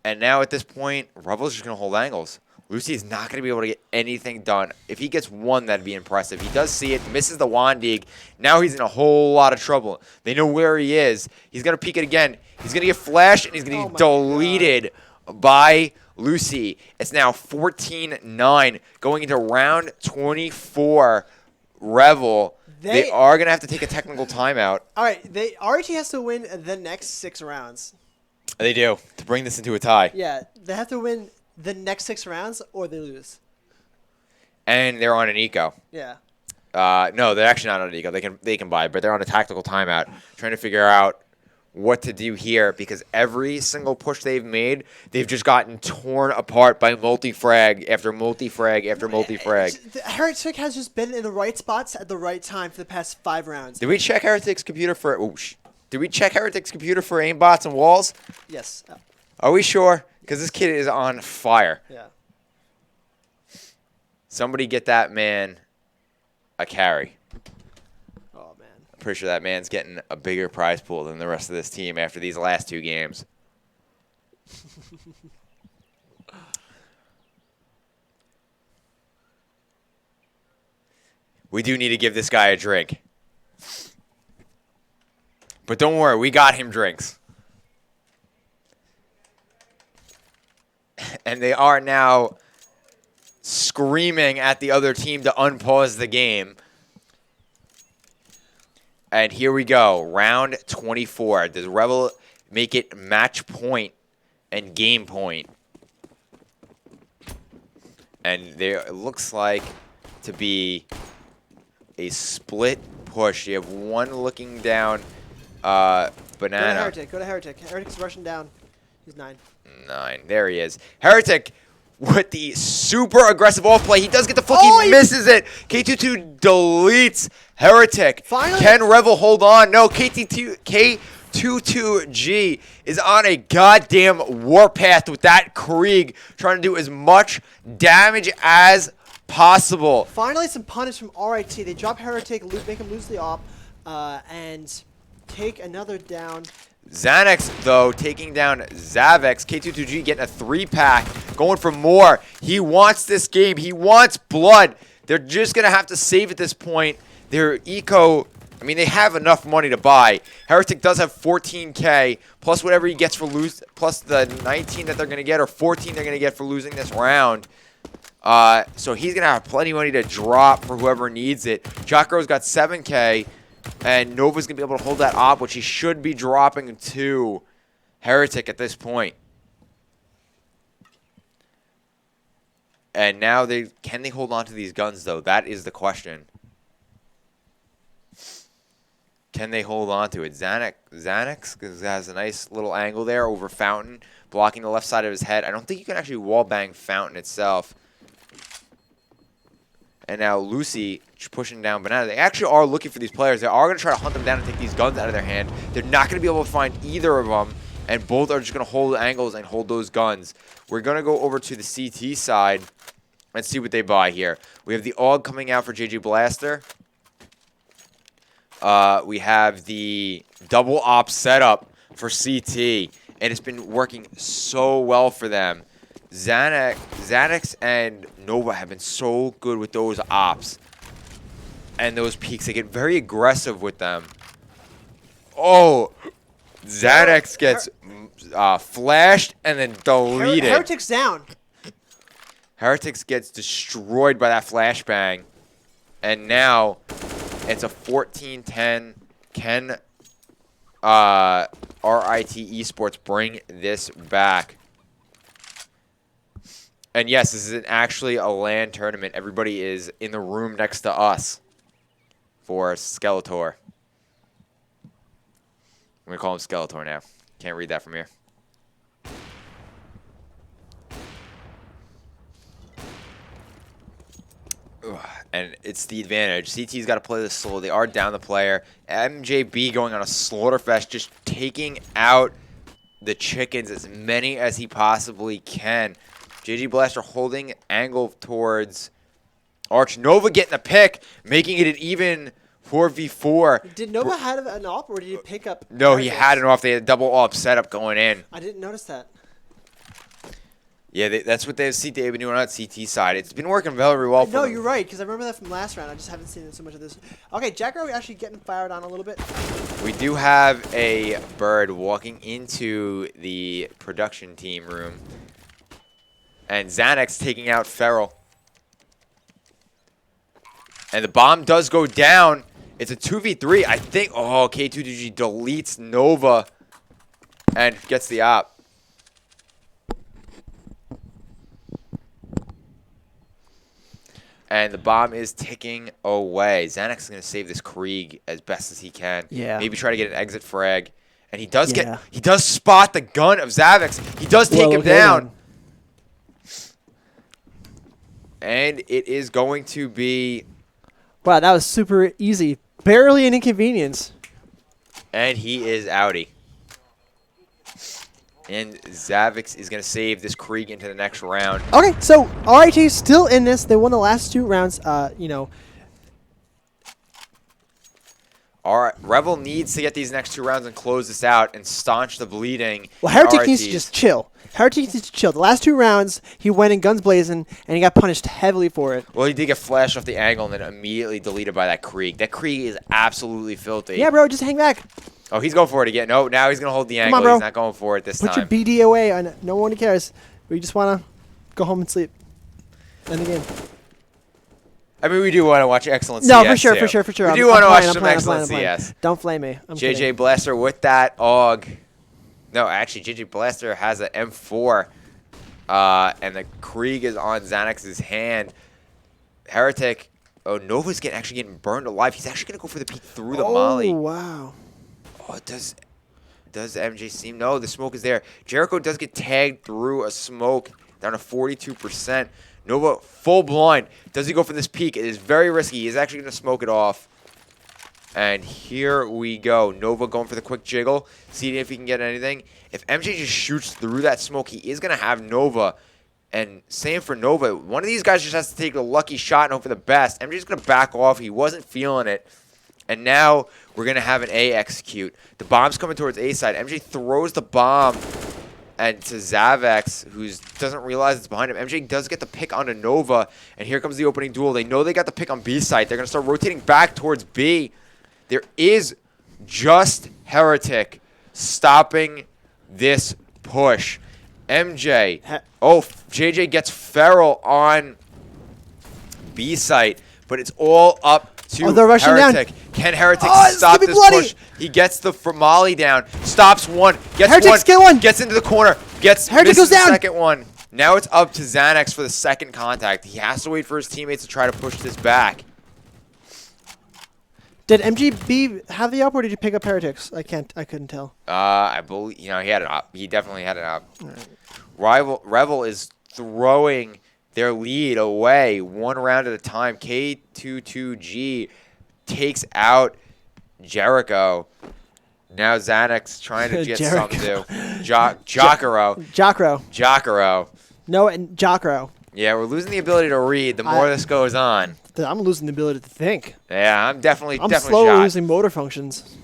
And now at this point, Revel's just going to hold angles. Lucy is not going to be able to get anything done. If he gets 1, that'd be impressive. He does see it, misses the Wandig. Now he's in a whole lot of trouble. They know where he is. He's going to peek it again. He's going to get flashed, and he's going to get deleted by Lucy. It's now 14-9 going into round 24. Revel. They are going to have to take a technical timeout. All right, RIT has to win the next 6 rounds. They do, to bring this into a tie. Yeah, they have to win the next 6 rounds or they lose. And they're on an eco. Yeah. No, they're actually not on an eco. They can buy, but they're on a tactical timeout, trying to figure out what to do here because every single push they've made, they've just gotten torn apart by multi-frag after multi-frag after multi-frag. Heretic has just been in the right spots at the right time for the past 5 rounds. Did we check Heretic's computer for? Did we check Heretic's computer for aimbots and walls? Yes. Are we sure? Because this kid is on fire. Yeah. Somebody get that man a carry. Oh man. I'm pretty sure that man's getting a bigger prize pool than the rest of this team after these last 2 games. We do need to give this guy a drink. But don't worry, we got him drinks. And they are now screaming at the other team to unpause the game. And here we go, round 24. Does Revel make it match point and game point? And there it looks like to be a split push. You have one looking down banana. Go to Heretic. Go to Heretic. Heretic's rushing down. He's 9. 9. There he is. Heretic with the super aggressive off play. He does get the fuck. He misses it. K22 deletes Heretic. Finally. Can Revel hold on? No. K22G is on a goddamn warpath with that Krieg, trying to do as much damage as possible. Finally, some punish from RIT. They drop Heretic, make him lose the op, and take another down. Xanax, though, taking down Zavex. K22G getting a 3-pack, going for more. He wants this game. He wants blood. They're just going to have to save at this point. Their eco, I mean, they have enough money to buy. Heretic does have 14K, plus whatever he gets for plus the 19 that they're going to get, or 14 they're going to get for losing this round. So he's going to have plenty of money to drop for whoever needs it. Jocko's got 7K. And Nova's going to be able to hold that op, which he should be dropping to Heretic at this point. And now can they hold on to these guns, though? That is the question. Can they hold on to it? Xanax has a nice little angle there over Fountain, blocking the left side of his head. I don't think you can actually wallbang Fountain itself. And now Lucy pushing down Banana. They actually are looking for these players. They are going to try to hunt them down and take these guns out of their hand. They're not going to be able to find either of them. And both are just going to hold angles and hold those guns. We're going to go over to the CT side and see what they buy here. We have the AUG coming out for JJ Blaster. We have the double op setup for CT. And it's been working so well for them. Xanax and Nova have been so good with those ops and those peaks. They get very aggressive with them. Oh, Xanax gets flashed and then deleted. Heretic's down. Heretics gets destroyed by that flashbang. And now it's a 14-10. Can RIT Esports bring this back? And yes, this is actually a LAN tournament. Everybody is in the room next to us for Skeletor. I'm going to call him Skeletor now. Can't read that from here. Ugh. And it's the advantage. CT's got to play this slow. They are down the player. MJB going on a slaughterfest, just taking out the chickens, as many as he possibly can. JG Blaster holding angle towards Arch. Nova getting a pick, making it an even 4v4. Did Nova have an op, or did he pick up? No, he had an off. They had a double op setup going in. I didn't notice that. Yeah, that's what they've been doing on CT side. It's been working very well for them. No, you're right, because I remember that from last round. I just haven't seen so much of this. Okay, Jacko actually getting fired on a little bit. We do have a bird walking into the production team room. And Xanax taking out Feral. And the bomb does go down. It's a 2v3. I think. Oh, K2G deletes Nova and gets the op. And the bomb is ticking away. Xanax is going to save this Krieg as best as he can. Yeah. Maybe try to get an exit frag. And he does Yeah. he does spot the gun of Zavix. He does take him down. And it is going to be... Wow, that was super easy. Barely an inconvenience. And he is outie. And Zavix is going to save this Krieg into the next round. Okay, so RIT still in this. They won the last 2 rounds. You know. All right, Revel needs to get these next 2 rounds and close this out and staunch the bleeding. Well, Heretic RITs. needs to just chill. Heretic needs to chill. The last 2 rounds, he went in guns blazing, and he got punished heavily for it. Well, he did get flashed off the angle and then immediately deleted by that Krieg. That Krieg is absolutely filthy. Yeah, bro, just hang back. Oh, he's going for it again. No, now he's going to hold the angle. on, bro. He's not going for it this Put time. your BD away. No one cares. We just want to go home and sleep. End the game. I mean, we do want to watch excellent CS. No, for sure, too. for sure, for sure. We do want to watch some I'm excellent playing. CS. Don't flame me. I'm JJ kidding. Blaster with that AUG. No, actually, JJ Blaster has an M4. And the Krieg is on Xanax's hand. Heretic. Oh, Nova's actually getting burned alive. He's actually going to go for the peek through the molly. Oh, wow. Oh, does MJ seem? No, the smoke is there. Jericho does get tagged through a smoke down to 42%. Nova full blind. Does he go for this peek? It is very risky. He's actually going to smoke it off. And here we go. Nova going for the quick jiggle. See if he can get anything. If MJ just shoots through that smoke, he is going to have Nova. And same for Nova. One of these guys just has to take a lucky shot and hope for the best. MJ's going to back off. He wasn't feeling it. And now we're going to have an A execute. The bomb's coming towards A side. MJ throws the bomb and to Zavex, who doesn't realize it's behind him. MJ does get the pick onto Nova. And here comes the opening duel. They know they got the pick on B side. They're going to start rotating back towards B. There is just Heretic stopping this push. MJ. Oh, JJ gets Feral on B site. But it's all up to they're rushing Heretic. down. Can Heretic It's stop gonna be this bloody. push? He gets the Molly down. Stops one. Gets Heretic's get one. Gets into the corner. Heretic Misses goes down. the second one. Now it's up to Xanax for the second contact. He has to wait for his teammates to try to push this back. Did MGB have the up, or did you pick up Heretics? I couldn't tell. I believe he had an up. He definitely had an up. Right. Revel is throwing their lead away 1 round at a time. K22G takes out Jericho. Now Xanax trying to get something to do. Jocaro. Jocaro. No, and Jocaro. Yeah, we're losing the ability to read the more this goes on. I'm losing the ability to think. Yeah, I'm definitely slowly shot. losing motor functions.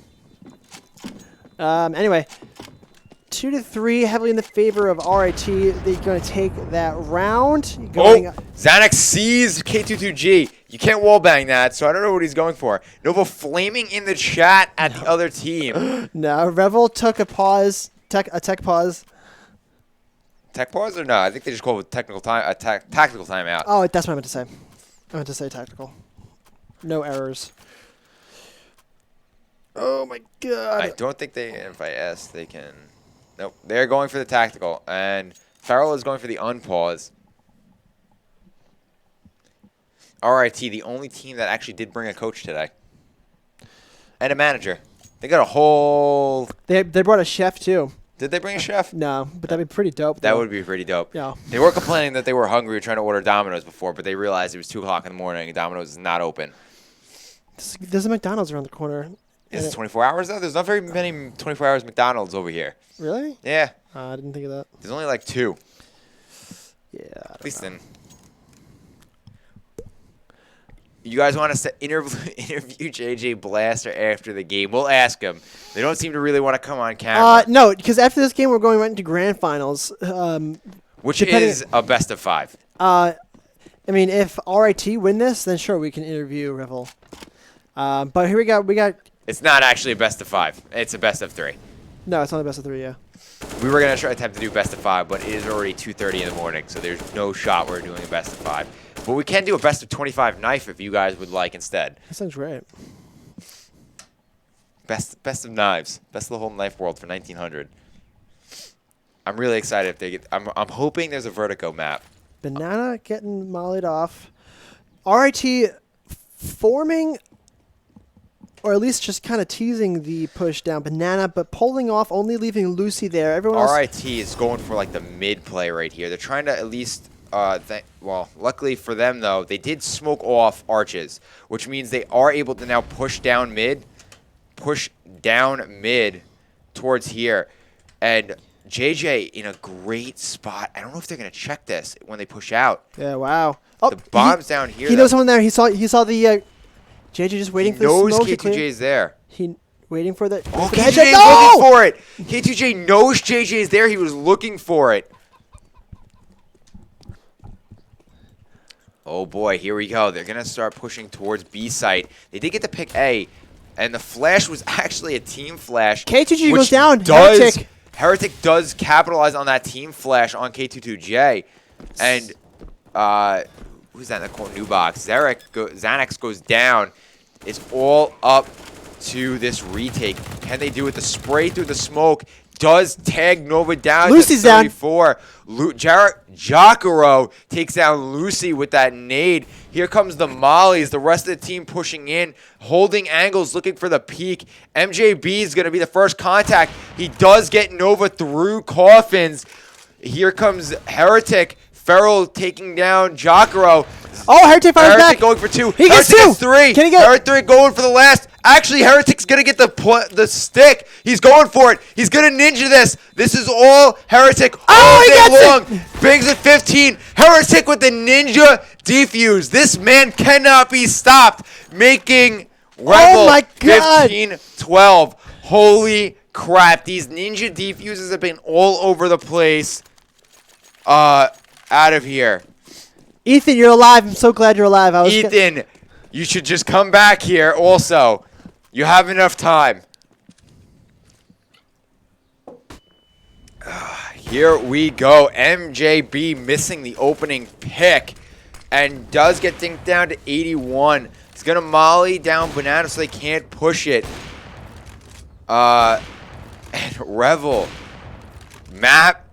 Anyway, 2-3, heavily in the favor of RIT. They're going to take that round. Xanax sees K22G. You can't wallbang that, so I don't know what he's going for. Nova flaming in the chat at the other team. No, Revel took a pause, a tech pause. Tech pause or no? I think they just called it tactical timeout. Oh, that's what I meant to say. I meant to say tactical. No errors. Oh my god. I don't think if I ask, they can. Nope. They're going for the tactical. And Farrell is going for the unpause. RIT, the only team that actually did bring a coach today. And a manager. They got a whole... They brought a chef, too. Did they bring a chef? No, but that'd be pretty dope. That would be pretty dope. Yeah. They were complaining that they were hungry trying to order Domino's before, but they realized it was 2 o'clock in the morning and Domino's is not open. There's a McDonald's around the corner. Is it 24 hours, though? There's not very many 24 hours McDonald's over here. Really? Yeah. I didn't think of that. There's only like 2. Yeah. At least then. You guys want us to interview JJ Blaster after the game? We'll ask him. They don't seem to really want to come on camera. No, because after this game, we're going right into grand finals. Which is a best of 5. I mean, if RIT win this, then sure, we can interview Revel. But here we got... It's not actually a best of 5. It's a best of 3. No, it's not a best of 3, yeah. We were going to try to attempt to do best of 5, but it is already 2:30 in the morning, so there's no shot we're doing a best of 5. But we can do a best of 25 knife if you guys would like instead. That sounds great. best of knives, best of the whole knife world for 1900. I'm really excited if they get. I'm hoping there's a Vertigo map. Banana getting mollied off. RIT forming, or at least just kind of teasing the push down Banana, but pulling off, only leaving Lucy there. Everyone else. RIT is going for like the mid play right here. They're trying to at least. Well, luckily for them though, they did smoke off arches, which means they are able to now push down mid towards here, and JJ in a great spot. I don't know if they're gonna check this when they push out. Yeah, wow. Oh, The bomb's down here. He knows someone there. He saw the JJ just waiting for the smoke to clear. K2J's there. He waiting for the. Oh, for the K2J headshot. is No! looking for it. K2J knows JJ is there. He was looking for it. Oh boy, here we go. They're gonna start pushing towards B site. They did get to pick A, and the flash was actually a team flash. K2G which goes down. Heretic does capitalize on that team flash on K22J, and who's that in the corner? New box. Xanax goes down. It's all up to this retake. Can they do it? The spray through the smoke does tag Nova down. Lucy's to 34. Jacaro takes down Lucy with that nade. Here comes the Mollies. The rest of the team pushing in, holding angles, looking for the peak. MJB is going to be the first contact. He does get Nova through coffins. Here comes Heretic. Feral taking down Jacaro. Oh, Heretic fires back. Going for 2. He gets 2. Gets 3. Can he get? Heretic going for the last. Actually, Heretic's going to get the stick. He's going for it. He's going to ninja this. This is all Heretic all day long. Bigs at 15. Heretic with the ninja defuse. This man cannot be stopped. Making Revel 15-12. Holy crap. These ninja defuses have been all over the place. Out of here. Ethan, you're alive. I'm so glad you're alive. Ethan, you should just come back here also. You have enough time. Here we go. MJB missing the opening pick and does get dinked down to 81. He's going to molly down Banana so they can't push it. And Revel. Map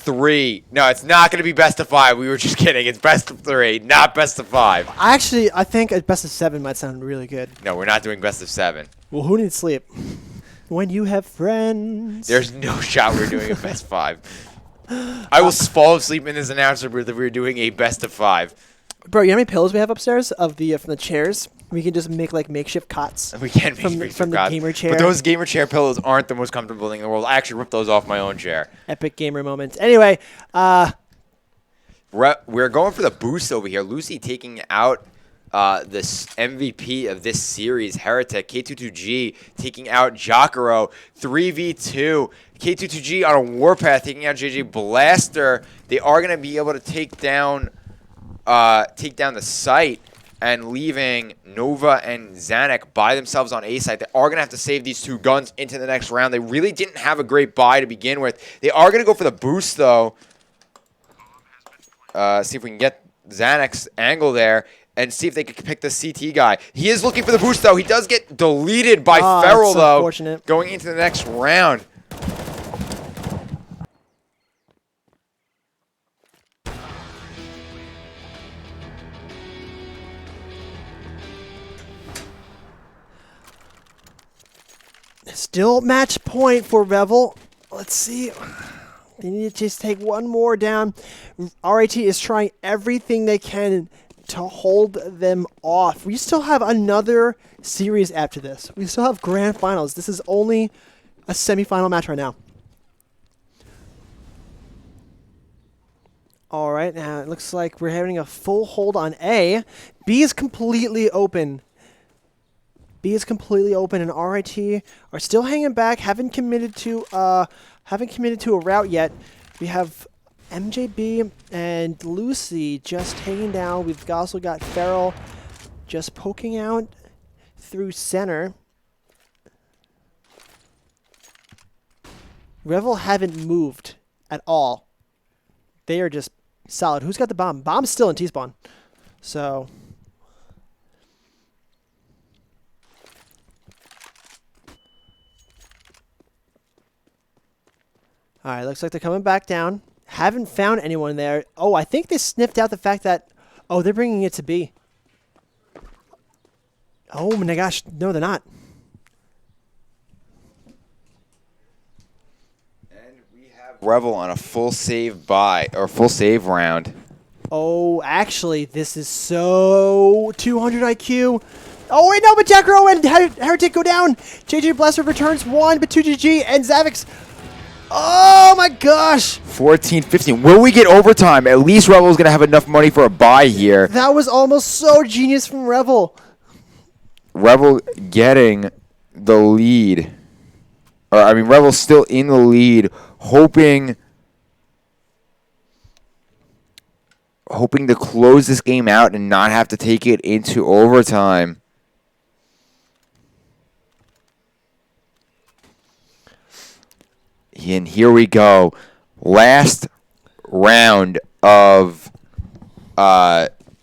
3. No, it's not going to be best of 5. We were just kidding. It's best of 3, not best of 5. I think a best of 7 might sound really good. No, we're not doing best of 7. Well, who needs sleep? When you have friends. There's no shot we're doing a best 5. I will fall asleep in this announcer booth if we were doing a best of 5. Bro, you know how many pillows we have upstairs from the chairs? We can just make like makeshift cots. We can make from the gamer chair. But those gamer chair pillows aren't the most comfortable thing in the world. I actually ripped those off my own chair. Epic gamer moments. Anyway, we're going for the boost over here. Lucy taking out this MVP of this series, Heretic. K22G taking out Jacaro. 3v2. K22G on a warpath taking out JJ Blaster. They are going to be able to take down the site and leaving Nova and Xanax by themselves on A site. They are going to have to save these 2 guns into the next round. They really didn't have a great buy to begin with. They are going to go for the boost, though. See if we can get Xanax's angle there and see if they can pick the CT guy. He is looking for the boost, though. He does get deleted by Feral, though, unfortunate. going into the next round. Still match point for Revel. Let's see. They need to just take one more down. RIT is trying everything they can to hold them off. We still have another series after this. We still have grand finals. This is only a semifinal match right now. All right, now it looks like we're having a full hold on A. B is completely open. B is completely open, and RIT are still hanging back. Haven't committed to a route yet. We have MJB and Lucy just hanging down. We've also got Feral just poking out through center. Revel haven't moved at all. They are just solid. Who's got the bomb? Bomb's still in T-spawn. So All right, looks like they're coming back down. Haven't found anyone there. Oh, I think they sniffed out the fact that, oh, they're bringing it to B. Oh my gosh, no, they're not. And we have Revel on a full save round. Oh, actually, this is so 200 IQ. Oh, wait, no, but Jackro and Heretic go down. JJ Blesser returns 1, but 2 GG, and Zavix. Oh, my gosh. 14-15. Will we get overtime? At least Revel's going to have enough money for a buy here. That was almost so genius from Revel. Revel getting the lead. Revel's still in the lead, hoping to close this game out and not have to take it into overtime. And here we go. Last round of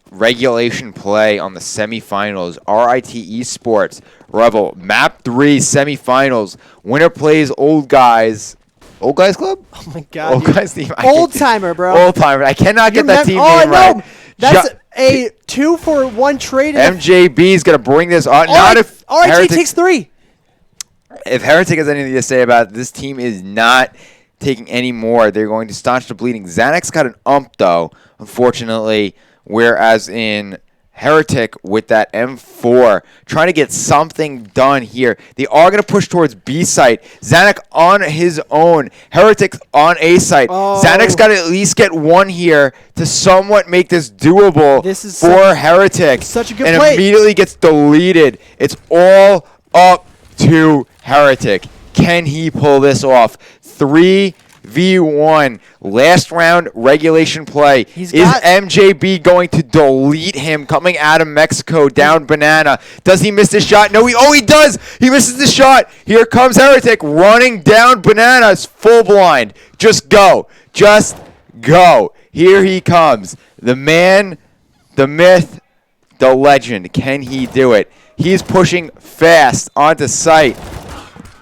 regulation play on the semifinals. RIT Esports, Revel, Map 3 semifinals. Winner plays Old Guys. Old Guys Club? Oh, my God. Old Guys team. Old Timer, bro. Old Timer. I cannot get that team oh, name no. right. That's a 2-for-1 trade. MJB is going to bring this on. Not if RIT takes 3. If Heretic has anything to say about it, this team is not taking any more. They're going to staunch the bleeding. Xanax got an though, unfortunately, whereas in Heretic with that M4, trying to get something done here. They are going to push towards B site. Xanax on his own. Heretic's on A site. Oh. Xanax got to at least get one here to somewhat make this doable for Heretic. Such a good and play. Immediately gets deleted. It's all up to Heretic. Can he pull this off? 3v1. Last round regulation play. Is MJB going to delete him coming out of Mexico down Banana? Does he miss the shot? No, he does. He misses the shot. Here comes Heretic running down Bananas full blind. Just go. Just go. Here he comes. The man, the myth, the legend. Can he do it? He's pushing fast onto site.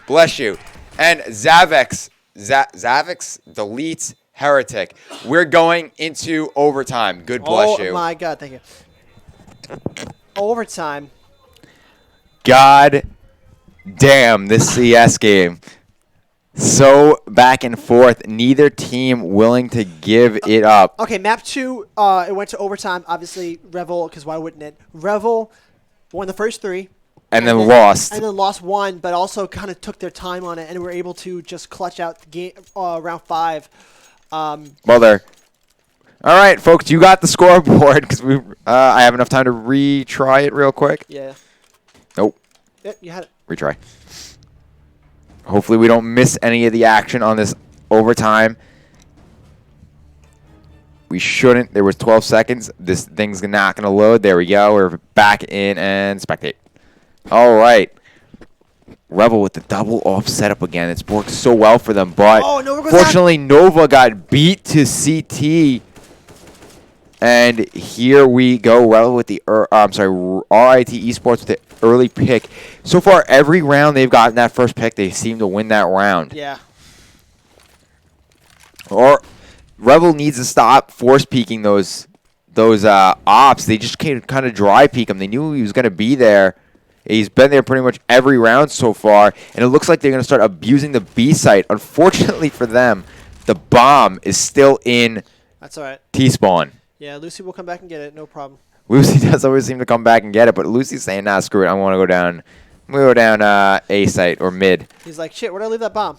Bless you. And Zavix deletes Heretic. We're going into overtime. Good bless you. Oh, my God. Thank you. Overtime. God damn, this CS game. So back and forth. Neither team willing to give it up. Okay, map 2, it went to overtime. Obviously, Revel, because why wouldn't it? Revel won the first 3. And then lost. And then lost 1, but also kind of took their time on it and were able to just clutch out the game, round 5. Well, there. All right, folks, you got the scoreboard because I have enough time to retry it real quick. Yeah. Nope. Yeah, you had it. Retry. Hopefully we don't miss any of the action on this overtime. We shouldn't. There was 12 seconds. This thing's not going to load. There we go. We're back in and spectate. All right. Revel with the double off setup again. It's worked so well for them, but fortunately Nova got beat to CT. And here we go. Revel with the RIT Esports with the early pick. So far, every round they've gotten that first pick, they seem to win that round. Yeah. Or Revel needs to stop force peeking those ops. They just kind of dry peek him. They knew he was going to be there. He's been there pretty much every round so far, and it looks like they're going to start abusing the B site. Unfortunately for them, the bomb is still in That's all right. T-spawn. Yeah, Lucy will come back and get it. No problem. Lucy does always seem to come back and get it, but Lucy's saying, nah, screw it. I want to go down. I'm going to go down A site or mid. He's like, shit, where'd I leave that bomb?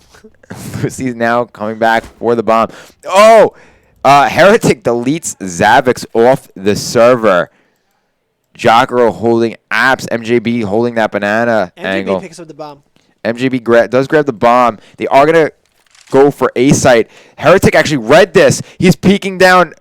Lucy's now coming back for the bomb. Oh! Heretic deletes Zavix off the server. Jacaro holding apps. MJB holding that banana angle. MJB picks up the bomb. MJB does grab the bomb. They are going to go for A site. Heretic actually read this. He's peeking down.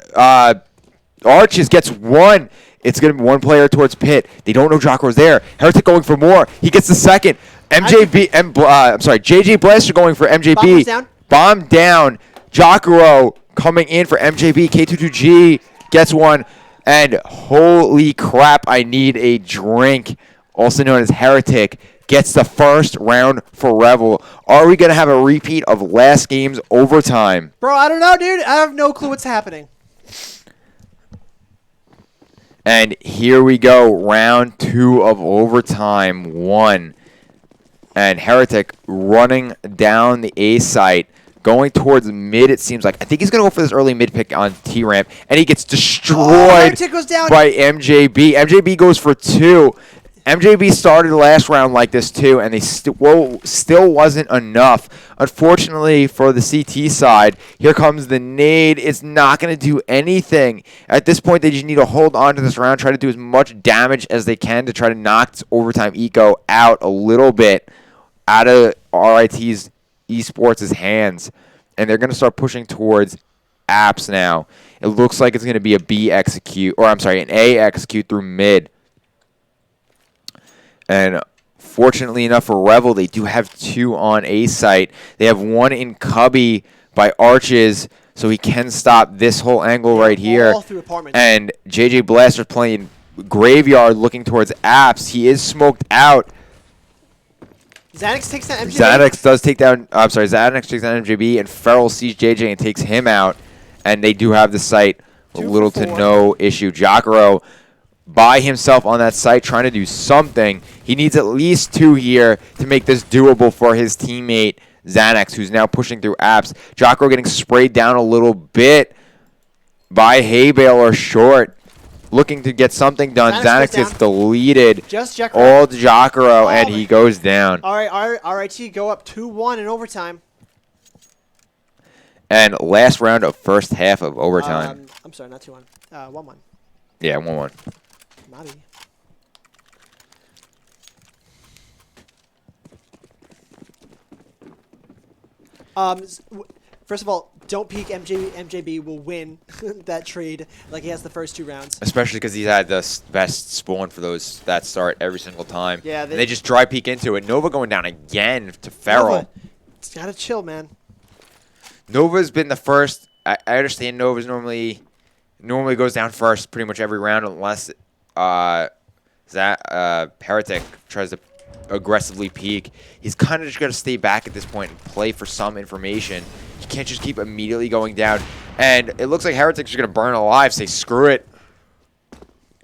Arches gets one. It's going to be one player towards pit. They don't know Jacaro's there. Heretic going for more. He gets the second. JJ Blaster going for MJB. Bomb down. Bomb down. Jacaro coming in for MJB. K22G gets one. And holy crap, I need a drink. Also known as Heretic. gets the first round for Revel. Are we going to have a repeat of last game's overtime? Bro, I don't know, dude. I have no clue what's happening. And here we go, round 2 of overtime 1. And Heretic running down the A site, going towards mid, it seems like. I think he's going to go for this early mid pick on T-Ramp, and he gets destroyed goes down. by MJB. MJB goes for 2. MJB started the last round like this too, and they still wasn't enough. Unfortunately for the CT side, here comes the nade. It's not going to do anything. At this point, they just need to hold on to this round, try to do as much damage as they can to try to knock this overtime eco out a little bit out of RIT's Esports' hands. And they're going to start pushing towards apps now. It looks like it's going to be an A execute through mid. And fortunately enough for Revel, they do have 2 on A site. They have 1 in Cubby by Arches, so he can stop this whole angle right here. All through apartment. And JJ Blaster's playing Graveyard looking towards apps. He is smoked out. Xanax takes down MJB. Xanax takes down MJB, and Feral sees JJ and takes him out. And they do have the site with little to no issue. Jacaro by himself on that site trying to do something. He needs at least 2 here to make this doable for his teammate Xanax, who's now pushing through apps. Jacaro getting sprayed down a little bit by Haybale or Short, looking to get something done. Xanax gets deleted. Just Jacaro. All Jacaro, and he goes down. All right, RIT go up 2-1 in overtime. And last round of first half of overtime. I'm sorry, not 2-1. 1-1. Yeah, 1-1. Naughty. First of all, don't peek. MJB will win that trade like he has the first 2 rounds. Especially because he's had the best spawn for that start every single time. Yeah, and they just dry peek into it. Nova going down again to Feral. It's gotta chill, man. Nova's been the first. I understand Nova's normally goes down first pretty much every round unless Heretic tries to aggressively peek. He's kind of just got to stay back at this point and play for some information. You can't just keep immediately going down. And it looks like Heretic's just going to burn alive, say screw it.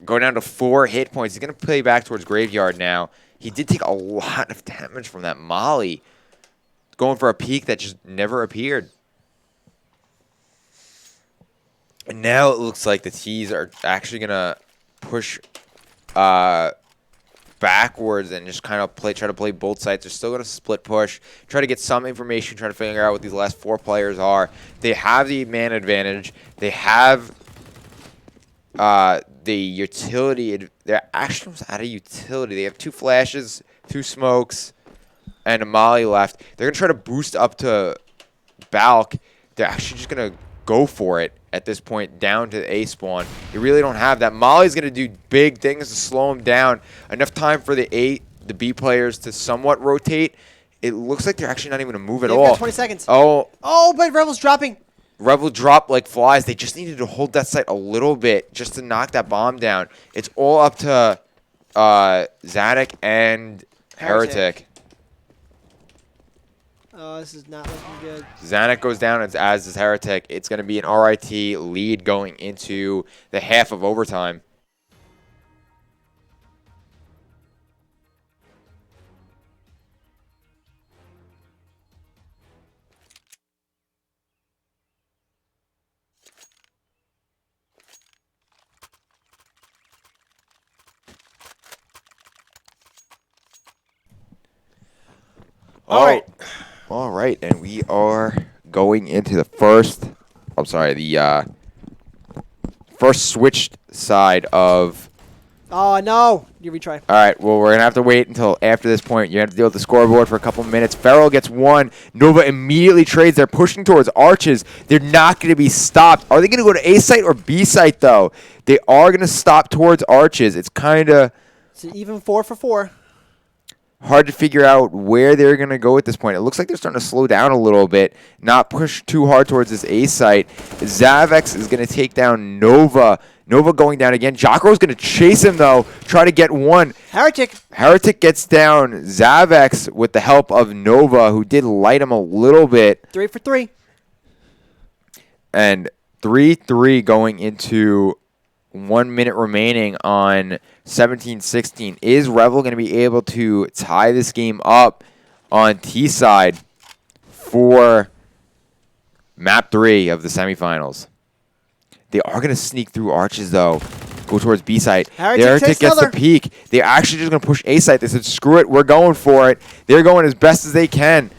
Go down to 4 hit points. He's going to play back towards Graveyard now. He did take a lot of damage from that molly. Going for a peek that just never appeared. And now it looks like the T's are actually going to push backwards and just kind of try to play both sides. They're still going to split push, try to get some information, try to figure out what these last 4 players are. They have the man advantage. They have the utility. They're actually out of utility. They have 2 flashes, 2 smokes, and a molly left. They're going to try to boost up to Balk. They're actually just going to go for it at this point down to the A spawn. You really don't have that. Molly's going to do big things to slow him down. Enough time for the B players to somewhat rotate. It looks like they're actually not even going to move at all. 20 seconds. Oh, but Revel's dropping. Revel dropped like flies. They just needed to hold that site a little bit just to knock that bomb down. It's all up to Zanuck and Heretic. Oh, this is not looking good. Zanuck goes down as does Heretic. It's going to be an RIT lead going into the half of overtime. All right, and we are going into the first switched side of... Oh, no. You retry. All right, well, we're going to have to wait until after this point. You're going to have to deal with the scoreboard for a couple minutes. Feral gets 1. Nova immediately trades. They're pushing towards Arches. They're not going to be stopped. Are they going to go to A site or B site, though? They are going to stop towards Arches. It's kind of... It's an even 4 for 4. Hard to figure out where they're going to go at this point. It looks like they're starting to slow down a little bit, not push too hard towards this A site. Zavex is going to take down Nova. Nova going down again. Jocko is going to chase him, though, try to get one. Heretic gets down Zavex with the help of Nova, who did light him a little bit. 3 for 3. And 3-3 going into 1 minute remaining on 17-16. Is Revel going to be able to tie this game up on T side for map 3 of the semifinals? They are going to sneak through arches, though. Go towards B side. Heretic gets the peek. They're actually just going to push A side. They said, screw it, we're going for it. They're going as best as they can.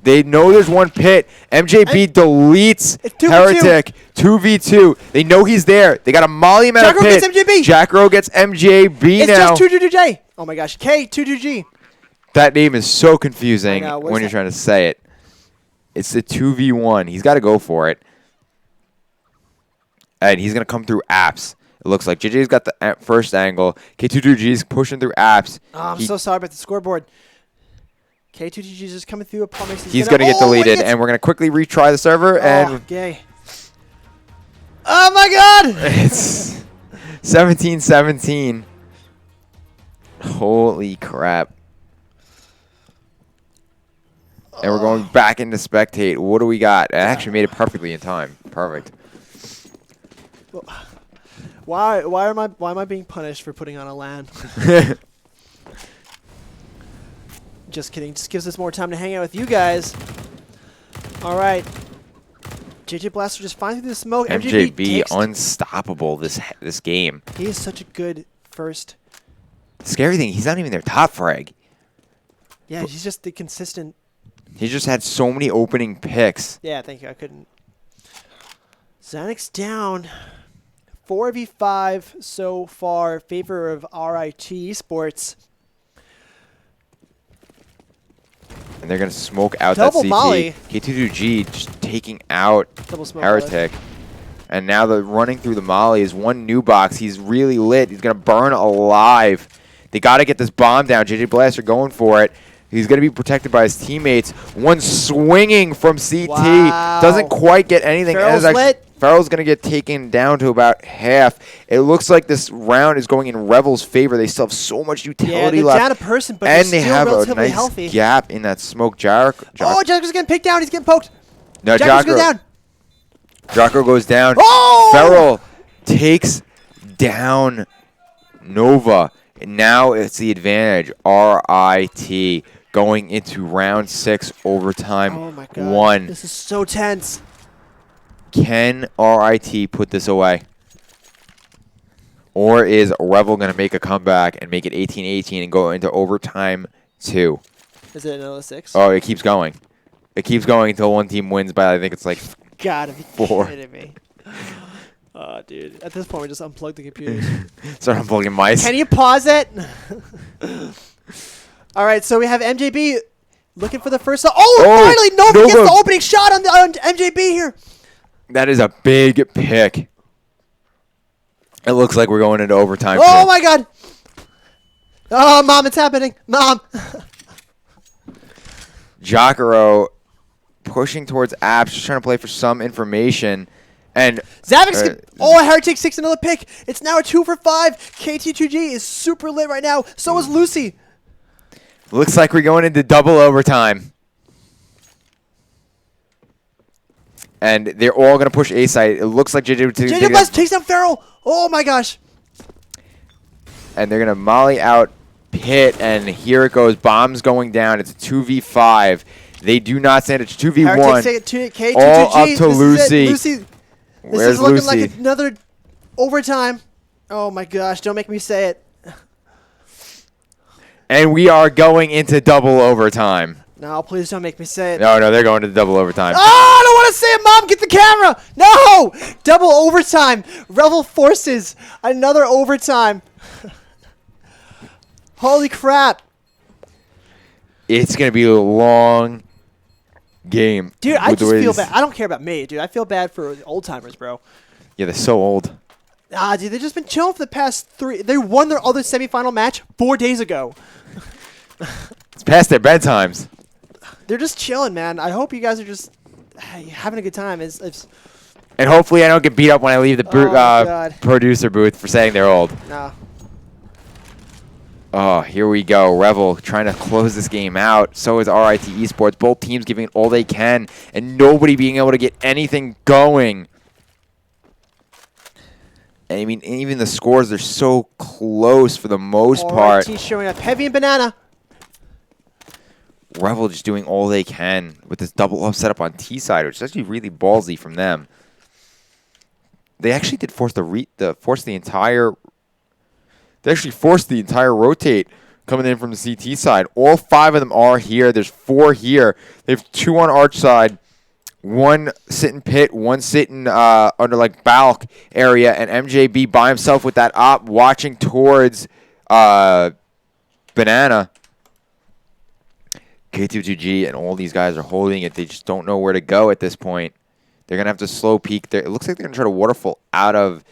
They know there's one pit. MJB deletes Heretic. 2v2. They know he's there. They got a molly him out of pit. Gets MJB. Jackro gets MJB now. It's just 222J. Oh my gosh. K22G. That name is so confusing when you're that? trying to say it. It's the 2v1. He's got to go for it. And he's going to come through apps. It looks like JJ's got the first angle. K22G's pushing through apps. Oh, I'm so sorry about the scoreboard. K2GG's just coming through a pummel. He's going to get deleted, and we're going to quickly retry the server. And gay. Oh, my God! It's 17-17. Holy crap. And we're going back into spectate. What do we got? I actually made it perfectly in time. Perfect. Why am I being punished for putting on a LAN? Just kidding. Just gives us more time to hang out with you guys. All right. JJ Blaster just finds through the smoke. MJB unstoppable this game. He is such a good first. Scary thing, he's not even their top frag. Yeah, he's just the consistent. He just had so many opening picks. Yeah, thank you. I couldn't. Xanax down. 4v5 so far. Favor of RIT Esports. And they're going to smoke out Double that CT. molly. K22G just taking out Double smoke Heretic. And now the running through the molly is one new box. He's really lit. He's going to burn alive. They got to get this bomb down. JJ Blaster going for it. He's going to be protected by his teammates. One swinging from CT. Wow. Doesn't quite get anything. Farrell's going to get taken down to about half. It looks like this round is going in Revel's favor. They still have so much utility left. Down a person, but and they still have a relatively nice healthy. gap in that smoke. Oh, Jacko's getting picked down. He's getting poked. No, Jacko's down. Jocko goes down. Oh! Ferrell takes down Nova. And now it's the advantage. RIT going into round 6 overtime. Oh my God. 1. This is so tense. Can RIT put this away? Or is Revel going to make a comeback and make it 18-18 and go into overtime 2? Is it another 6? Oh, it keeps going. It keeps going until one team wins by, I think it's like Gotta be 4. kidding me. Oh, dude. At this point, we just unplug the computers. Start unplugging mice. Can you pause it? All right, so we have MJB looking for the first. Finally, Nova gets the opening shot on MJB here. That is a big pick. It looks like we're going into overtime. Oh, my God. Oh, Mom, it's happening. Mom. Jacaro pushing towards apps, just trying to play for some information. And Zavex Heretic 6 another pick. It's now a 2 for 5. KT2G is super lit right now. So is Lucy. Looks like we're going into double overtime. And they're all going to push A side. It looks like JJ West takes down Farrell. Oh, my gosh. And they're going to molly out Pit. And here it goes. Bombs going down. It's a 2v5. They do not stand. It's 2v1. All up to Lucy. This is looking like another overtime. Oh, my gosh. Don't make me say it. And we are going into double overtime. No, please don't make me say it. No, they're going to double overtime. Oh, I don't want to say it, Mom. Get the camera. No. Double overtime. Revel forces another overtime. Holy crap. It's going to be a long game. Dude, I just feel bad. I don't care about me, dude. I feel bad for the old timers, bro. Yeah, they're so old. Dude, they've just been chilling for the past 3. They won their other semifinal match 4 days ago. It's past their bedtimes. They're just chilling, man. I hope you guys are just having a good time. It's And hopefully I don't get beat up when I leave the God. producer booth for saying they're old. no. Oh, here we go. Revel trying to close this game out. So is RIT Esports. Both teams giving it all they can, and nobody being able to get anything going. And I mean, even the scores are so close for the most part. RIT showing up heavy and banana. Revel just doing all they can with this double up setup on T side, which is actually really ballsy from them. They actually did force the entire. They actually forced the entire rotate coming in from the CT side. All 5 of them are here. There's 4 here. They have 2 on arch side, 1 sitting pit, 1 sitting under like balk area, and MJB by himself with that op watching towards banana. K22G and all these guys are holding it. They just don't know where to go at this point. They're going to have to slow peek there. It looks like they're going to try to waterfall out of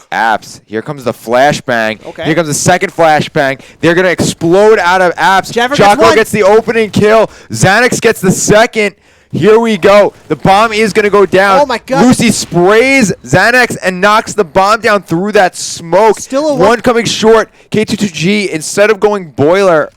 apps. Here comes the flashbang. Okay. Here comes the second flashbang. They're going to explode out of apps. Jocko gets the opening kill. Xanax gets the second. Here we go. The bomb is going to go down. Oh, my God. Lucy sprays Xanax and knocks the bomb down through that smoke. Still a one coming short. K22G, instead of going boiler,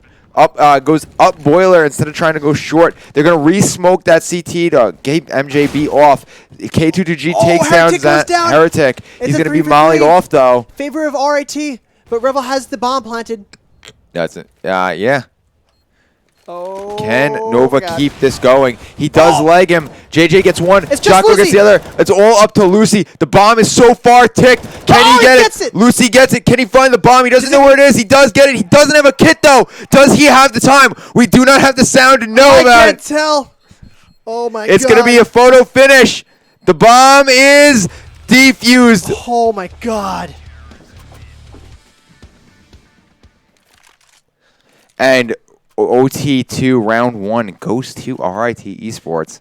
goes up boiler instead of trying to go short. They're going to re-smoke that CT to get MJB off. K22G takes down Heretic goes down. Heretic. It's He's a going to be 3-for-3. mollied off, though. Favor of RIT, but Revel has the bomb planted. That's it. Yeah. Oh, Can Nova my God. keep this going? He does leg him. JJ gets one. It's just Jocko gets Lucy. the other. It's all up to Lucy. The bomb is so far ticked. Can he get gets it. Lucy gets it. Can he find the bomb? He doesn't know where it is. He does get it. He doesn't have a kit, though. Does he have the time? We do not have the sound to know I about can't it. tell. Oh, my God. It's going to be a photo finish. The bomb is defused. Oh, my God. And OT2 round 1 goes to RIT Esports.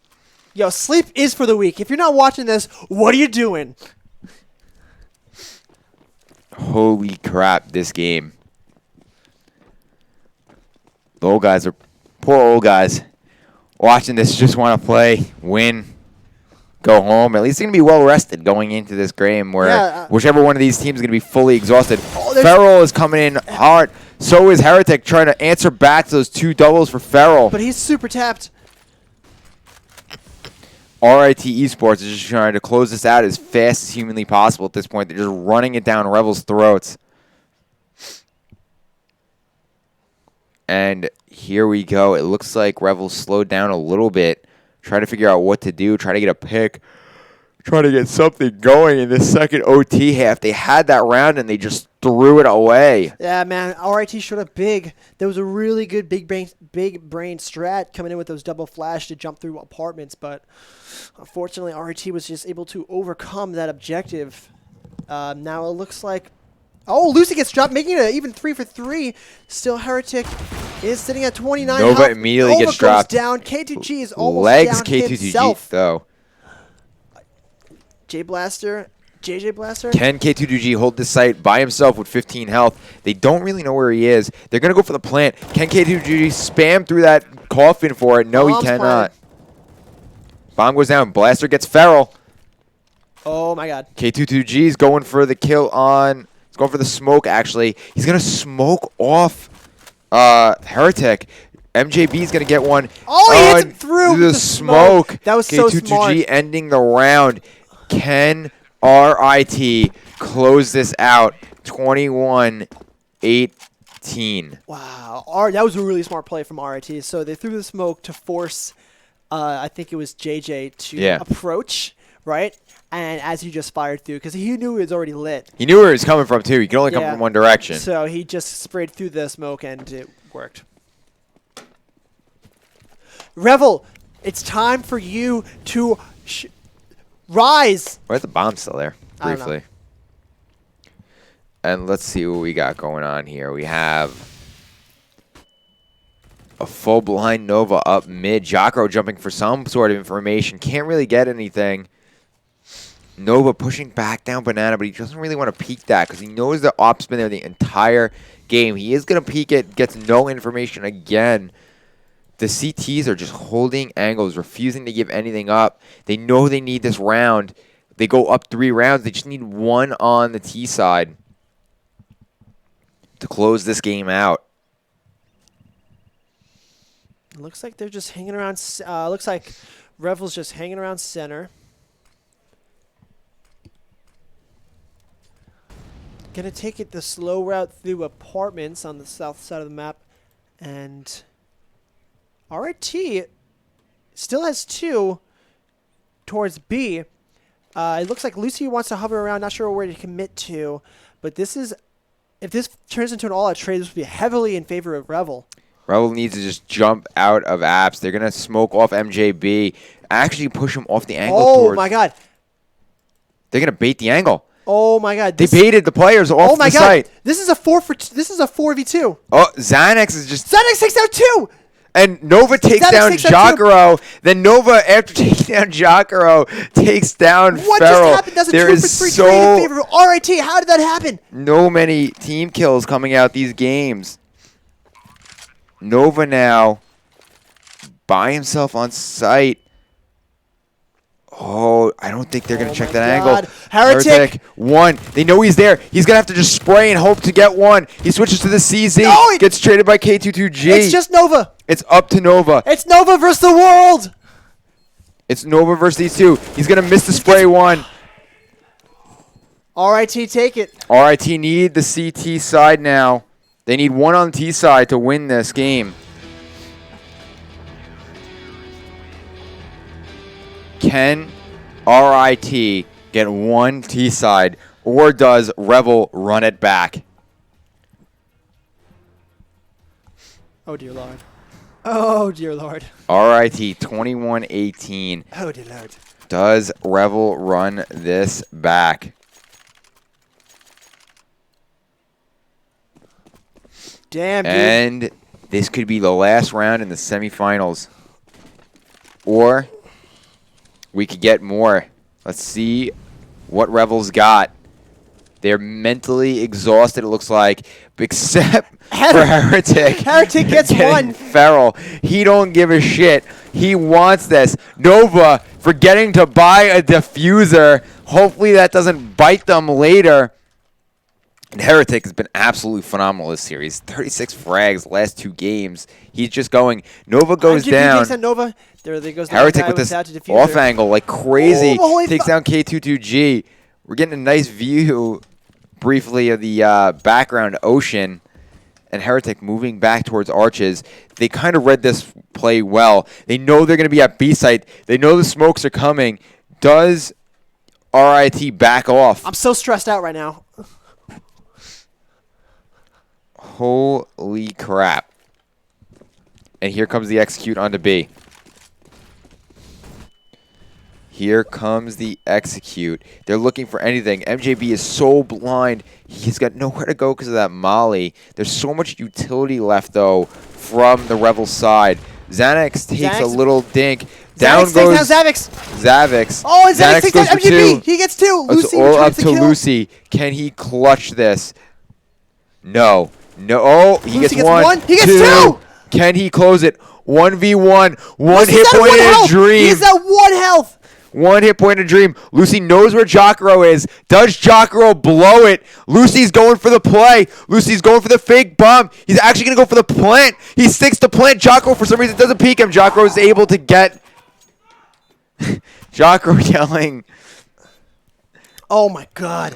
Yo, sleep is for the weak. If you're not watching this, what are you doing? Holy crap, this game. The old guys are, poor old guys, watching this just want to play, win, go home. At least they're going to be well rested going into this game where whichever one of these teams is going to be fully exhausted. Feral is coming in hard. So is Heretic trying to answer back to those 2 doubles for Feral. But he's super tapped. RIT Esports is just trying to close this out as fast as humanly possible at this point. They're just running it down Revel's throats. And here we go. It looks like Revel slowed down a little bit. Trying to figure out what to do. Trying to get a pick. Trying to get something going in this second OT half. They had that round and they just threw it away. Yeah, man. RIT showed up big. There was a really good big brain strat coming in with those double flash to jump through apartments, but unfortunately RIT was just able to overcome that objective. Now it looks like... Oh, Lucy gets dropped, making it an even 3-for-3. Still, Heretic is sitting at 29 Nova health. immediately Nova gets dropped. Goes down. K2G is almost Legs down K2G himself. though. JJ Blaster. Can K2G hold this site by himself with 15 health? They don't really know where he is. They're going to go for the plant. Can K2G spam through that coffin for it? No, he cannot. Bomb goes down. Blaster gets Feral. Oh, my God. K2G is going for the kill on... He's going for the smoke, actually. He's going to smoke off Heretic. MJB is going to get one. Oh, he hits him through the the smoke. That was so smart. K2G ending the round. Can RIT close this out? 21-18. Wow. That was a really smart play from RIT. So they threw the smoke to force, I think it was JJ to approach, right? And as he just fired through, because he knew it was already lit. He knew where he was coming from, too. He could only come from one direction. So he just sprayed through the smoke, and it worked. Revel, it's time for you to rise. Where's the bomb still there? I don't know. Briefly. And let's see what we got going on here. We have a full blind Nova up mid. Jocko jumping for some sort of information. Can't really get anything. Nova pushing back down banana, but he doesn't really want to peek that because he knows the op's been there the entire game. He is going to peek it, gets no information again. The CTs are just holding angles, refusing to give anything up. They know they need this round. They go up 3 rounds. They just need 1 on the T side to close this game out. It looks like they're just hanging around. Looks like Revel's just hanging around center. Gonna take it the slow route through apartments on the south side of the map, and RIT still has 2 towards B. It looks like Lucy wants to hover around, not sure where to commit to, but this is, if this turns into an all-out trade, this would be heavily in favor of Revel. Revel needs to just jump out of apps. They're gonna smoke off MJB, actually push him off the angle. Oh my God! They're gonna bait the angle. Oh my God! They baited the players off the site. This is a 4v2. Oh, Xanax is just... Xanax takes out 2! And Nova takes down Jacaro. Then Nova, after taking down Jacaro, takes down What Feral. just happened? That's a There 2-for-3 trade in favor of RIT. How did that happen? No many team kills coming out these games. Nova now by himself on site. Oh, I don't think they're going to check that angle. Heretic. 1. They know he's there. He's going to have to just spray and hope to get 1. He switches to the CZ. No, gets traded by K22G. It's just Nova. It's up to Nova. It's Nova versus the world. It's Nova versus these 2. He's going to miss the spray 1. RIT take it. RIT need the CT side now. They need 1 on the T side to win this game. Can RIT get 1 T side, or does Revel run it back? Oh dear Lord. Oh dear Lord. RIT 21-18. Oh dear Lord. Does Revel run this back? Damn, dude. And this could be the last round in the semifinals. Or we could get more. Let's see what Revel's got. They're mentally exhausted, it looks like, except for Heretic. Heretic gets 1. Feral. He don't give a shit. He wants this. Nova forgetting to buy a diffuser. Hopefully that doesn't bite them later. And Heretic has been absolutely phenomenal this series. 36 frags last 2 games. He's just going. Nova goes down. Takes Nova. There goes the Heretic guy with this diffuser. off angle like crazy. Oh, takes down K22G. We're getting a nice view briefly of the background ocean. And Heretic moving back towards Arches. They kind of read this play well. They know they're going to be at B site. They know the smokes are coming. Does RIT back off? I'm so stressed out right now. Holy crap. And here comes the execute onto B. Here comes the execute. They're looking for anything. MJB is so blind. He's got nowhere to go because of that molly. There's so much utility left, though, from the Revel side. Xanax takes a little dink. Down Xanax goes takes down Zavix. Oh, and Xanax takes down goes for MJB. 2. He gets 2. It's Lucy all up returns to the kill. Lucy. Can he clutch this? No. No. Oh, he Lucy gets 1. 1. He gets 2. Can he close it? 1v1. One Lucy's hit at point 1 in a health. dream. He's at 1 health. 1 hit point in a dream. Lucy knows where Jacaro is. Does Jacaro blow it? Lucy's going for the play. Lucy's going for the fake bomb. He's actually going to go for the plant. He sticks to plant. Jacaro, for some reason, doesn't peek him. Jacaro is able to get... Jacaro yelling. Oh, my God.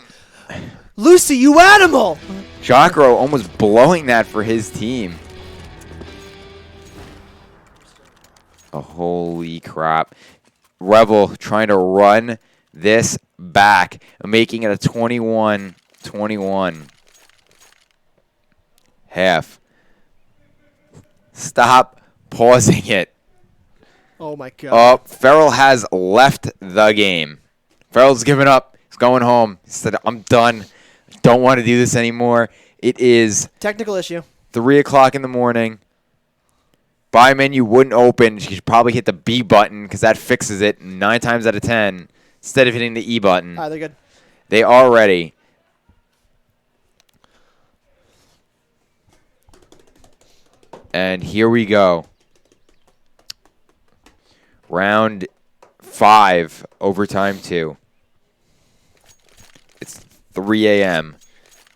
Lucy, you animal. Jacaro almost blowing that for his team. Oh, holy crap. Revel trying to run this back, making it a 21-21 half. Stop pausing it. Oh, my God. Oh, Feral has left the game. Feral's given up. He's going home. He said, I'm done. I don't want to do this anymore. It is Technical issue. 3 o'clock in the morning. Buy menu wouldn't open. She should probably hit the B button because that fixes it 9 times out of 10. instead of hitting the E button. They're good. They are ready. And here we go. Round 5, overtime 2. It's 3 a.m.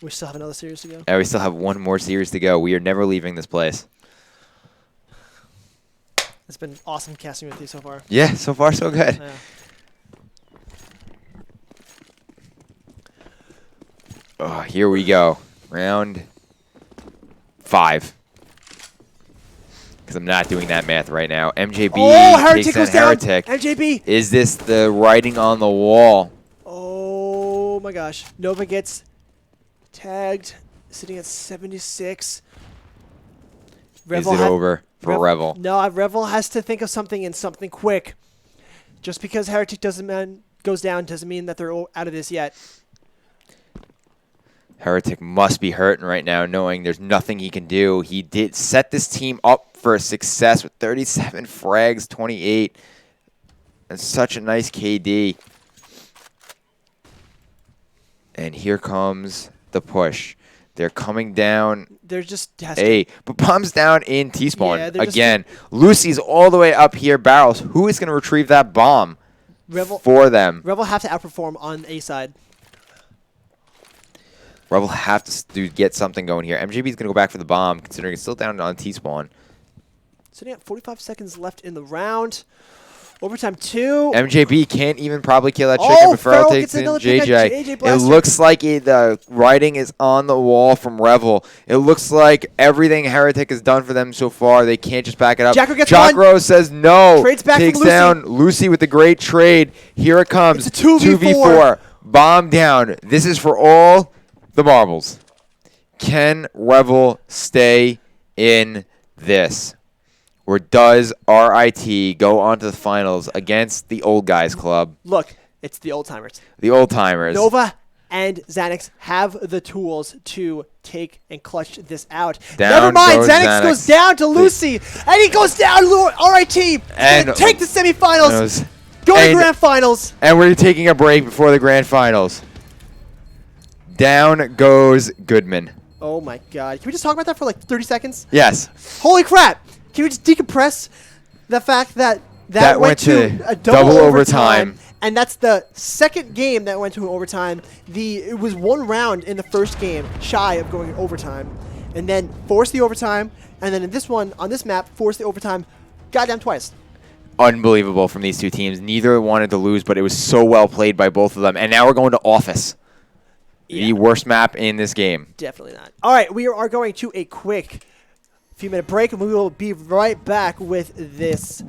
We still have another series to go. And we still have one more series to go. We are never leaving this place. It's been awesome casting with you so far. Yeah, so far so good. Yeah. Oh, here we go. Round 5. Because I'm not doing that math right now. MJB takes down Heretic. MJB. Is this the writing on the wall? Oh my gosh. Nova gets tagged, sitting at 76. Is it over for Revel? No, Revel has to think of something and something quick. Just because Heretic goes down doesn't mean that they're out of this yet. Heretic must be hurting right now, knowing there's nothing he can do. He did set this team up for success with 37 frags, 28. And such a nice KD. And here comes the push. They're coming down. They're just but bombs down in T-spawn. Yeah, again, Lucy's all the way up here. Barrels. Who is going to retrieve that bomb for them? Revel have to outperform on A side. Revel have to get something going here. MJB is going to go back for the bomb, considering it's still down on T-spawn. Sitting at 45 seconds left in the round. Overtime 2. MJB can't even probably kill that chicken before Farrell takes gets in another pick at JJ JJ. It Blaster. looks like the writing is on the wall from Revel. It looks like everything Heretic has done for them so far, they can't just back it up. Jacko gets Jacko says no. Trades back takes from Lucy. down Lucy with the great trade. Here it comes. It's a 2v4. Bomb down. This is for all the marbles. Can Revel stay in this? Or does RIT go on to the finals against the old guys club? Look, it's the old timers. The old timers. Nova and Xanax have the tools to take and clutch this out. Down Never mind, goes Xanax goes down to Lucy, and he goes down to RIT. And take the semifinals, go to grand finals. And we're taking a break before the grand finals. Down goes Goodman. Oh my god. Can we just talk about that for like 30 seconds? Yes. Holy crap. Can we just decompress the fact that went to a double overtime? And that's the second game that went to an overtime. It was one round in the first game shy of going overtime. And then forced the overtime. And then in this one, on this map, forced the overtime goddamn twice. Unbelievable from these two teams. Neither wanted to lose, but it was so well played by both of them. And now we're going to Office. Yeah. The worst map in this game. Definitely not. All right, we are going to a quick few-minute break, and we will be right back with this